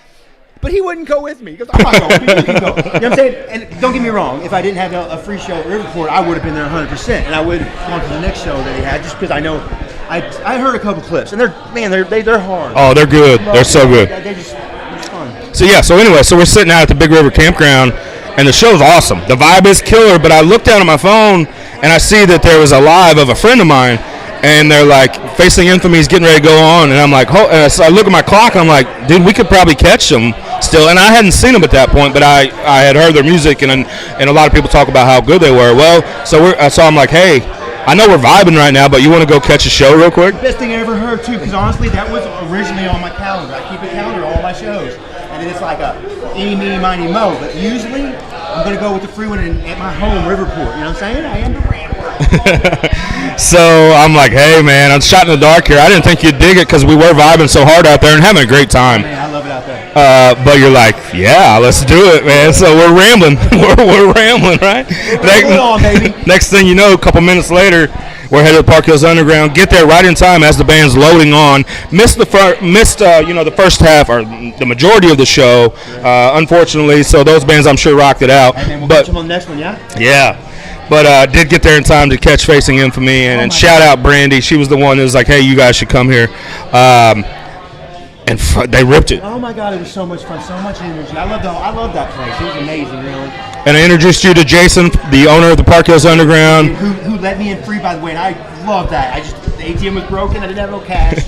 But he wouldn't go with me. He goes, I'm not going. You can go. You know what I'm saying? And don't get me wrong. If I didn't have a free show at Riverport, I would have been there 100%. And I would have gone to the next show that he had just because I know I heard a couple clips. And they're hard. Oh, they're good. They're so good. They're just fun. So so we're sitting out at the Big River Campground, and the show's awesome. The vibe is killer, but I look down at my phone, and I see that there was a live of a friend of mine, and they're like, Facing Infamy is getting ready to go on, and I'm like, so I look at my clock, and I'm like, dude, we could probably catch them still, and I hadn't seen them at that point, but I had heard their music, and a lot of people talk about how good they were. Well, so I'm like, hey, I know we're vibing right now, but you want to go catch a show real quick? Best thing I ever heard too, because honestly, that was originally on my calendar. I keep a calendar of all my shows, and then it's like a eeny, meeny, miny, mo. But usually, I'm gonna go with the free one at my home, Riverport. You know what I'm saying? I am the rambler. So I'm like, hey man, I'm shot in the dark here. I didn't think you'd dig it because we were vibing so hard out there and having a great time. Man, I love it out there. But you're like, yeah, let's do it, man. So we're rambling. we're rambling, right? Next thing you know, a couple minutes later, we're headed to Park Hills Underground. Get there right in time as the band's loading on. Missed the first half or the majority of the show, unfortunately. So those bands, I'm sure, rocked it out. And then we'll catch them on the next one, yeah? Yeah. But did get there in time to catch Facing Infamy, and shout out Brandy. She was the one that was like, hey, you guys should come here. And they ripped it. Oh my God, it was so much fun, so much energy. I love that place. It was amazing, really. And I introduced you to Jason, the owner of the Park Hills Underground. Who let me in free, by the way, and I love that. The ATM was broken. I didn't have no cash.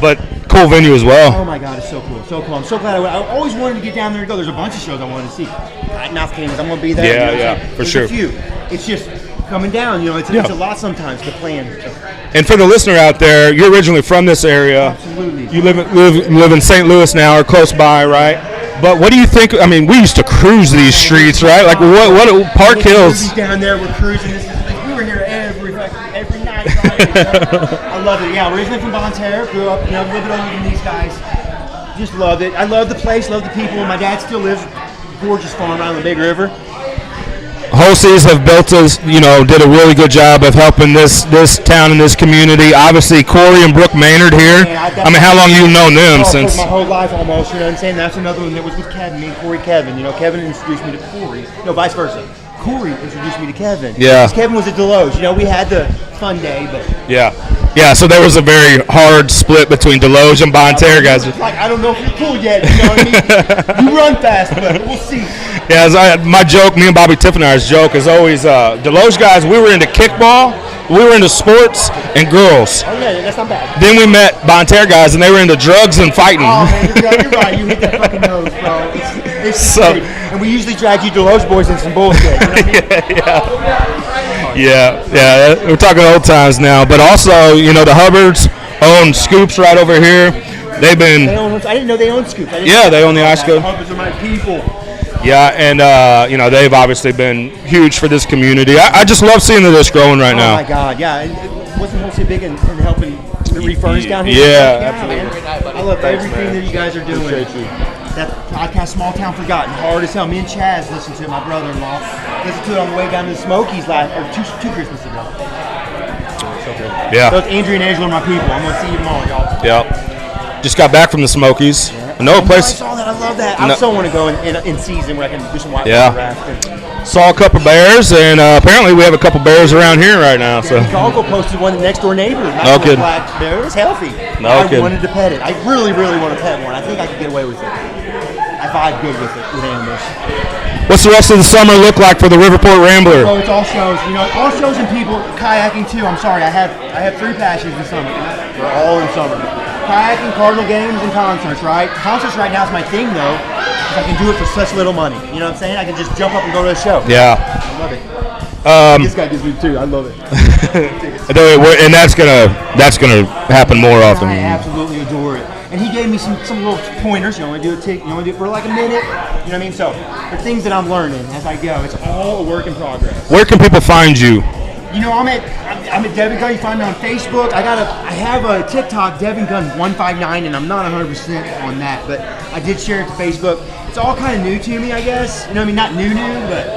But cool venue as well. Oh my God, it's so cool, so cool. I'm so glad. I always wanted to get down there and go. There's a bunch of shows I wanted to see. Mouth Kings, I'm gonna be there. Yeah, for sure. A few. It's just coming down. It's a lot sometimes to plan. And for the listener out there, you're originally from this area. Absolutely. You live in St. Louis now, or close by, right? But what do you think? I mean, we used to cruise these streets, right? Like what Park Hills? Down there, we're cruising. We were here every night. I love it. Yeah, originally from Bonne Terre, grew up, a little bit older than these guys. Just loved it. I love the place, love the people. My dad still lives. Gorgeous farm around the Big River. Holseys have built did a really good job of helping this town and this community. Obviously, Corey and Brooke Maynard here. I mean, how long have you known them since? My whole life almost. You know what I'm saying? That's another one that was with Kevin, me and Corey Kevin. Kevin introduced me to Corey. No, vice versa. Corey introduced me to Kevin. Yeah. Kevin was at Deloge. We had the fun day, but. Yeah, so there was a very hard split between Deloge and Bonne Terre guys. Like, I don't know if you're cool yet, you know what I mean? You run fast, but we'll see. Yeah, my joke, me and Bobby Tiffenauer's joke is always, Deloge guys, we were into kickball, we were into sports and girls. Oh yeah, that's not bad. Then we met Bonne Terre guys, and they were into drugs and fighting. Oh man, you're right, you hit that fucking nose, bro. It's so, and we usually drag you Deloge boys in some bullshit. You know what I mean? Yeah, we're talking old times now, but also, the Hubbards own Scoops right over here. I didn't know they own Scoops. They own the ice scoop. Hubbards are my people. Yeah, and they've obviously been huge for this community. I just love seeing this growing right now. Oh my God, yeah. It wasn't Jose big in helping the refurnish down here? Yeah, absolutely. I love everything that you guys are doing. That podcast, Small Town Forgotten, hard as hell. Me and Chaz listened to it, my brother-in-law. Listened to it on the way down to the Smokies two Christmases ago. So good. Yeah. So it's Andrea and Angela are my people. I'm going to see you tomorrow, y'all. Yep. Just got back from the Smokies. Another place. I saw that. I love that. I still want to go in season where I can do some white water rafting. Saw a couple bears, and apparently we have a couple bears around here right now. So Chicago posted one next door neighbor. No kidding. Black bear. It was healthy. No kidding. I wanted to pet it. I really, really want to pet one. I think I could get away with it. I vibe good with it, with animals. What's the rest of the summer look like for the Riverport Rambler? So it's all shows, all shows and people. Kayaking too. I'm sorry, I have 3 passions this summer. They're all in summer. Kayaking, Cardinal games, and concerts. Right? Concerts right now is my thing though, because I can do it for such little money. You know what I'm saying? I can just jump up and go to a show. Yeah. I love it. This guy gives me 2. I love it. And that's gonna happen more often. I absolutely adore it. And he gave me some little pointers. You want to do it? You want to do it for like a minute? You know what I mean? So the things that I'm learning as I go. It's all a work in progress. Where can people find you? I'm at Devin Gunn. You find me on Facebook. I have a TikTok, Devin Gunn 159, and I'm not 100% on that, but I did share it to Facebook. It's all kind of new to me, I guess. You know what I mean? Not new, but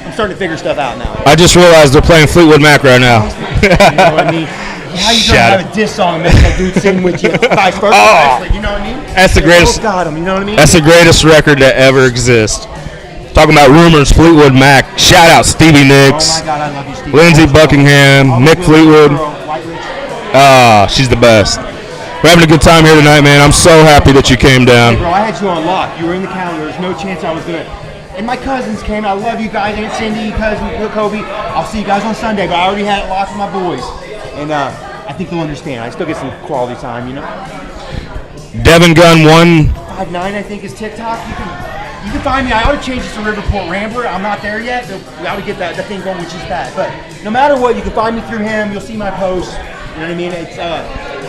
I'm starting to figure stuff out now. I just realized they're playing Fleetwood Mac right now. You know what I mean? How you gonna have a diss song and make that dude sing with you? Vice versa. You know what I mean? That's the greatest. Got him. You know what I mean? That's the greatest record to ever exist. Talking about rumors, Fleetwood Mac. Shout out Stevie Nicks. Oh my God, I love you, Stevie. Lindsey Buckingham, Nick Fleetwood. She's the best. We're having a good time here tonight, man. I'm so happy that you came down. Hey, bro, I had you on lock. You were in the calendar. There's no chance I was gonna. And my cousins came. I love you guys. Aunt Cindy, cousin Kobe. I'll see you guys on Sunday. But I already had it locked with my boys, and I think they'll understand. I still get some quality time, Devin Gunn 159, I think, is TikTok. You can find me. I ought to change it to Riverport Rambler. I'm not there yet. We ought to get that thing going, which is that. But no matter what, you can find me through him. You'll see my posts. You know what I mean? It's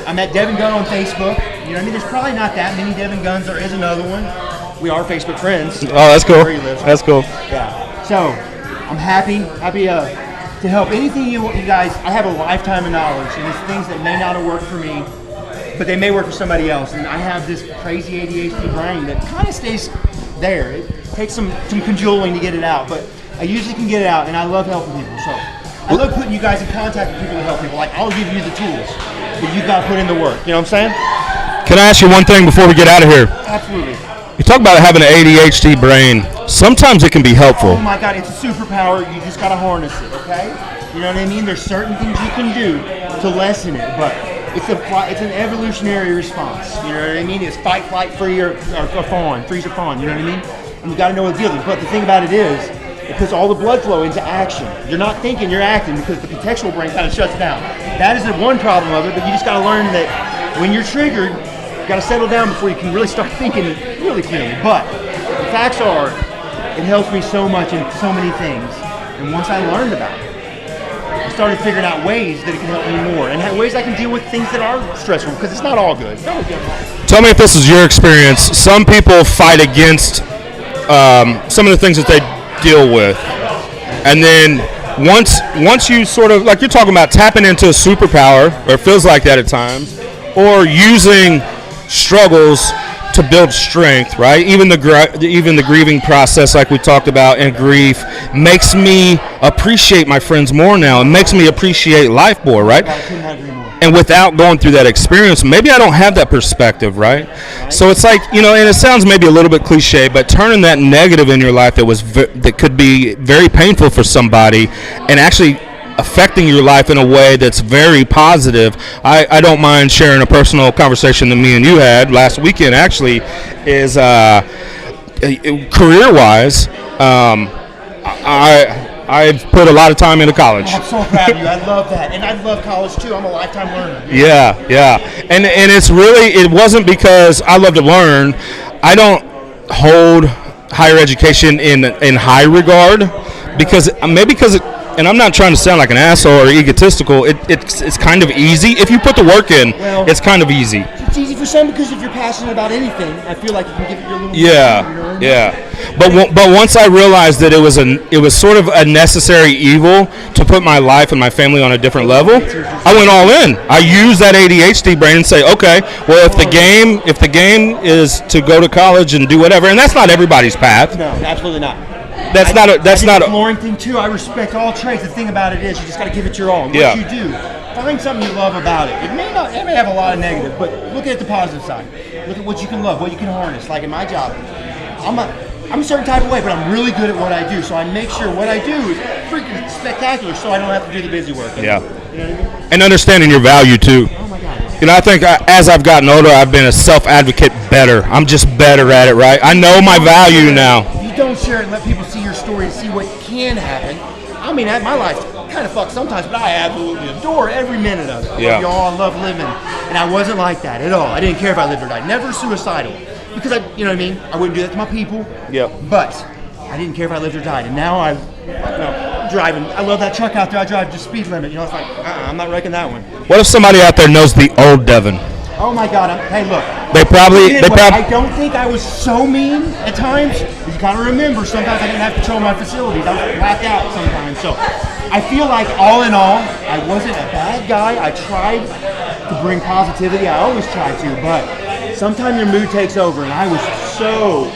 I'm at Devin Gunn on Facebook. You know what I mean? There's probably not that many Devin Gunns. There is another one. We are Facebook friends. Oh, that's cool. Where he lives. That's cool. Yeah. So I'm happy to help anything you guys. I have a lifetime of knowledge, and it's things that may not have worked for me, but they may work for somebody else. And I have this crazy ADHD brain that kind of stays there. It takes some cajoling to get it out, but I usually can get it out, and I love helping people. So I love putting you guys in contact with people to help people. Like, I'll give you the tools, but you got to put in the work. You know what I'm saying? Can I ask you one thing before we get out of here? Absolutely. You talk about having an ADHD brain. Sometimes it can be helpful. Oh my God, it's a superpower. You just got to harness it, okay? You know what I mean? There's certain things you can do to lessen it, but it's an evolutionary response. You know what I mean? It's fight, flight, freeze or fawn. Freeze or fawn, you know what I mean? And you got to know what the deal is. But the thing about it is, it puts all the blood flow into action. You're not thinking, you're acting, because the contextual brain kind of shuts down. That is the one problem of it, but you just got to learn that when you're triggered, you got to settle down before you can really start thinking really clearly. But the facts are, it helps me so much in so many things. And once I learned about it, I started figuring out ways that it can help me more, and ways I can deal with things that are stressful, because it's not all good. It's not all good. Tell me if this is your experience. Some people fight against some of the things that they deal with, and then once you sort of, like you're talking about, tapping into a superpower, or it feels like that at times, or using struggles to build strength, right? Even the grieving process, like we talked about, and grief makes me appreciate my friends more now. It makes me appreciate life more, right? And without going through that experience, maybe I don't have that perspective, right? So it's like, and it sounds maybe a little bit cliche, but turning that negative in your life that could be very painful for somebody, and actually affecting your life in a way that's very positive. I don't mind sharing a personal conversation that me and you had last weekend, actually, is career-wise, I've put a lot of time into college. I'm so proud of you. I love that. And I love college, too. I'm a lifetime learner. Yeah. And it's really, it wasn't because I love to learn. I don't hold higher education in high regard, because and I'm not trying to sound like an asshole or egotistical. It's kind of easy. If you put the work in, it's kind of easy. It's easy for some, because if you're passionate about anything, I feel like you can give it your little Yeah. But once I realized that it was sort of a necessary evil to put my life and my family on a different level, I went all in. I used that ADHD brain and say, okay, well, if the game is to go to college and do whatever, and that's not everybody's path. No, absolutely not. That's not a exploring thing too. I respect all trades. The thing about it is, you just got to give it your all. What you do, find something you love about it. It may have a lot of negative, but look at the positive side. Look at what you can love, what you can harness. Like in my job, I'm a certain type of way, but I'm really good at what I do. So I make sure what I do is freaking spectacular, so I don't have to do the busy work. Yeah. You know what I mean? And understanding your value too. Oh my God. You know, I think as I've gotten older, I've been a self-advocate better. I'm just better at it, right? I know my value now. You don't share it and let people see your story and see what can happen. I mean, my life's kind of fucked sometimes, but I absolutely adore every minute of it. I love y'all, I love living. And I wasn't like that at all. I didn't care if I lived or died. Never suicidal. Because you know what I mean? I wouldn't do that to my people. Yep. But I didn't care if I lived or died. And now I'm driving. I love that truck out there. I drive just speed limit. You know, it's like, I'm not wrecking that one. What if somebody out there knows the old Devin? Oh my God! Hey, look. They probably. I don't think I was so mean at times. You kind of remember sometimes I didn't have control of my facilities. I was blacked out sometimes. So I feel like all in all, I wasn't a bad guy. I tried to bring positivity. I always try to, but sometimes your mood takes over, and I was so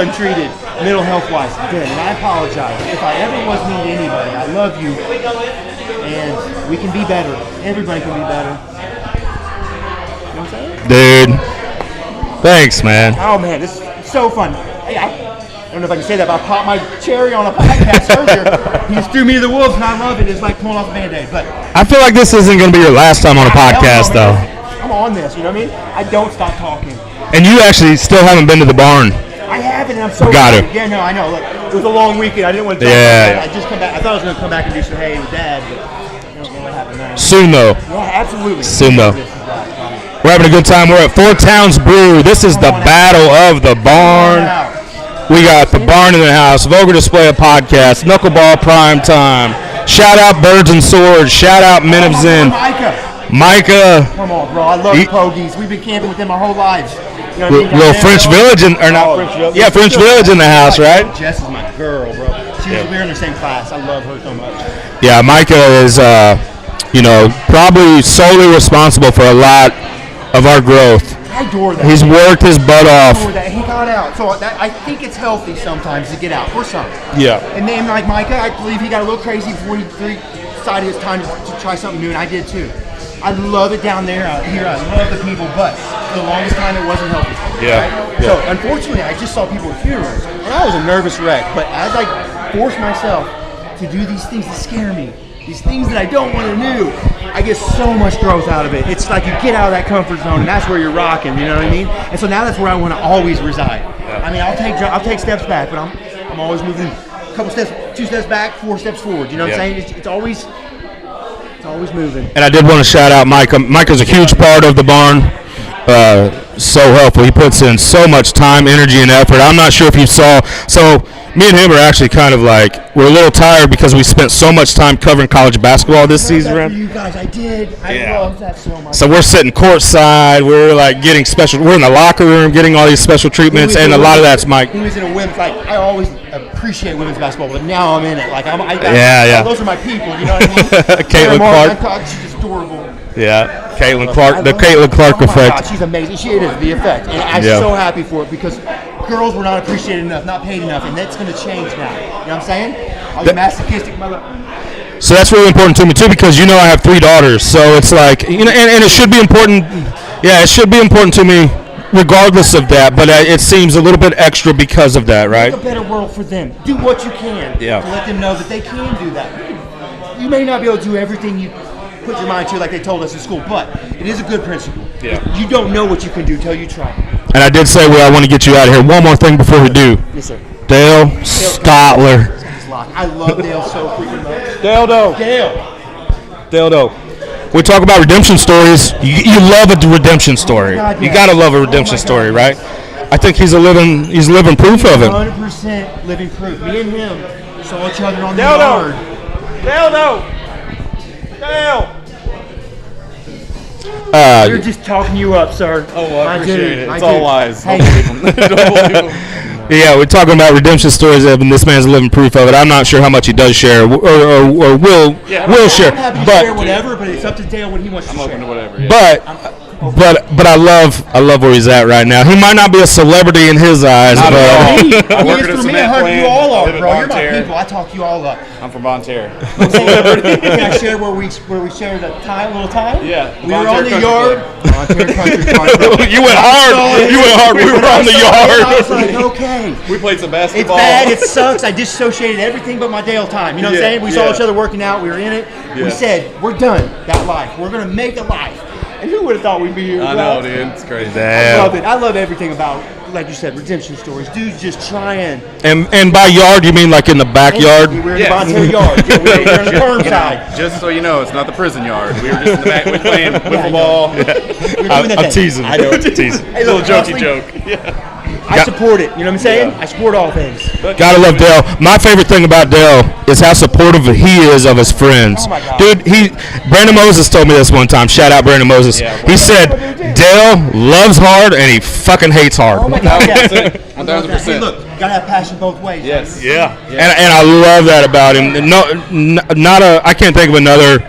untreated mental health wise then, and I apologize if I ever was mean to anybody. I love you, and we can be better. Everybody can be better. Dude, thanks, man. Oh man, this is so fun. Hey, I don't know if I can say that, but I popped my cherry on a podcast earlier. He just threw me to the wolves, and I love it. It's like pulling off a Band-Aid. But I feel like this isn't going to be your last time on a podcast, though. I'm on this, you know what I mean? I don't stop talking. And you actually still haven't been to the barn. I haven't, and I'm so Got excited. it. Yeah, no, I know. Look, it was a long weekend. I didn't want to talk about that. I just come back. I thought I was going to come back and do some hay with Dad, but I don't know what happened there. Soon, though. Yeah, absolutely. Soon, though. We're having a good time. We're at Four Towns Brew. This is the Battle of the Barn. We got the Barn in the house. Vulgar Display of Podcast. Knuckleball Prime Time. Shout out Birds and Swords. Shout out Men of Zen. Micah. Come on, bro. I love the Pogies. We've been camping with them our whole lives. You know what I mean? Little French Village, French Village. Yeah, French Village in the house, right? Jess is my girl, bro. We're in the same class. I love her so much. Yeah, Micah is, probably solely responsible for a lot of our growth. I adore that. He's worked his butt off. He got out. So I think it's healthy sometimes to get out for some. Yeah. And then like Micah, I believe he got a little crazy before he decided it was time to try something new, and I did too. I love it down there, out here. I love the people, but for the longest time it wasn't healthy. Yeah. Right? So unfortunately, I just saw people at funerals, and I was a nervous wreck. But as I forced myself to do these things that scare me, these things that I don't want to do, I get so much growth out of it. It's like you get out of that comfort zone, and that's where you're rocking. You know what I mean? And so now that's where I want to always reside. Yeah. I mean, I'll take steps back, but I'm always moving a couple steps, 2 steps back, 4 steps forward. You know what I'm saying? It's always moving. And I did want to shout out Micah. Micah's a huge part of the barn. So helpful. He puts in so much time, energy, and effort. I'm not sure if you saw. So me and him are actually kind of like, we're a little tired because we spent so much time covering college basketball this season. For you guys, I did. I love that so much. So we're sitting courtside. We're like getting special. We're in the locker room getting all these special treatments, and a lot of that's Mike. He was in a women's. Like I always appreciate women's basketball, but now I'm in it. Like yeah. Those are my people. You know what I mean? Caitlin Clark. She's adorable. Yeah, Caitlin Clark. The Caitlin Clark effect. God, she's amazing. She is the effect, and I'm so happy for it because girls were not appreciated enough, not paid enough, and that's going to change now. You know what I'm saying? All the masochistic mother. So that's really important to me too, because I have 3 daughters. So it's like and it should be important. Yeah, it should be important to me, regardless of that. But it seems a little bit extra because of that, right? Make a better world for them. Do what you can to let them know that they can do that. You may not be able to do everything you put your mind to, like they told us in school, but it is a good principle. Yeah. You don't know what you can do till you try. And I did say, I want to get you out of here. One more thing before we do. Yes, sir. Dale Stotler. I love Dale so freaking much. Dale Doe. We talk about redemption stories. You love a redemption story. God, you gotta love a redemption story, right? I think he's living proof of it. 100% living proof. Me and him saw each other on the yard. Dale. We're just talking you up, sir. Oh, I appreciate it. It's all lies. Hey. Don't believe him. Yeah, we're talking about redemption stories, and this man's living proof of it. I'm not sure how much he does share or will share. I'm happy to share whatever, but it's up to Dale when he wants to share. I'm open to whatever. Yeah. But I love where he's at right now. He might not be a celebrity in his eyes, Not but at all. I work He is at a for me. cement I heard plant. you all I are, live in bro. You're my Bonterre. people. I talk you all up. I'm from Bonterre. Can I share where we shared a little time? Yeah. We were on the Bonterre yard. Bonterre Country Club. You went hard. We were on the I was yard. like, okay. We played some It's basketball. bad. It sucks. I dissociated everything but my Dale time. You know what I'm saying? We saw each other working out. We were in it. Yeah. We said, we're done that life. We're going to make a life. And who would have thought we'd be here? I bro? know, dude. It's crazy. I love it. I love everything about, like you said, redemption stories. Dudes just trying. And by yard, you mean like in the backyard? We were in the Bontaire yard. Yeah, we were in the perm You know, side. just so you know, it's not the prison yard. We were just in the back. We were playing wiffle ball. I'm teasing. I know. Teasing. Hey, Little look, jokey honestly, joke. I support it. You know what I'm saying? I support all things. Gotta love Dale. My favorite thing about Dale is how supportive he is of his friends. Oh my God. Dude, Brandon Moses told me this one time. Shout out Brandon Moses. He said Dale loves hard and he fucking hates hard. Oh my God. Yeah. 1,000%. Hey, look, you gotta have passion both ways. Yes. Yeah. And I love that about him. I can't think of another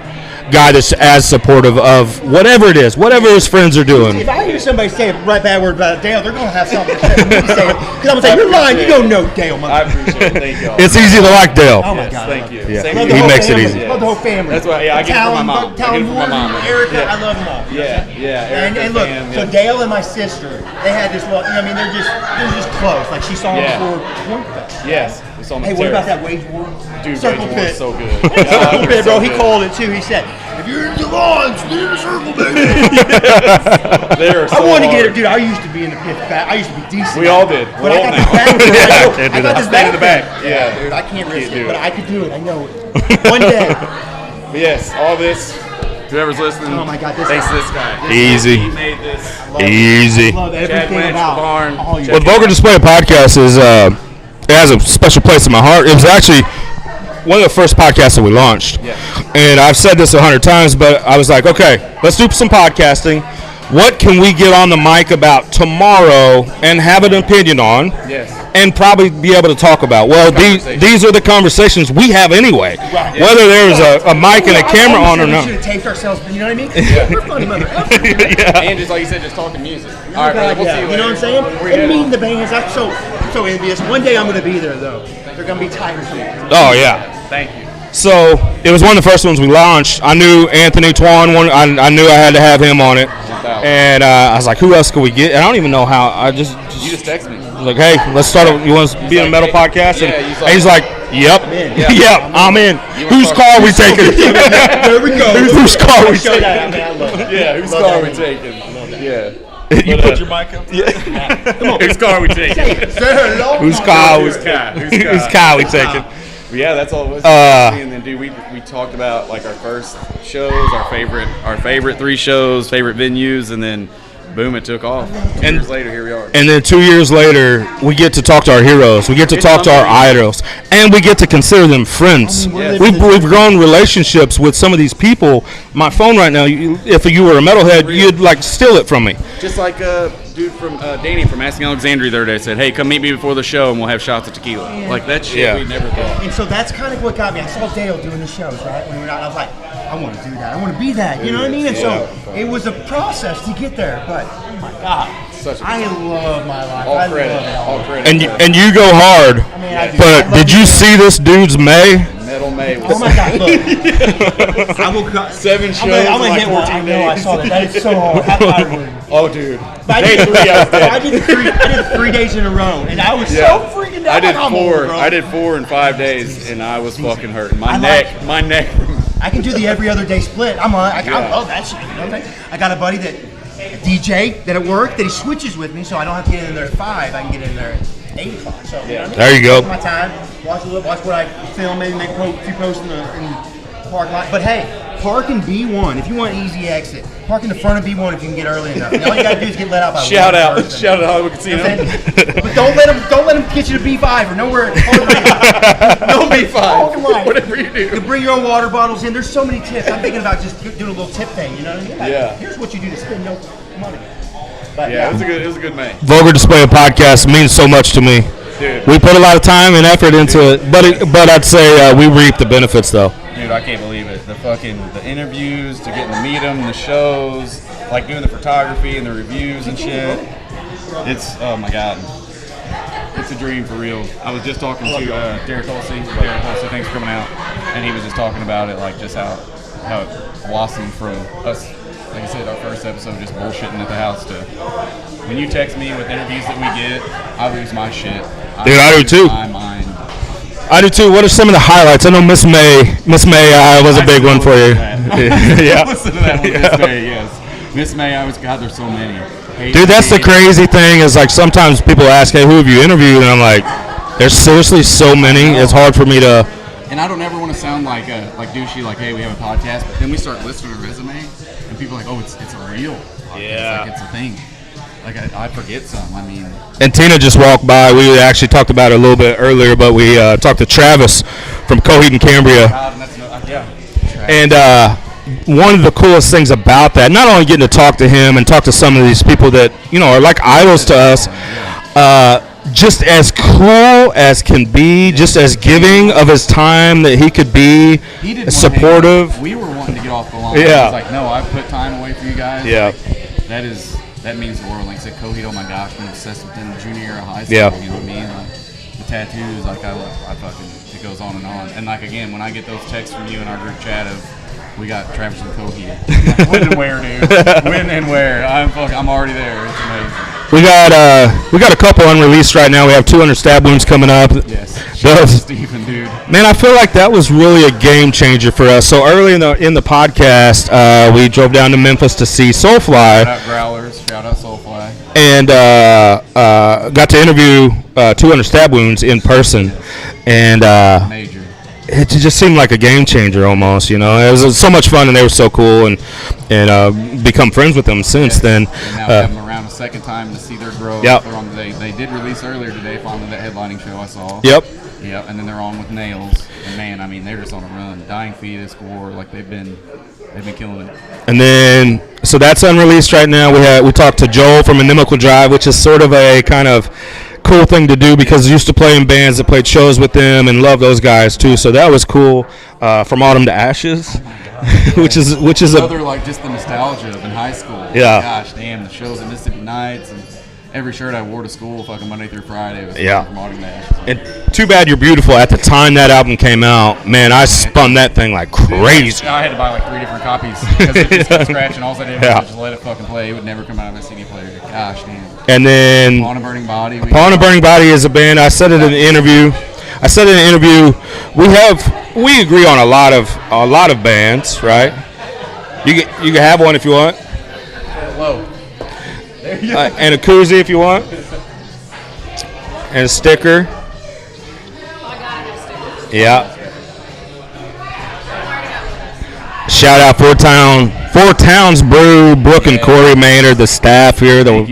guy that's as supportive of whatever it is, whatever his friends are doing. If I hear somebody say a right bad word about Dale, they're gonna have something to say. Because I'm gonna say, you're lying. You don't know Dale, I appreciate it. Thank y'all. It's easy to like Dale. Oh my God. Thank you. Yeah. Same Love here. the He whole makes it family. easy. Love the whole family. That's why, I get it from my mom. I get it from my mom. Erica, Yeah. I love them all. Yeah. And Erica's look, fan, so yeah. Dale and my sister, they had this. I mean, they're just close. Like she saw them Yeah. before Point Fest. Yes. We saw him Hey, at what about Terrace. that Wage War? Dude, Circle Wage War Pit. is so good. Circle Pit, bro. So He good. called it too. He said, "If you're in the lines, leave the circle, baby." They're I so wanted to get it, hard. dude. I used to be in the pit back. I used to be decent. We all did. But We're I all got now. this back. Can't I do got that. this Stand in the back. back. Yeah. Dude, I can't risk do it, it. but I could do it. I know it. One day. But yes, all this. Whoever's listening, Oh my God, this thanks to guy. this guy. Easy. He made this. Easy. I love Chad everything Lynch, about the barn. all you. Well, Vulgar Display Podcast is it has a special place in my heart. It was actually one of the first podcasts that we launched. Yeah. And I've said this 100 times, but I was like, okay, let's do some podcasting. What can we get on the mic about tomorrow and have an opinion on? Yes. And probably be able to talk about. Well, these are the conversations we have anyway. Right. Whether there's a mic and a camera on or We not. should have taped ourselves. You know what I mean? We're funny motherfuckers. And just like you said, just talking music. Oh All right, brother, God, we'll yeah. see you You know later. what I'm saying? We're And good. meeting the bands, I'm so envious. One day I'm going to be there, though. They're going to be Tiger fans. Oh, yeah. Thank you. So it was one of the first ones we launched. I knew Anthony Twan. I knew I had to have him on it, and I was like, "Who else could we get?" And I don't even know how. I just You just text me. was like, "Hey, let's start. You want to be in a metal podcast?" And Yeah, he's like, "Yep, Yeah. yep, I'm in. Whose car we taking?" There we go. Whose car we Show taking? that. I mean, I love it. Yeah, whose Love car that. we taking? Yeah. You put your mic up? Yeah. Come on. Whose car we taking? Say hello. Whose car we Whose car? Whose car we taking? But yeah, that's all it was. And then, dude, we talked about like our first shows, our favorite 3 shows, favorite venues, and then boom, it took off. 2 years later, here we are. And then 2 years later, we get to talk to our heroes. We get to talk to our idols, and we get to consider them friends. We've grown relationships with some of these people. My phone right now, if you were a metalhead, you'd like steal it from me. Just like dude from Danny from Asking Alexandria the other day said, "Hey, come meet me before the show, and we'll have shots of tequila." Like that shit Yeah. we never thought. And so that's kind of what got me. I saw Dale doing the shows, right? When we were out, I was like, I want to do that. I want to be that. You know what I mean? And so it was a process to get there. But oh my God, I love my life. All I credit, love it all. all credit. And you go hard. I do. I But love did you see this dude's May? Metal May. Oh my God! Look, I will cut 7 shows. I'm gonna in hit like one. 14 I know. I days. saw that. That is so hard. I would. Oh, dude. But I Day did 3, I was dead. I did 3 days in a row, and I was so freaking out. I did I'm 4. old, bro. I did 4 in 5 days, and I was fucking hurting. My I neck. like- My neck. I can do the every other day split. I Yeah. love that shit. You know? I got a buddy that a DJ that at work that he switches with me, so I don't have to get in there at 5. I can get in there at 8 o'clock. So you know what I mean? There you go. Take my time. Watch what I film. Maybe make a few posts in the parking lot. But hey, park in B1 if you want easy exit. Park in the front of B1 if you can get early enough. And all you gotta do is get let out by Shout one out. person. Shout out Hollywood Casino. You know what I'm saying? But don't let him get you to B5 or nowhere. No B5. Right. Whatever you do. You can bring your own water bottles in. There's so many tips. I'm thinking about just doing a little tip thing. You know what I mean? Like, Yeah. Here's what you do to spend no money. But Yeah, it was a good May. Vulgar Display Podcast means so much to me. Dude. We put a lot of time and effort into it, but I'd say we reap the benefits though. Dude, I can't believe it. The interviews, to getting to meet them, the shows, like doing the photography and the reviews and shit. It's, oh my God. It's a dream for real. I was just talking to Derek Tulsi. Derek Tulsi, thanks for coming out. And he was just talking about it, like just how it blossomed from us, like I said, our first episode, just bullshitting at the house to when you text me with interviews that we get, I lose my shit. Dude, I do lose too. My mind. I do too. What are some of the highlights? I know Miss May was a big one for you. Yeah. Yeah. Listen to that one, Miss May, yes. Miss May, God, there's so many. Dude, that's the crazy thing is like sometimes people ask, hey, who have you interviewed? And I'm like, there's seriously so many. It's hard for me to. And I don't ever want to sound like douchey, like, hey, we have a podcast. But then we start listening to a resume, and people are like, oh, it's a real podcast. Yeah. Like, it's a thing. Like, I forget some. I mean. And Tina just walked by. We actually talked about it a little bit earlier, but we talked to Travis from Coheed and Cambria. And one of the coolest things about that, not only getting to talk to him and talk to some of these people that, you know, are like idols to us, just as cool as can be, just as giving of his time that he could be, supportive. We were wanting to get off the line. Yeah. He was like, no, I've put time away for you guys. Yeah. Like, that means the world. Like I said, Coheed, oh my gosh, been obsessed with him in junior year of high school. Yeah. You know what I mean? Like, the tattoos, like I fucking, it goes on and on. And like again, when I get those texts from you in our group chat of, we got Travis and Coheed. Like, when and where, dude? When and where? I'm already there. It's amazing. We got a couple unreleased right now. We have 200 Stab Wounds coming up. Yes. Shout out to Stephen, dude. Man, I feel like that was really a game changer for us. So early in the podcast, we drove down to Memphis to see Soulfly. Shout out Growlers. Shout out Soulfly. And got to interview 200 Stab Wounds in person. And Major. it just seemed like a game changer almost, you know. It was so much fun, and they were so cool, and become friends with them since then. And now we have them around a second time to see their growth. Yep. They're on they did release earlier today, finally, that headlining show I saw. Yep. Yep, and then they're on with Nails. And man, I mean, they're just on a run. Dying Fetus, War, like they've been killing it. And then, so that's unreleased right now. We talked to Joel from Inimical Drive, which is sort of a kind of cool thing to do because I used to play in bands that played shows with them and love those guys too. So that was cool. From Autumn to Ashes, which is another like just the nostalgia of in high school. Yeah. Gosh, damn, the shows at Mississippi Nights and every shirt I wore to school, fucking Monday through Friday was from Autumn to Ashes. And Too Bad You're Beautiful. At the time that album came out, man, I spun that thing like crazy. Dude, I had to buy like 3 different copies because it just kept scratching. All I did was just let it fucking play. It would never come out of my CD player. Gosh, damn. And then Upon a Burning Body. Upon a Burning Body is a band. I said it in the interview. We agree on a lot of bands, right? You can have one if you want. Whoa. And a koozie if you want. And a sticker. Yeah. Shout out Four Towns Brew, Brooke and Corey Maynard, the staff here, the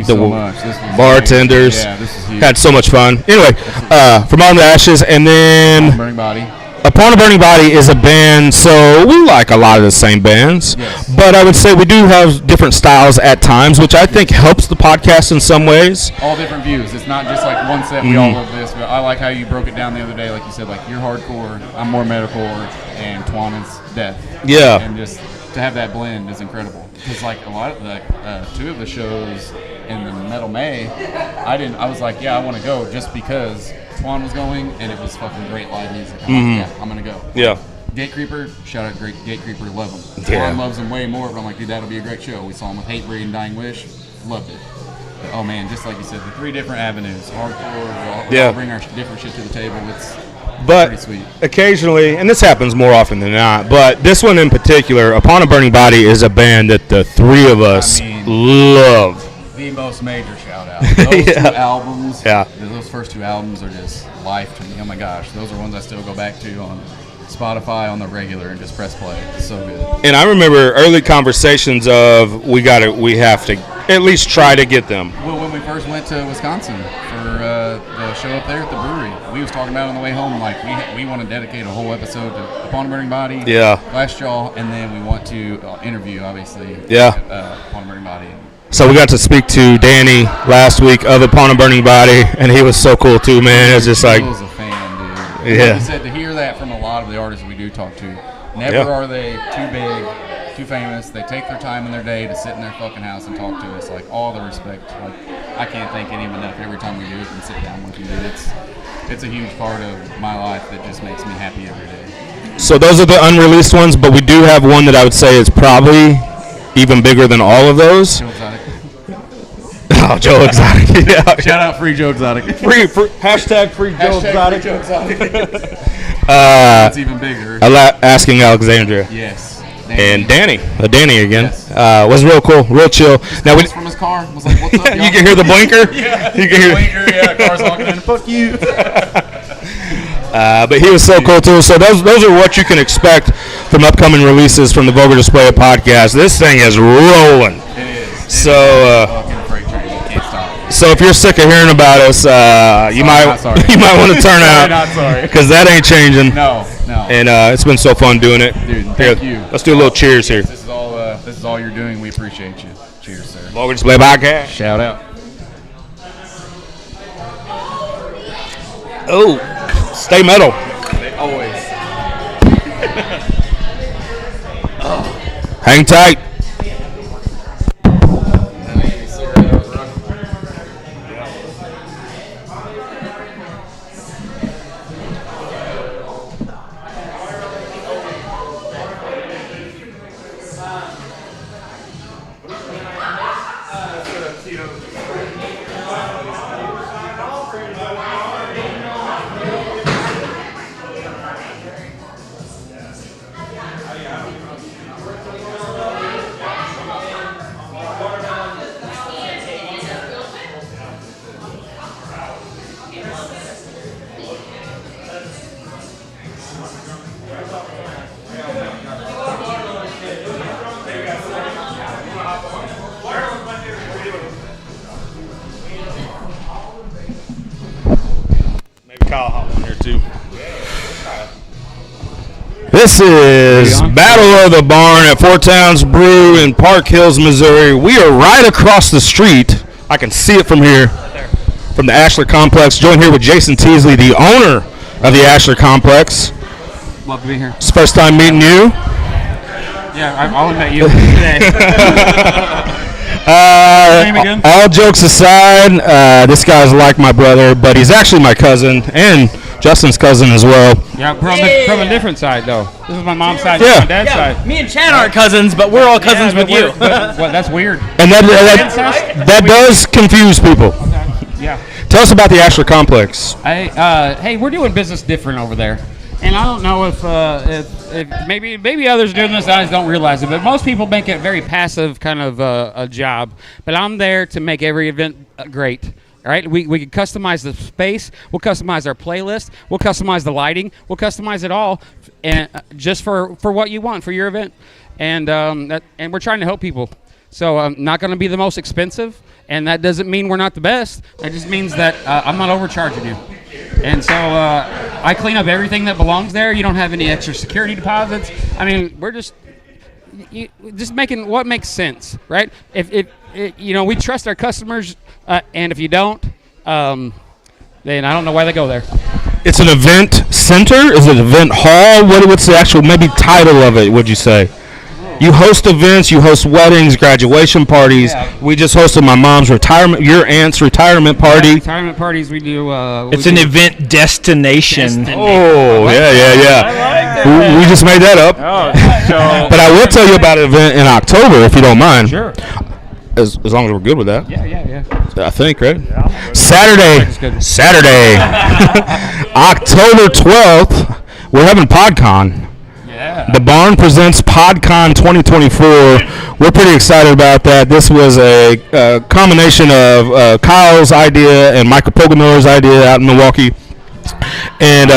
bartenders. Yeah, this is huge. Had so much fun. Anyway, From Autumn to Ashes, and then Burning Body. Upon a Burning Body is a band, so we like a lot of the same bands, but I would say we do have different styles at times, which I think helps the podcast in some ways. All different views. It's not just like one set, we all love this, but I like how you broke it down the other day, like you said, like you're hardcore, I'm more metalcore, and Twan is death. Yeah. And just to have that blend is incredible. Because like a lot of the, 2 of the shows in the Metal May, I was like, yeah, I want to go just because Twan was going, and it was fucking great live music. I'm like, yeah, I'm gonna go. Yeah. Gatecreeper, shout out Gatecreeper, love him. Yeah. Twan loves him way more, but I'm like, dude, that'll be a great show. We saw him with Hatebreed and Dying Wish, loved it. But, oh man, just like you said, the 3 different avenues, hardcore, we all bring our different shit to the table. It's pretty sweet. Occasionally, and this happens more often than not, but this one in particular, Upon a Burning Body, is a band that the 3 of us love. The most major shout out. Those 2 albums, those first 2 albums are just life to me. Oh my gosh, those are ones I still go back to on Spotify on the regular and just press play. It's so good. And I remember early conversations of we have to at least try to get them. Well, when we first went to Wisconsin for the show up there at the brewery, we was talking about it on the way home, like we want to dedicate a whole episode to Upon a Burning Body, Glassjaw, and then we want to interview, obviously, Upon a Burning Body. So we got to speak to Danny last week of Upon a Burning Body, and he was so cool too, man. It's just like, was a fan, dude. Like you said, to hear that from a lot of the artists we do talk to, never are they too big, too famous. They take their time in their day to sit in their fucking house and talk to us. Like, all the respect. Like, I can't thank anyone enough every time we do it and sit down with you, dude. It's a huge part of my life that just makes me happy every day. So those are the unreleased ones, but we do have one that I would say is probably even bigger than all of those. Joe Exotic. Oh, Joe Exotic. Yeah. Shout out Free Joe Exotic. Hashtag Free Joe Exotic. Free Joe Exotic. It's even bigger. Asking Alexandria. Yes. and Danny again. Was real cool, real chill. Now we from his car was like, "What's up?" Y'all? You can hear the blinker. Yeah, you can hear blinker. Yeah, car's honking in. Fuck you. But he was so cool too. So those are what you can expect from upcoming releases from the Vulgar Display It podcast. This thing is rolling. It is. So if you're sick of hearing about us, you might want to turn out. Not sorry. Because that ain't changing. No. And it's been so fun doing it. Dude, thank you. Let's do a little cheers here. This is all you're doing. We appreciate you. Cheers, sir. Vulgar Display podcast. Shout out. Oh, stay metal. Always. Hang tight. This is Battle of the Barn at Four Towns Brew in Park Hills, Missouri. We are right across the street. I can see it from here, from the Ashler Complex. Joined here with Jason Teasley, the owner of the Ashler Complex. Love to be here. It's the first time meeting you. Yeah, I only met you today. Name again? All jokes aside, this guy's like my brother, but he's actually my cousin and Justin's cousin as well. Yeah, from a different side though. This is my mom's side. This is my dad's side. Me and Chad aren't cousins, but we're all cousins with you. Well, that's weird. And that does confuse people. Okay. Yeah. Tell us about the Ashler Complex. Hey, we're doing business different over there, and I don't know if maybe others doing this guys don't realize it, but most people make it very passive kind of a job. But I'm there to make every event great. All right, we can customize the space. We'll customize our playlist. We'll customize the lighting. We'll customize it all, and just for what you want for your event. And we're trying to help people. So I'm not going to be the most expensive, and that doesn't mean we're not the best. That just means that I'm not overcharging you. And so I clean up everything that belongs there. You don't have any extra security deposits. I mean, we're just making what makes sense, right? If we trust our customers, and if you don't, then I don't know why they go there. It's an event center? Is it an event hall? What's the actual maybe title of it, would you say? You host events, you host weddings, graduation parties. Yeah. We just hosted my mom's your aunt's retirement party. Yeah, retirement parties we do. It's an event destination. Oh, yeah. I like We just made that up. But I will tell you about an event in October, if you don't mind. Sure. As long as we're good with that. Yeah. I think, right? Yeah, Saturday, October 12th, we're having PodCon. Yeah. The Barn presents PodCon 2024. We're pretty excited about that. This was a combination of Kyle's idea and Michael Pogamiller's idea out in Milwaukee. And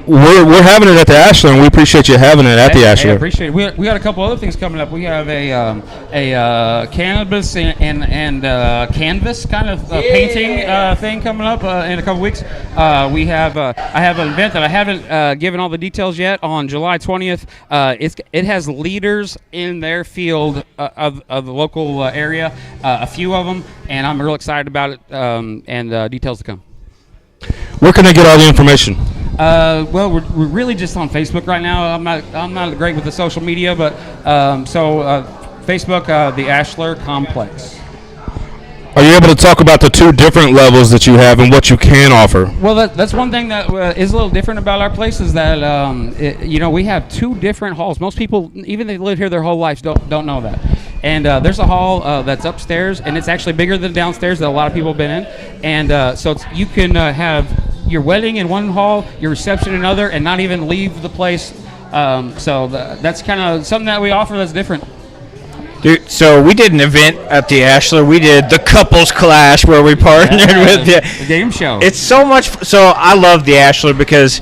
we're having it at the Ashler, and we appreciate you having it at the Ashler. I appreciate it. We got a couple other things coming up. We have a cannabis and canvas kind of painting thing coming up in a couple weeks. I have an event that I haven't given all the details yet on July 20th. It has leaders in their field of the local area, a few of them, and I'm real excited about it, and details to come. Where can I get all the information? Well, we're really just on Facebook right now. I'm not great with the social media, but Facebook, the Ashler Complex. Are you able to talk about the two different levels that you have and what you can offer? Well, that's one thing that is a little different about our place is that we have two different halls. Most people, even they live here their whole lives, don't know that. And there's a hall that's upstairs, and it's actually bigger than downstairs that a lot of people have been in. And so you can have your wedding in one hall, your reception in another, and not even leave the place That's kind of something that we offer that's different. Dude, so we did an event at the Ashler. We did the Couples Clash where we partnered with the game show. It's so much. So I love the Ashler because,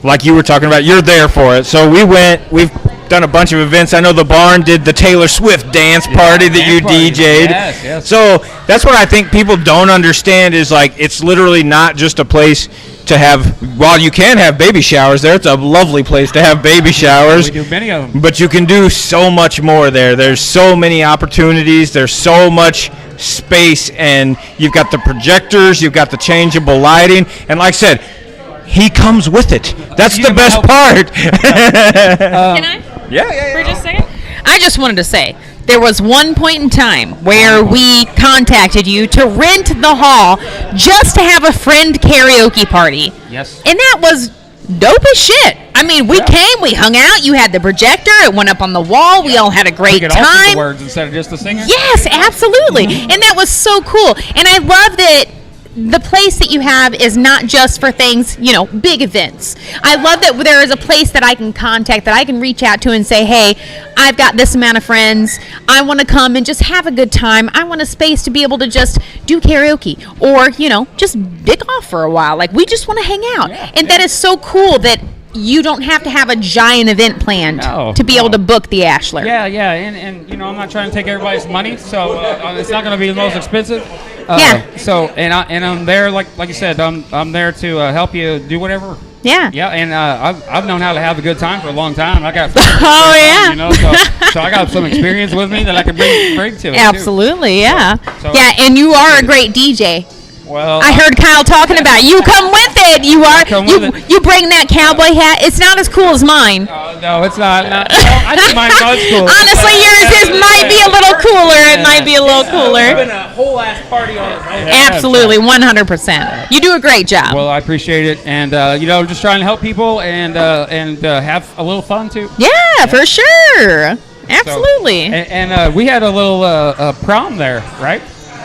like you were talking about, you're there for it. So we've done a bunch of events. I know the Barn did the Taylor Swift dance party that you DJ'd. Yes. So that's what I think people don't understand is like it's literally not just a place to have, while you can have baby showers there, it's a lovely place to have baby showers. We do many of them. But you can do so much more there. There's so many opportunities. There's so much space, and you've got the projectors, you've got the changeable lighting, and like I said, he comes with it. That's the best part. Can I? Yeah. For just a second? I just wanted to say, there was one point in time where we contacted you to rent the hall just to have a friend karaoke party. Yes. And that was dope as shit. I mean, we came, we hung out, you had the projector, it went up on the wall, we all had a great We could all sing time. the words instead of just the singer. Yes, absolutely. And that was so cool. And I love that the place that you have is not just for things, big events. I love that there is a place that I can contact, that I can reach out to and say, hey, I've got this amount of friends. I want to come and just have a good time. I want a space to be able to just do karaoke or, just dick off for a while. Like, we just want to hang out. And that is so cool that you don't have to have a giant event planned to be able to book the Ashler. Yeah, and I'm not trying to take everybody's money, so it's not going to be the most expensive. So I'm there, like you said, I'm there to help you do whatever. Yeah. Yeah, and I've known how to have a good time for a long time. I got so I got some experience with me that I can bring to it. Absolutely, yeah. So- And you are a great DJ. Well, I heard Kyle talking about it. You come with it. You bring that cowboy hat. It's not as cool as mine. No, it's not. I think mine was cool. Honestly, yours might be a little cooler. It might be a little cooler. Been a whole ass party on it. Absolutely, 100%. You do a great job. Well, I appreciate it, and just trying to help people and have a little fun too. Yeah, for sure. Absolutely. And we had a little prom there, right?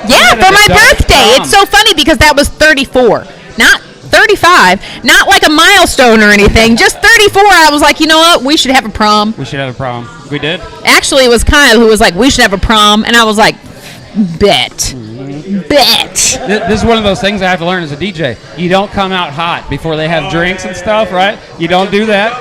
Yeah, for my birthday. It's so funny because that was 34, not 35, not like a milestone or anything. Just 34. I was like, you know what? We should have a prom. We should have a prom. We did. Actually, it was Kyle who was like, we should have a prom, and I was like, bet. This is one of those things I have to learn as a DJ. You don't come out hot before they have drinks and stuff, right? You don't do that.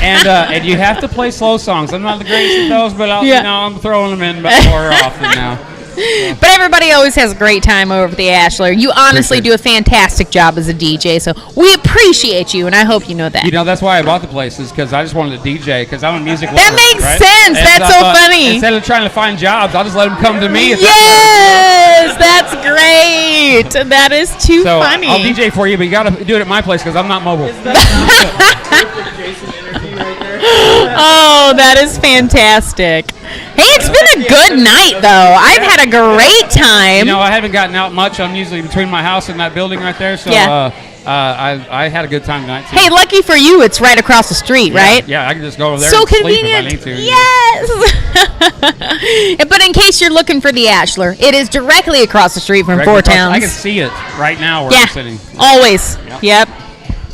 and you have to play slow songs. I'm not the greatest at those, but I'm throwing them in more often now. But everybody always has a great time over at the Ashler. You honestly do a fantastic job as a DJ, so we appreciate you, and I hope you know that. That's why I bought the place, is because I just wanted to DJ, because I'm a music lover. That makes right? sense. And That's so funny. Instead of trying to find jobs, I'll just let them come to me. Yes, that's great. That is too funny. I'll DJ for you, but you got to do it at my place because I'm not mobile. Oh, that is fantastic. Hey, it's been a good night, though. I've had a great time. I haven't gotten out much. I'm usually between my house and that building right there, so I had a good time tonight, too. Hey, lucky for you, it's right across the street, right? Yeah, I can just go over there so and convenient. sleep if I need to. Yes. But in case you're looking for the Ashler, it is directly across the street from Four Towns. I can see it right now where I'm sitting. Always. Yep.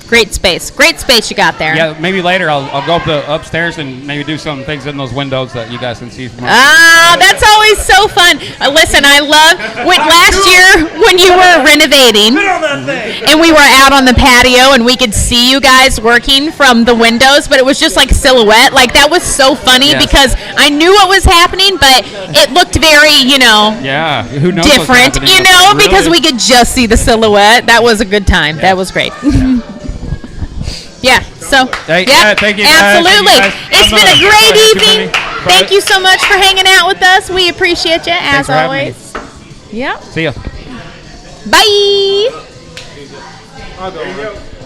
Great space you got there. Yeah, maybe later I'll go up upstairs and maybe do some things in those windows that you guys can see from. That's always so fun. Listen, I love last year when you were renovating and we were out on the patio and we could see you guys working from the windows, but it was just like silhouette. Like, that was so funny because I knew what was happening, but it looked very, yeah, who knows different, because we could just see the silhouette. That was a good time. That was great. Yeah, so, thank you, absolutely. guys. It's been a great evening. Thank you so much for hanging out with us. We appreciate you, as always. Yep. See ya. Bye.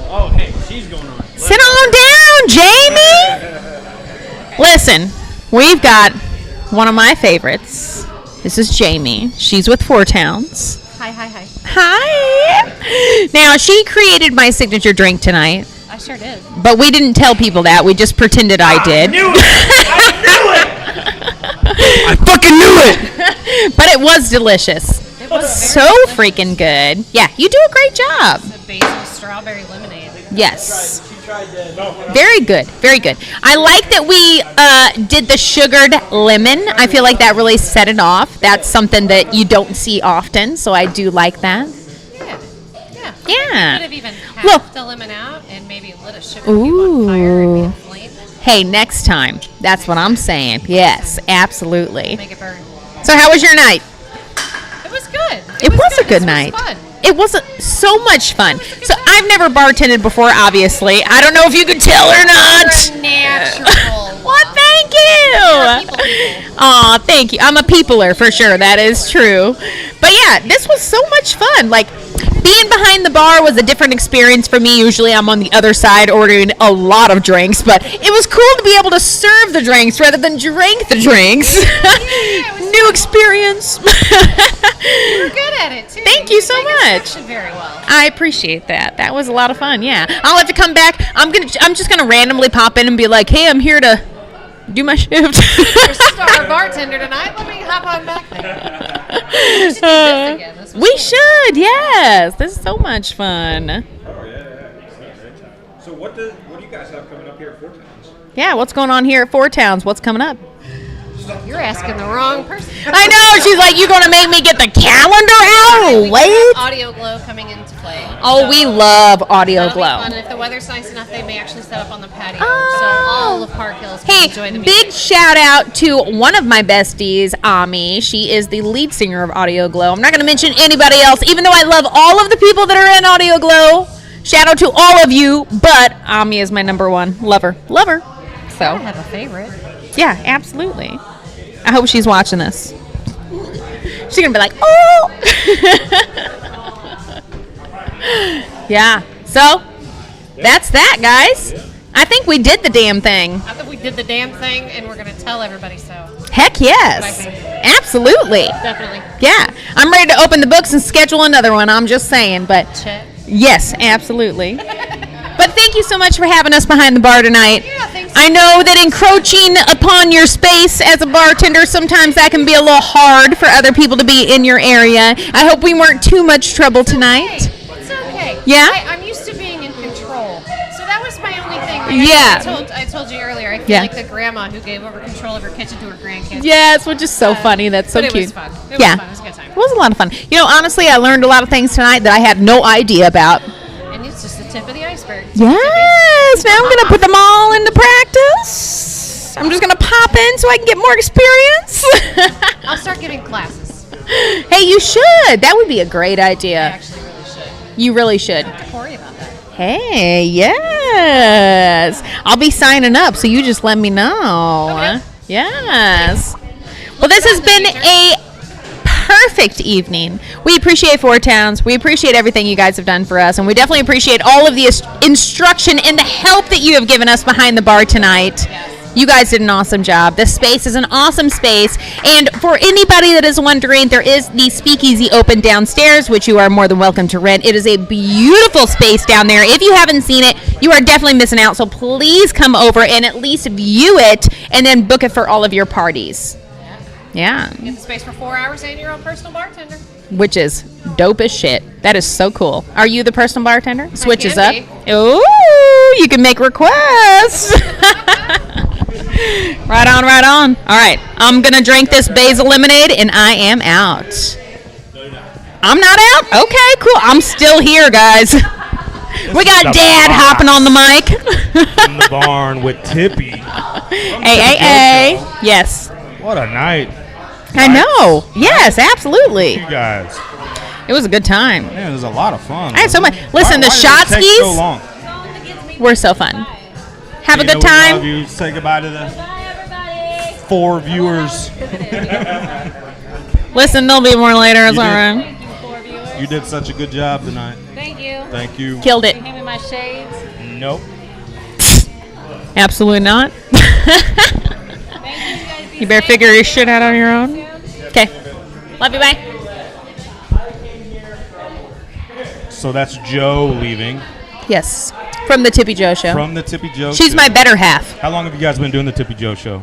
Oh, hey, she's going on. Sit on down, Jamie. Listen, we've got one of my favorites. This is Jamie. She's with Four Towns. Hi. Hi. Now, she created my signature drink tonight. I sure did. But we didn't tell people that. We just pretended I did. I knew it! I fucking knew it! But it was delicious. It was so freaking good. Yeah, you do a great job. It's a basil strawberry lemonade. Yes. Very good. Very good. I like that we did the sugared lemon. I feel like that really set it off. That's something that you don't see often, so I do like that. Yeah. Could have even halved the lemon out and maybe lit a sugar cube on fire and made Ooh. it flame. Hey, next time. That's what I'm saying. Yes, absolutely. Make it burn. So how was your night? It was good. It was a good This night. was fun. It wasn't so much fun. So I've never bartended before, obviously. I don't know if you could tell or not. You're natural. Well, thank you. Aw, thank you. I'm a peopler for sure. That is true. But yeah, this was so much fun. Like, being behind the bar was a different experience for me. Usually I'm on the other side ordering a lot of drinks, but it was cool to be able to serve the drinks rather than drink the drinks. New experience. You were good at it too. Thank you so much. Instruction very well. I appreciate that. That was a lot of fun. Yeah, I'll have to come back. I'm just gonna randomly pop in and be like, "Hey, I'm here to do my shift." You're a star bartender tonight. Let me hop on back there. We should do this again. This was We should. Yes, this is so much fun. So what do you guys have coming up here at Fort Towns? Yeah, what's going on here at Four Towns? What's coming up? You're asking the wrong person. I know. She's like, "You gonna make me get the calendar out?" We Wait. have Audio Glow coming into play. Oh, we love Audio That'll be Glow. fun. And if the weather's nice enough, they may actually set up on the patio, so all of Park Hills can Hey, enjoy the music. big shout out to one of my besties, Ami. She is the lead singer of Audio Glow. I'm not going to mention anybody else, even though I love all of the people that are in Audio Glow. Shout out to all of you, but Ami is my number one lover. Lover. So, I have a favorite. yeah, absolutely. I hope she's watching this. She's going to be like, oh! Yeah. So, that's that, guys. I think we did the damn thing. I think we did the damn thing, and we're going to tell everybody so. Heck yes. Absolutely. Definitely. Yeah. I'm ready to open the books and schedule another one. I'm just saying. But Check. yes, absolutely. But thank you so much for having us behind the bar tonight. Yeah, thanks. I know that encroaching upon your space as a bartender, sometimes that can be a little hard for other people to be in your area. I hope we weren't too much trouble tonight. It's okay. Yeah? I'm used to being in control. So that was my only thing. Yeah. I told you earlier, I feel Yeah. like the grandma who gave over control of her kitchen to her grandkids. Yes, which is so funny. That's so but cute. It was fun. It yeah. was fun. It was a good time. It was a lot of fun. You know, honestly, I learned a lot of things tonight that I had no idea about. And it's just the tip of the iceberg. Yes, now I'm going to put them all into practice. I'm just going to pop in so I can get more experience. I'll start giving classes. Hey, you should. That would be a great idea. I actually really should. You really should. Don't worry about that. Hey, yes. I'll be signing up, so you just let me know. Okay. Yes. Well, this has been a perfect evening. We appreciate Four Towns. We appreciate everything you guys have done for us, and we definitely appreciate all of the instruction and the help that you have given us behind the bar tonight. You guys did an awesome job. This space is an awesome space, and for anybody that is wondering, there is the Speakeasy open downstairs, which you are more than welcome to rent. It is a beautiful space down there. If you haven't seen it, you are definitely missing out, so please come over and at least view it, and then book it for all of your parties. Yeah. Get the space for 4 hours and your own personal bartender. Which is dope as shit. That is so cool. Are you the personal bartender? Switches up. be. Ooh, you can make requests. Right on, right on. All right, I'm going to drink this basil lemonade, and I am out. I'm not out? Okay, cool. I'm still here, guys. We got the Dad boss. hopping on the mic. In the barn with Tippy. Hey. Yes. What a night. I know. Yes, absolutely. You guys. It was a good time. Man, it was a lot of fun. I had so much. Listen, Why the did shot it take so skis long? were so fun. Have a Tina, good we time. love you. Say goodbye to the 4 viewers. Listen, there'll be more later. It's You all did. right. You did such a good job tonight. Thank you. Thank you. Killed it. You hand me my shades. Nope. Absolutely not. You better figure your shit out on your own. Okay. Love you. Bye. So that's Joe leaving Yes. From the Tippy Joe Show. from the Tippy Joe She's Show. my better half. How long have you guys been doing the Tippy Joe Show?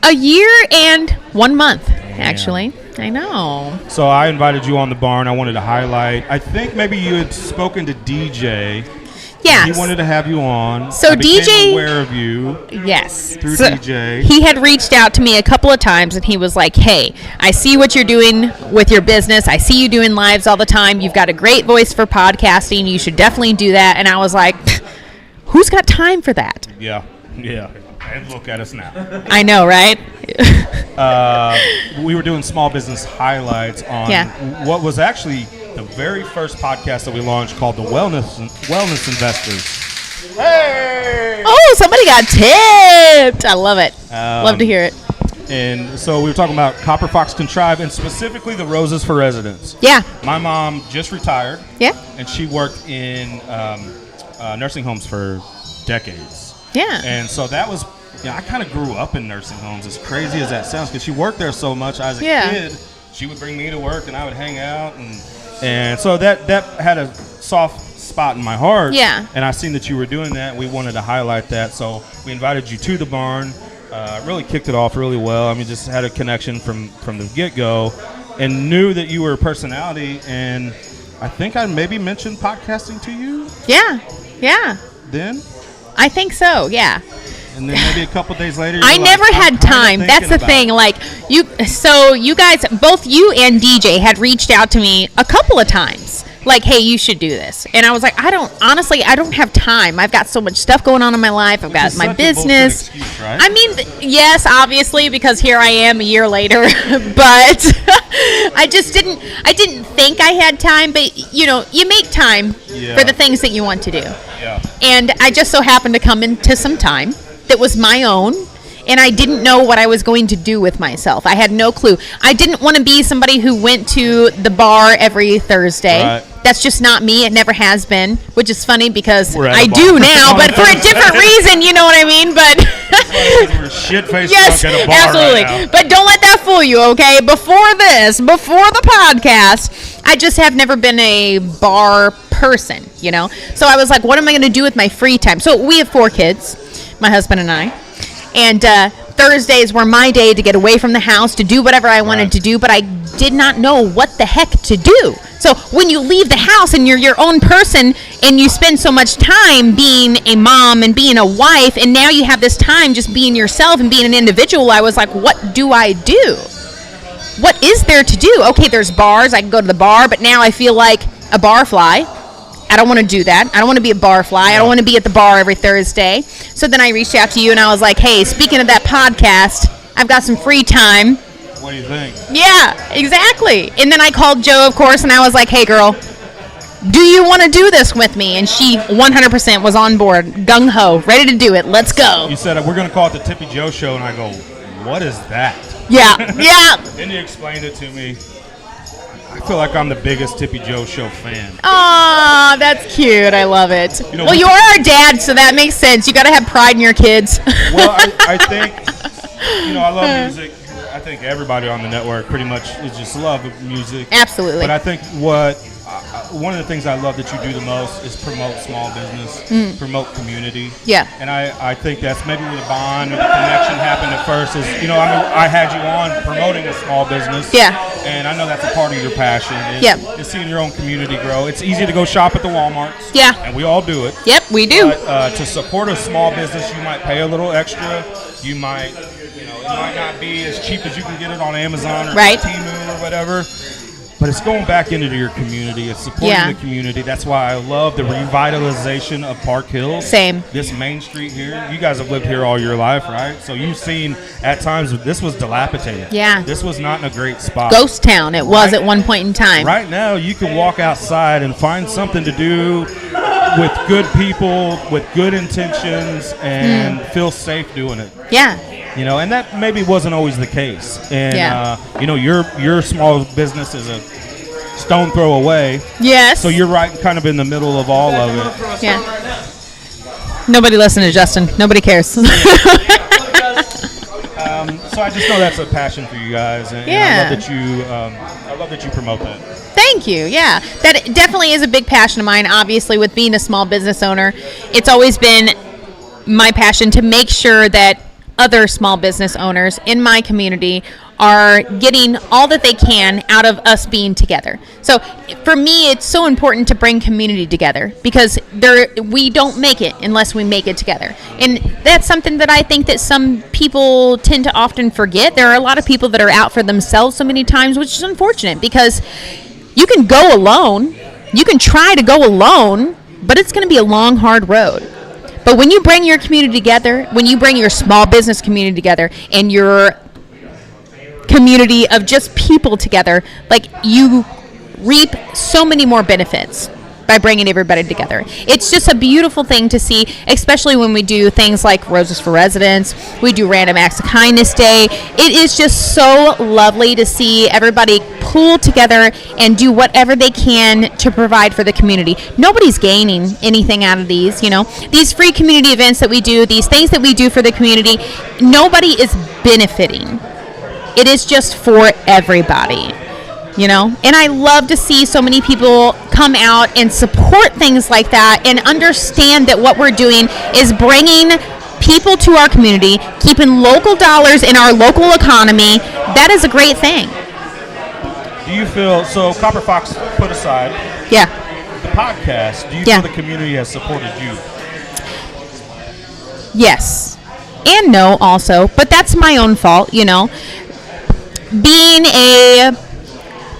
A year and 1 month, actually. I know. So I invited you on the barn. I wanted to highlight. I think maybe you had spoken to DJ. Yes. He wanted to have you on. So I became DJ aware of you. Yes. Through So DJ. He had reached out to me a couple of times, and he was like, hey, I see what you're doing with your business. I see you doing lives all the time. You've got a great voice for podcasting. You should definitely do that. And I was like, who's got time for that? Yeah. And look at us now. I know, right? We were doing small business highlights on what was actually the very first podcast that we launched, called the Wellness Investors. Hey! Oh, somebody got tipped. I love it. Love to hear it. And so we were talking about Copper Fox Contrive, and specifically the Roses for Residents. Yeah. My mom just retired. Yeah. And she worked in nursing homes for decades. Yeah. And so that was, I kind of grew up in nursing homes, as crazy as that sounds, because she worked there so much. As a kid, she would bring me to work, and I would hang out, and so that had a soft spot in my heart. Yeah. And I seen that you were doing that. We wanted to highlight that, so we invited you to the barn. Really kicked it off really well. I mean, just had a connection from the get-go, and knew that you were a personality. And I think I maybe mentioned podcasting to you. Yeah. Then. I think so. Yeah. And then maybe a couple days later, I never had time. That's the thing. Like you guys, both you and DJ had reached out to me a couple of times. Like, hey, you should do this. And I was like, I don't have time. I've got so much stuff going on in my life. I've got my business. Excuse, right? I mean, yes, obviously, because here I am a year later. But I didn't think I had time. But, you make time for the things that you want to do. Yeah. And I just so happened to come into some time that was my own, and I didn't know what I was going to do with myself. I had no clue. I didn't want to be somebody who went to the bar every Thursday. Right. That's just not me. It never has been, which is funny because We're at a I bar. do now, but for a different reason, you know what I mean? But We're shit-faced yes, drunk at a bar absolutely. right now. But don't let that fool you, okay? Before the podcast, I just have never been a bar person, So I was like, what am I going to do with my free time? So we have 4 kids, my husband and I, and Thursdays were my day to get away from the house, to do whatever I wanted to do, but I did not know what the heck to do. So when you leave the house and you're your own person and you spend so much time being a mom and being a wife, and now you have this time just being yourself and being an individual, I was like, what do I do? What is there to do? Okay, there's bars. I can go to the bar, but now I feel like a barfly. I don't want to do that. I don't want to be a barfly. I don't want to be at the bar every Thursday. So then I reached out to you and I was like, hey, speaking of that podcast, I've got some free time. What do you think? Yeah, exactly. And then I called Joe, of course, and I was like, hey, girl, do you want to do this with me? And she 100% was on board, gung-ho, ready to do it. Let's go. You said we're going to call it the Tippy Joe Show, and I go, what is that? Yeah. Then you explained it to me. I feel like I'm the biggest Tippy Joe Show fan. Aw, that's cute. I love it. Well, you are our dad, so that makes sense. You got to have pride in your kids. Well, I think, I love music. I think everybody on the network pretty much is just love of music. Absolutely. But I think one of the things I love that you do the most is promote small business, promote community. Yeah. And I think that's maybe where the bond or the connection happened at first is, I had you on promoting a small business. Yeah. And I know that's a part of your passion. Is seeing your own community grow. It's easy to go shop at the Walmarts. Yeah. And we all do it. Yep, we do. But to support a small business, you might pay a little extra. You might, it might not be as cheap as you can get it on Amazon or Temu or whatever. But it's going back into your community. It's supporting the community. That's why I love the revitalization of Park Hills. Same. This main street here. You guys have lived here all your life, right? So you've seen at times this was dilapidated. Yeah. This was not in a great spot. Ghost town it was at one point in time. Right now, you can walk outside and find something to do with good people, with good intentions, and feel safe doing it. Yeah. And that maybe wasn't always the case. And your small business is a stone throw away. Yes. So you're right, kind of in the middle of all of it. Yeah. Nobody listened to Justin. Nobody cares. So I just know that's a passion for you guys, and I love that you promote that. Thank you. Yeah, that definitely is a big passion of mine. Obviously, with being a small business owner, it's always been my passion to make sure that other small business owners in my community are getting all that they can out of us being together. So for me, it's so important to bring community together because we don't make it unless we make it together. And that's something that I think that some people tend to often forget. There are a lot of people that are out for themselves so many times, which is unfortunate because you can go alone. You can try to go alone, but it's going to be a long, hard road. But when you bring your community together, when you bring your small business community together and your community of just people together, like you reap so many more benefits by bringing everybody together. It's just a beautiful thing to see, especially when we do things like Roses for Residents, we do Random Acts of Kindness Day. It is just so lovely to see everybody pull together and do whatever they can to provide for the community. Nobody's gaining anything out of these, These free community events that we do, these things that we do for the community, nobody is benefiting. It is just for everybody. And I love to see so many people come out and support things like that and understand that what we're doing is bringing people to our community, keeping local dollars in our local economy. That is a great thing. Do you feel, so Copper Fox put aside, yeah, the podcast, do you feel the community has supported you? Yes. And no also, but that's my own fault, Being a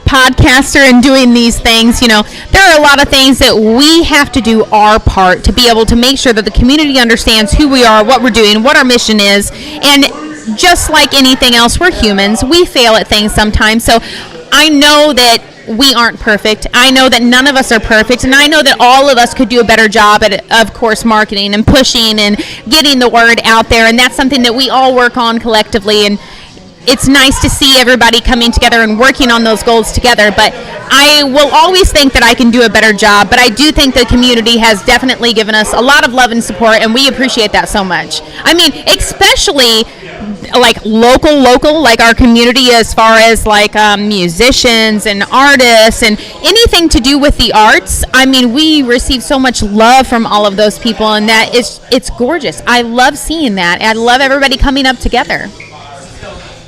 podcaster and doing these things, there are a lot of things that we have to do our part to be able to make sure that the community understands who we are, what we're doing, what our mission is. And just like anything else, we're humans. We fail at things sometimes. So I know that we aren't perfect. I know that none of us are perfect. And I know that all of us could do a better job at, of course, marketing and pushing and getting the word out there. And that's something that we all work on collectively. And it's nice to see everybody coming together and working on those goals together, but I will always think that I can do a better job, but I do think the community has definitely given us a lot of love and support, and we appreciate that so much. I mean, especially like local, like our community as far as like musicians and artists and anything to do with the arts. I mean, we receive so much love from all of those people, and it's gorgeous. I love seeing that. I love everybody coming up together.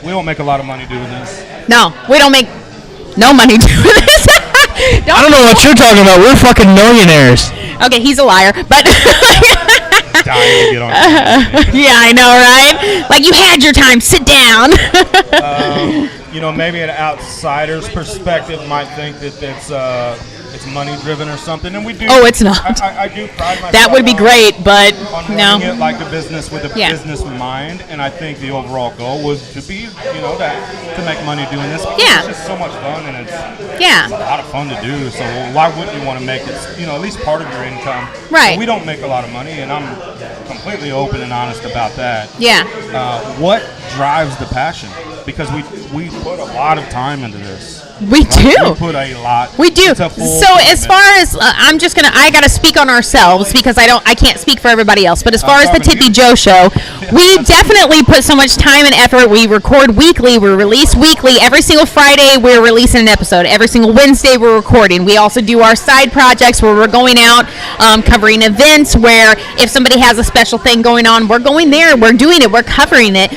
We don't make a lot of money doing this. No, we don't make no money doing this. I don't know what you're talking about. We're fucking millionaires. Okay, he's a liar, but dying to get on. Yeah, I know, right? Like, you had your time. Sit down. Maybe an outsider's perspective might think that it's money driven or something, and we do. Oh, it's not. I do pride myself. That would be great, but on no. running it like a business with a business mind, and I think the overall goal was to be, to make money doing this. Yeah. It's just so much fun, and it's a lot of fun to do. So why wouldn't you want to make it, at least part of your income? Right. So we don't make a lot of money, and I'm completely open and honest about that. Yeah. What drives the passion? Because we put a lot of time into this. We do. We put a lot. We do. So as far as I gotta speak on ourselves because I can't speak for everybody else. But as far as the Tippy Joe show, we definitely put so much time and effort. We record weekly. We release weekly. Every single Friday we're releasing an episode. Every single Wednesday we're recording. We also do our side projects where we're going out covering events. Where if somebody has a special thing going on, we're going there. We're doing it. We're covering it.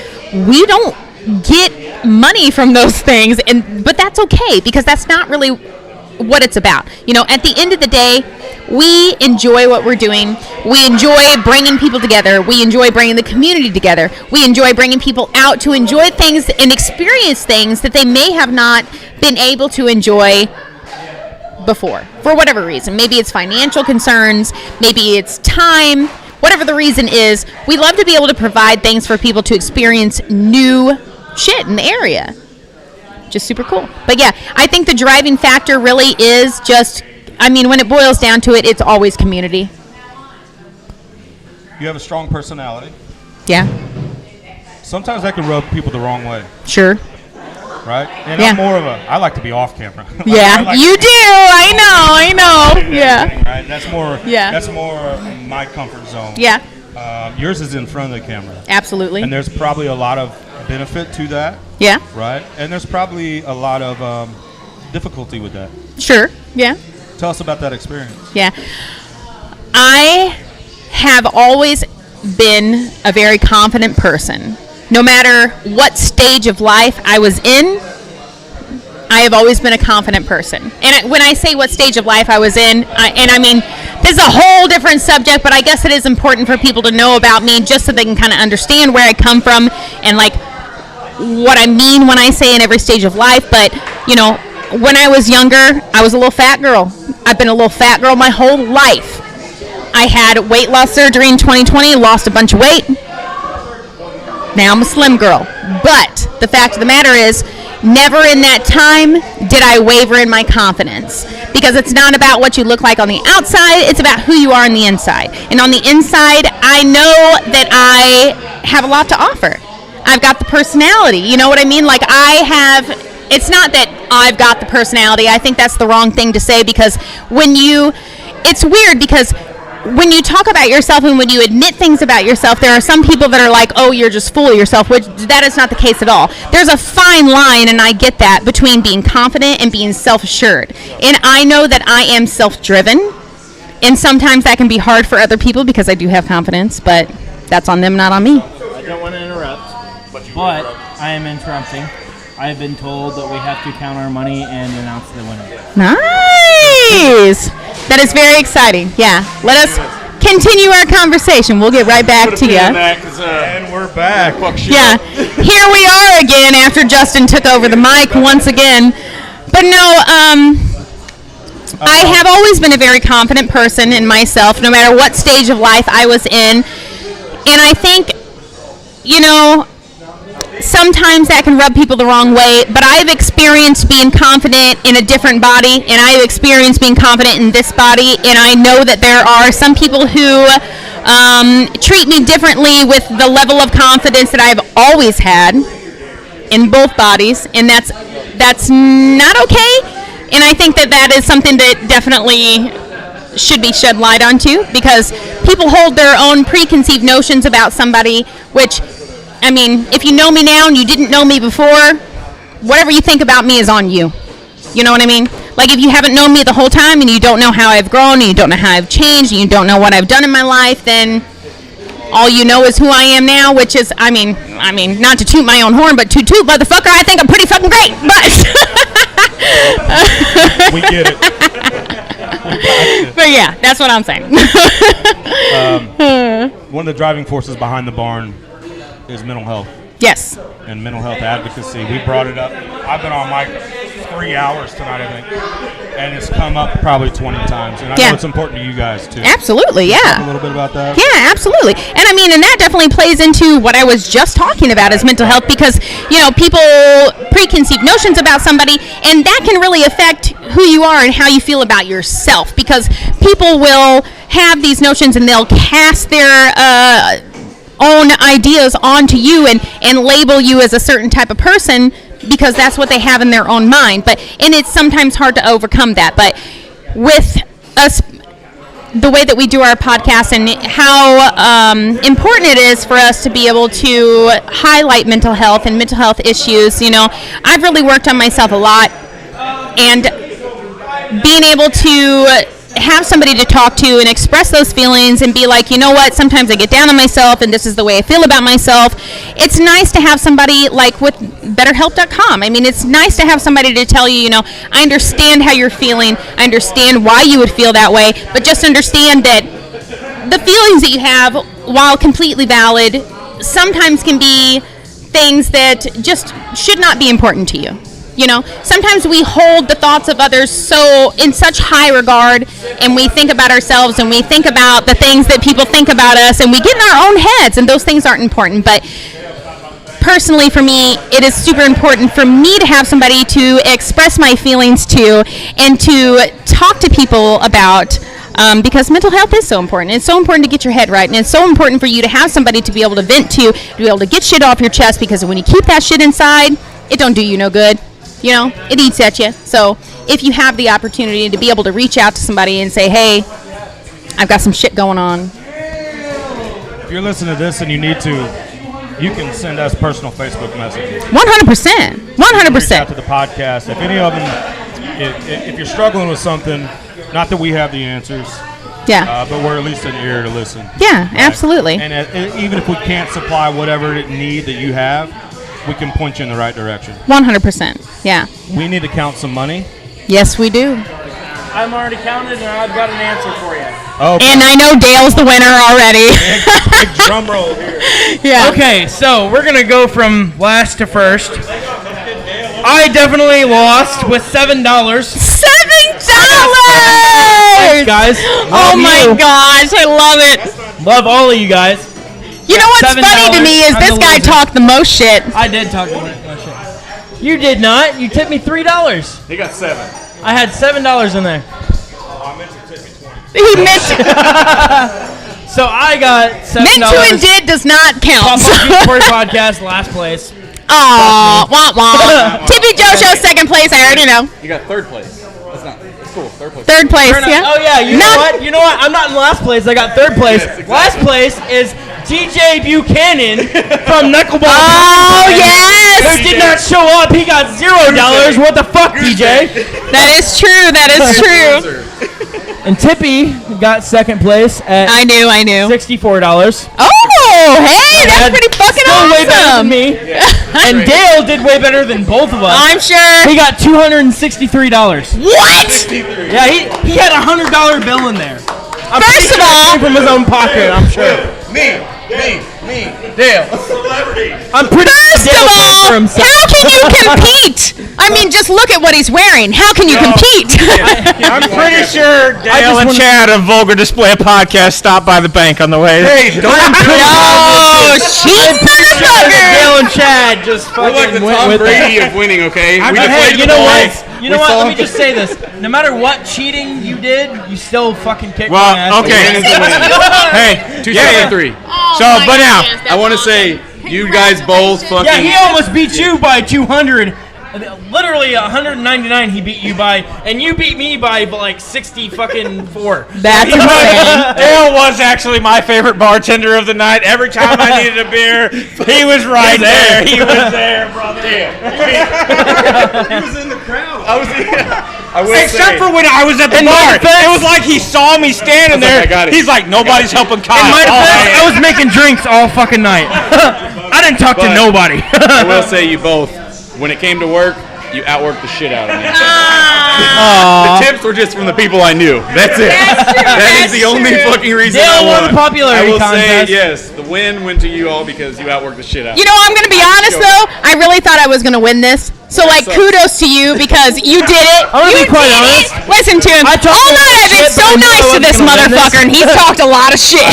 We don't get money from those things, but that's okay because that's not really what it's about. At the end of the day, we enjoy what we're doing. We enjoy bringing people together. We enjoy bringing the community together. We enjoy bringing people out to enjoy things and experience things that they may have not been able to enjoy before for whatever reason. Maybe it's financial concerns, maybe it's time, whatever the reason is. We love to be able to provide things for people to experience new shit in the area. Just super cool. But yeah, I think the driving factor really is just, when it boils down to it, it's always community. You have a strong personality. Yeah. Sometimes that can rub people the wrong way. Sure. Right? And I'm more of I like to be off camera. Yeah, you do. I know. Yeah. Right? That's more my comfort zone. Yeah. Yours is in front of the camera. Absolutely. And there's probably a lot of benefit to that. Yeah. Right? And there's probably a lot of difficulty with that. Sure. Yeah. Tell us about that experience. Yeah. I have always been a very confident person. no matter what stage of life I was in, I have always been a confident person. And when I say what stage of life I was in, I mean, this is a whole different subject, but I guess it is important for people to know about me just so they can kind of understand where I come from and like what I mean when I say in every stage of life. But, you know, when I was younger, I was a little fat girl. I've been a little fat girl my whole life. I had weight loss surgery in 2020, lost a bunch of weight. Now I'm a slim girl. But the fact of the matter is, never in that time did I waver in my confidence, because it's not about what you look like on the outside, it's about who you are on the inside. And on the inside, I know that I have a lot to offer. I've got the personality, you know what I mean? Like it's not that I've got the personality, I think that's the wrong thing to say, because it's weird because when you talk about yourself and when you admit things about yourself, there are some people that are like, oh, you're just full of yourself, which that is not the case at all. There's a fine line, and I get that, between being confident and being self-assured. And I know that I am self-driven, and sometimes that can be hard for other people because I do have confidence, but that's on them, not on me. I don't want to interrupt, but I am interrupting. I have been told that we have to count our money and announce the winner. Nice! That is very exciting. Yeah. Let us continue our conversation. We'll get right back to you. And we're back. Yeah. Here we are again after Justin took over the mic once again. But no, I have always been a very confident person in myself, no matter what stage of life I was in. And I think, you know, sometimes that can rub people the wrong way, but I've experienced being confident in a different body, and I've experienced being confident in this body, and I know that there are some people who treat me differently with the level of confidence that I've always had in both bodies, and that's not okay. And I think that is something that definitely should be shed light onto, because people hold their own preconceived notions about somebody, which, I mean, if you know me now and you didn't know me before, whatever you think about me is on you. You know what I mean? Like, if you haven't known me the whole time and you don't know how I've grown and you don't know how I've changed and you don't know what I've done in my life, then all you know is who I am now, which is, I mean, not to toot my own horn, but toot, motherfucker, I think I'm pretty fucking great, but... We get it. But yeah, that's what I'm saying. One of the driving forces behind the barn is mental health. Yes. And mental health advocacy. We brought it up. I've been on mic 3 hours tonight, I think, and it's come up probably 20 times. And I know it's important to you guys too. Absolutely, yeah. Talk a little bit about that. Yeah, absolutely. And I mean, and that definitely plays into what I was just talking about as mental health, because, you know, people preconceived notions about somebody, and that can really affect who you are and how you feel about yourself, because people will have these notions and they'll cast their own ideas onto you and label you as a certain type of person because that's what they have in their own mind. And it's sometimes hard to overcome that. But with us, the way that we do our podcast and how important it is for us to be able to highlight mental health and mental health issues, you know, I've really worked on myself a lot, and being able to have somebody to talk to and express those feelings and be like, you know what, sometimes I get down on myself and this is the way I feel about myself. It's nice to have somebody like with BetterHelp.com. I mean, it's nice to have somebody to tell you, you know, I understand how you're feeling. I understand why you would feel that way, but just understand that the feelings that you have, while completely valid, sometimes can be things that just should not be important to you. You know, sometimes we hold the thoughts of others so in such high regard, and we think about ourselves and we think about the things that people think about us, and we get in our own heads, and those things aren't important. But personally, for me, it is super important for me to have somebody to express my feelings to and to talk to people about, because mental health is so important. It's so important to get your head right, and it's so important for you to have somebody to be able to vent to be able to get shit off your chest, because when you keep that shit inside, it don't do you no good. You know, it eats at you. So if you have the opportunity to be able to reach out to somebody and say, hey, I've got some shit going on. If you're listening to this and you need to, you can send us personal Facebook messages. 100%. 100%. Reach out to the podcast. If any of them, if you're struggling with something, not that we have the answers, Yeah. But we're at least an ear to listen. Yeah, absolutely. And even if we can't supply whatever need that you have, we can point you in the right direction. 100%. Yeah. We need to count some money. Yes, we do. I'm already counted, and I've got an answer for you. Okay. And I know Dale's the winner already. Big drum roll here. Yeah. Okay, so we're gonna go from last to first. I definitely lost with $7. $7! Thanks, guys. Oh Love my you. gosh, I love it. Love all of you guys. You know what's $7. funny to me is I'm this the guy loser. talked the most shit. I did talk about shit. You did not. You tipped me $3. He got 7. I had $7 in there. He meant to. So I got $7. Meant to and did does not count. Pop Punk Pizza Party Podcast, last place. Aw, wah wah. Tippy Joe Show, second place. I already know. You got 3rd place. That's not. It's cool. 3rd place. Third place, Fair enough. yeah. Oh yeah, you know what? You know what? I'm not in last place. I got 3rd place. Yes, exactly. Last place is DJ Buchanan from Knuckleball. Oh yes. Who did not show up? He got $0. What the fuck, DJ? That is true. That is true. And Tippy got 2nd place at I knew. $64. Oh, hey, that's pretty fucking Still way better than awesome. me. And Dale did way better than both of us. I'm sure. He got $263. What? Yeah, he had a $100 bill in there. I'm First pretty of sure it all- came from his own pocket, I'm sure. Me, Dale. I'm pretty First sure Dale of paid for all, himself. how can you compete? I mean, just look at what he's wearing. How can you compete? I'm pretty sure Dale and Chad of Vulgar Display Podcast stopped by the bank on the way. Hey, don't. Oh, cheating motherfucker! Dale and Chad just We're like the fucking went Tom with Brady it. of winning, okay? We Hey, deflated you the know balls. what? You know We what? saw Let me him. just say this. No matter what cheating you did, you still fucking kicked Well, my ass. okay. Win is the win. Hey, 273. So, but now, I want to say, you guys both fucking. Yeah, he almost beat you by 200. Literally 199 he beat you by, and you beat me by like 60 fucking 4. That's insane. Dale was actually my favorite bartender of the night. Every time I needed a beer, he was right there. He was there, brother. He was in the crowd. I will Except say, for when I was at the In my bar. defense- It was like he saw me standing I was like, there. I got it. He's like, nobody's helping Kyle. In my Oh, defense, man. I was making drinks all fucking night. I didn't talk to But- nobody. I will say, you both, when it came to work, you outworked the shit out of me. Aw. The tips were just from the people I knew. That's it. That is the only fucking reason Dale I won won. the popularity I will contest. say, yes, the win went to you all because you outworked the shit out of me. You know, I'm going to be honest, though. I really thought I was going to win this. So, like, kudos to you because you did it. I'm gonna You be quite did honest. it. Listen to him. I talked All a lot night of I've been shit, so but I knew I nice to wasn't this gonna win this. motherfucker, and he's talked a lot of shit.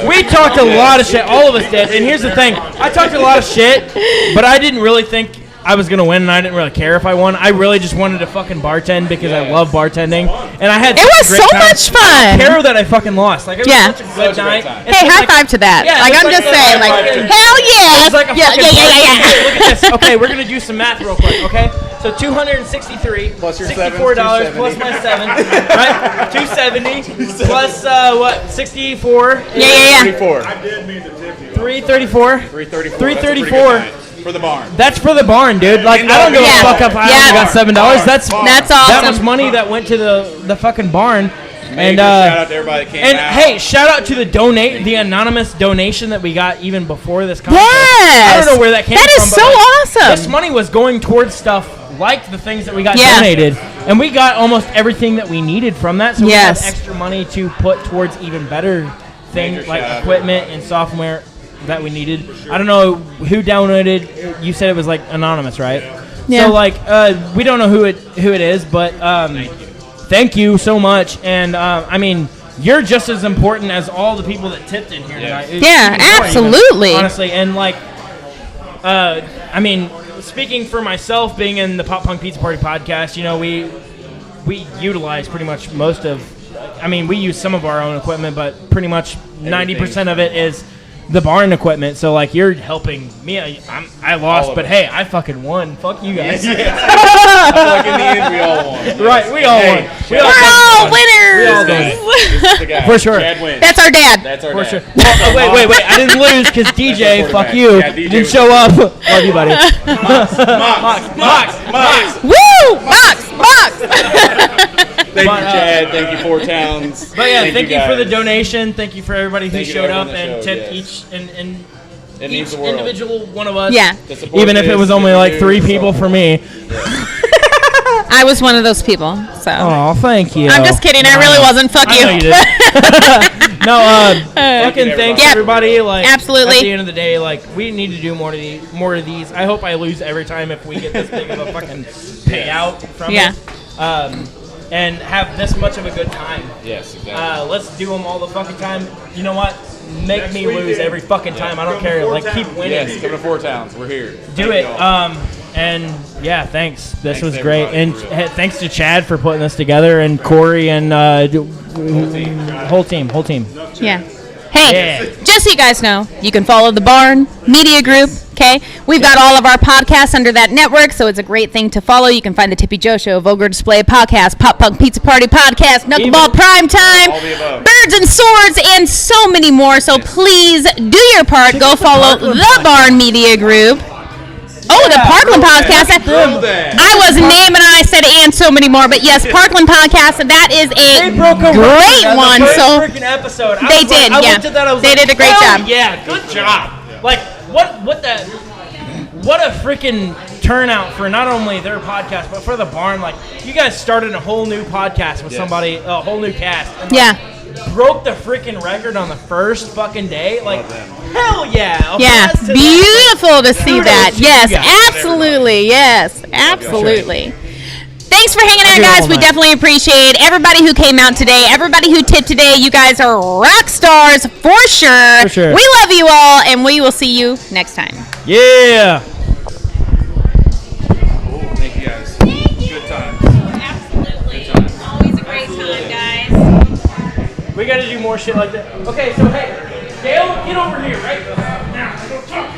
We talked a lot of shit. All of us did. And here's the thing. I talked a lot of shit, but I didn't really think I was going to win, and I didn't really care if I won. I really just wanted to fucking bartend because I love bartending. And I had It was such a great so time. much fun. I don't care that I fucking lost. Like, it was Yeah. such a good night. It's Hey, just high five to that. Yeah, like, it's I'm just saying, like, fucking- hell yeah. It's like a Yeah, fucking yeah, yeah, yeah, bartender. yeah. Look at this. Okay, we're gonna do some math real quick. Okay, so 263 Plus your $64 plus my 7, right? 270 plus what? 64. Yeah, yeah, yeah. 34. 334. 334. 334. For the barn. That's for the barn, dude. Like, I don't give a fuck if I only got $7. That's That's that much awesome. money that went to the fucking barn. And shout out to everybody that came and out. hey, shout out to the anonymous donation that we got even before this contest. Yes. I don't know where that came That from. is but, so like, awesome. This money was going towards stuff like the things that we got Yeah. donated, and we got almost everything that we needed from that. So Yes. we had extra money to put towards even better things Major like shout out. equipment and software that we needed. I don't know who donated. You said it was like anonymous, right? Yeah. So like we don't know who it is, but thank you so much. And I mean, you're just as important as all the people that tipped in here tonight. Yeah, Even more, absolutely. honestly, and like, I mean, speaking for myself, being in the Pop Punk Pizza Party podcast, you know, we utilize pretty much most of. I mean, we use some of our own equipment, but pretty much 90% of it is the barn equipment. So like, you're helping me. I lost, but hey, I fucking won. Fuck you guys. I feel like in the end we all won. Right, we all won. We're all winners. We all won. This is the guy. For sure. Chad wins. That's our dad. That's our For dad. sure. Well, wait. I didn't lose because DJ, fuck quarterback. you, Yeah, DJ didn't was- show up. Love you, buddy. Mox. Mox. Woo! Box! Box! Mox. Mox. Mox. Mox. Mox. Mox. Mox. Mox. Mox. Mox. Mox. Mox. Mox. Mox. Mox. Mox. Mox. Mox. Mox. Mox! Box! Thank you, Chad. Thank you, Four Towns. But yeah, thank you for the guys. donation. Thank you for everybody who Thank you to showed up everyone that and showed, tipped yes. It each means the world. individual one of us. Yeah. To support Even if it this, was to only like do 3 this, people for me. I was one of those people. So. Oh, thank you. I'm just kidding. I really wasn't. Fuck I you. know you did. No, fucking thanks Yep. everybody. Like, Absolutely. At the end of the day, like, we need to do more of these. I hope I lose every time if we get this big of a fucking payout from it. And have this much of a good time. Yes, exactly. Let's do them all the fucking time. You know what? Make me lose every fucking time. I don't care. Like, keep winning. Yes, come to Four Towns. We're here. Do Thank it. y'all. And yeah, thanks. This Thanks, was great. everybody, And for real. thanks to Chad for putting this together, and Corey and whole team. Yeah. Hey, Yeah. just so you guys know, you can follow the Barn Media Group. Okay, we've got all of our podcasts under that network, so it's a great thing to follow. You can find the Tippy Joe Show, Vulgar Display Podcast, Pop Punk Pizza Party Podcast, Knuckleball Prime Time, All the above. Birds and Swords, and so many more. So please do your part. Go follow the Barn Media Group. Oh, the Parkland Podcast. I was naming and I said and so many more, but yes, Parkland Podcast. That is a great one. So freaking episode. They did, I yeah. looked at that, I was They like, did a great hell job. Yeah, good job. Like, what a freaking turnout for not only their podcast but for the Barn. Like, you guys started a whole new podcast with somebody, a whole new cast. And, like, broke the freaking record on the first fucking day. Like, hell yeah. Yeah, Applause to beautiful to see Kudos that. to you Yes, guys. absolutely. Yes, absolutely. Thanks for hanging out, you guys. all We night. definitely appreciate everybody who came out today, everybody who tipped today. You guys are rock stars for sure. For sure. We love you all, and we will see you next time. Yeah. Thank you guys. Good time. Absolutely. Always a great time, guys. We got to do more shit like that. Okay, so hey, Dale, get over here right now. Go talk.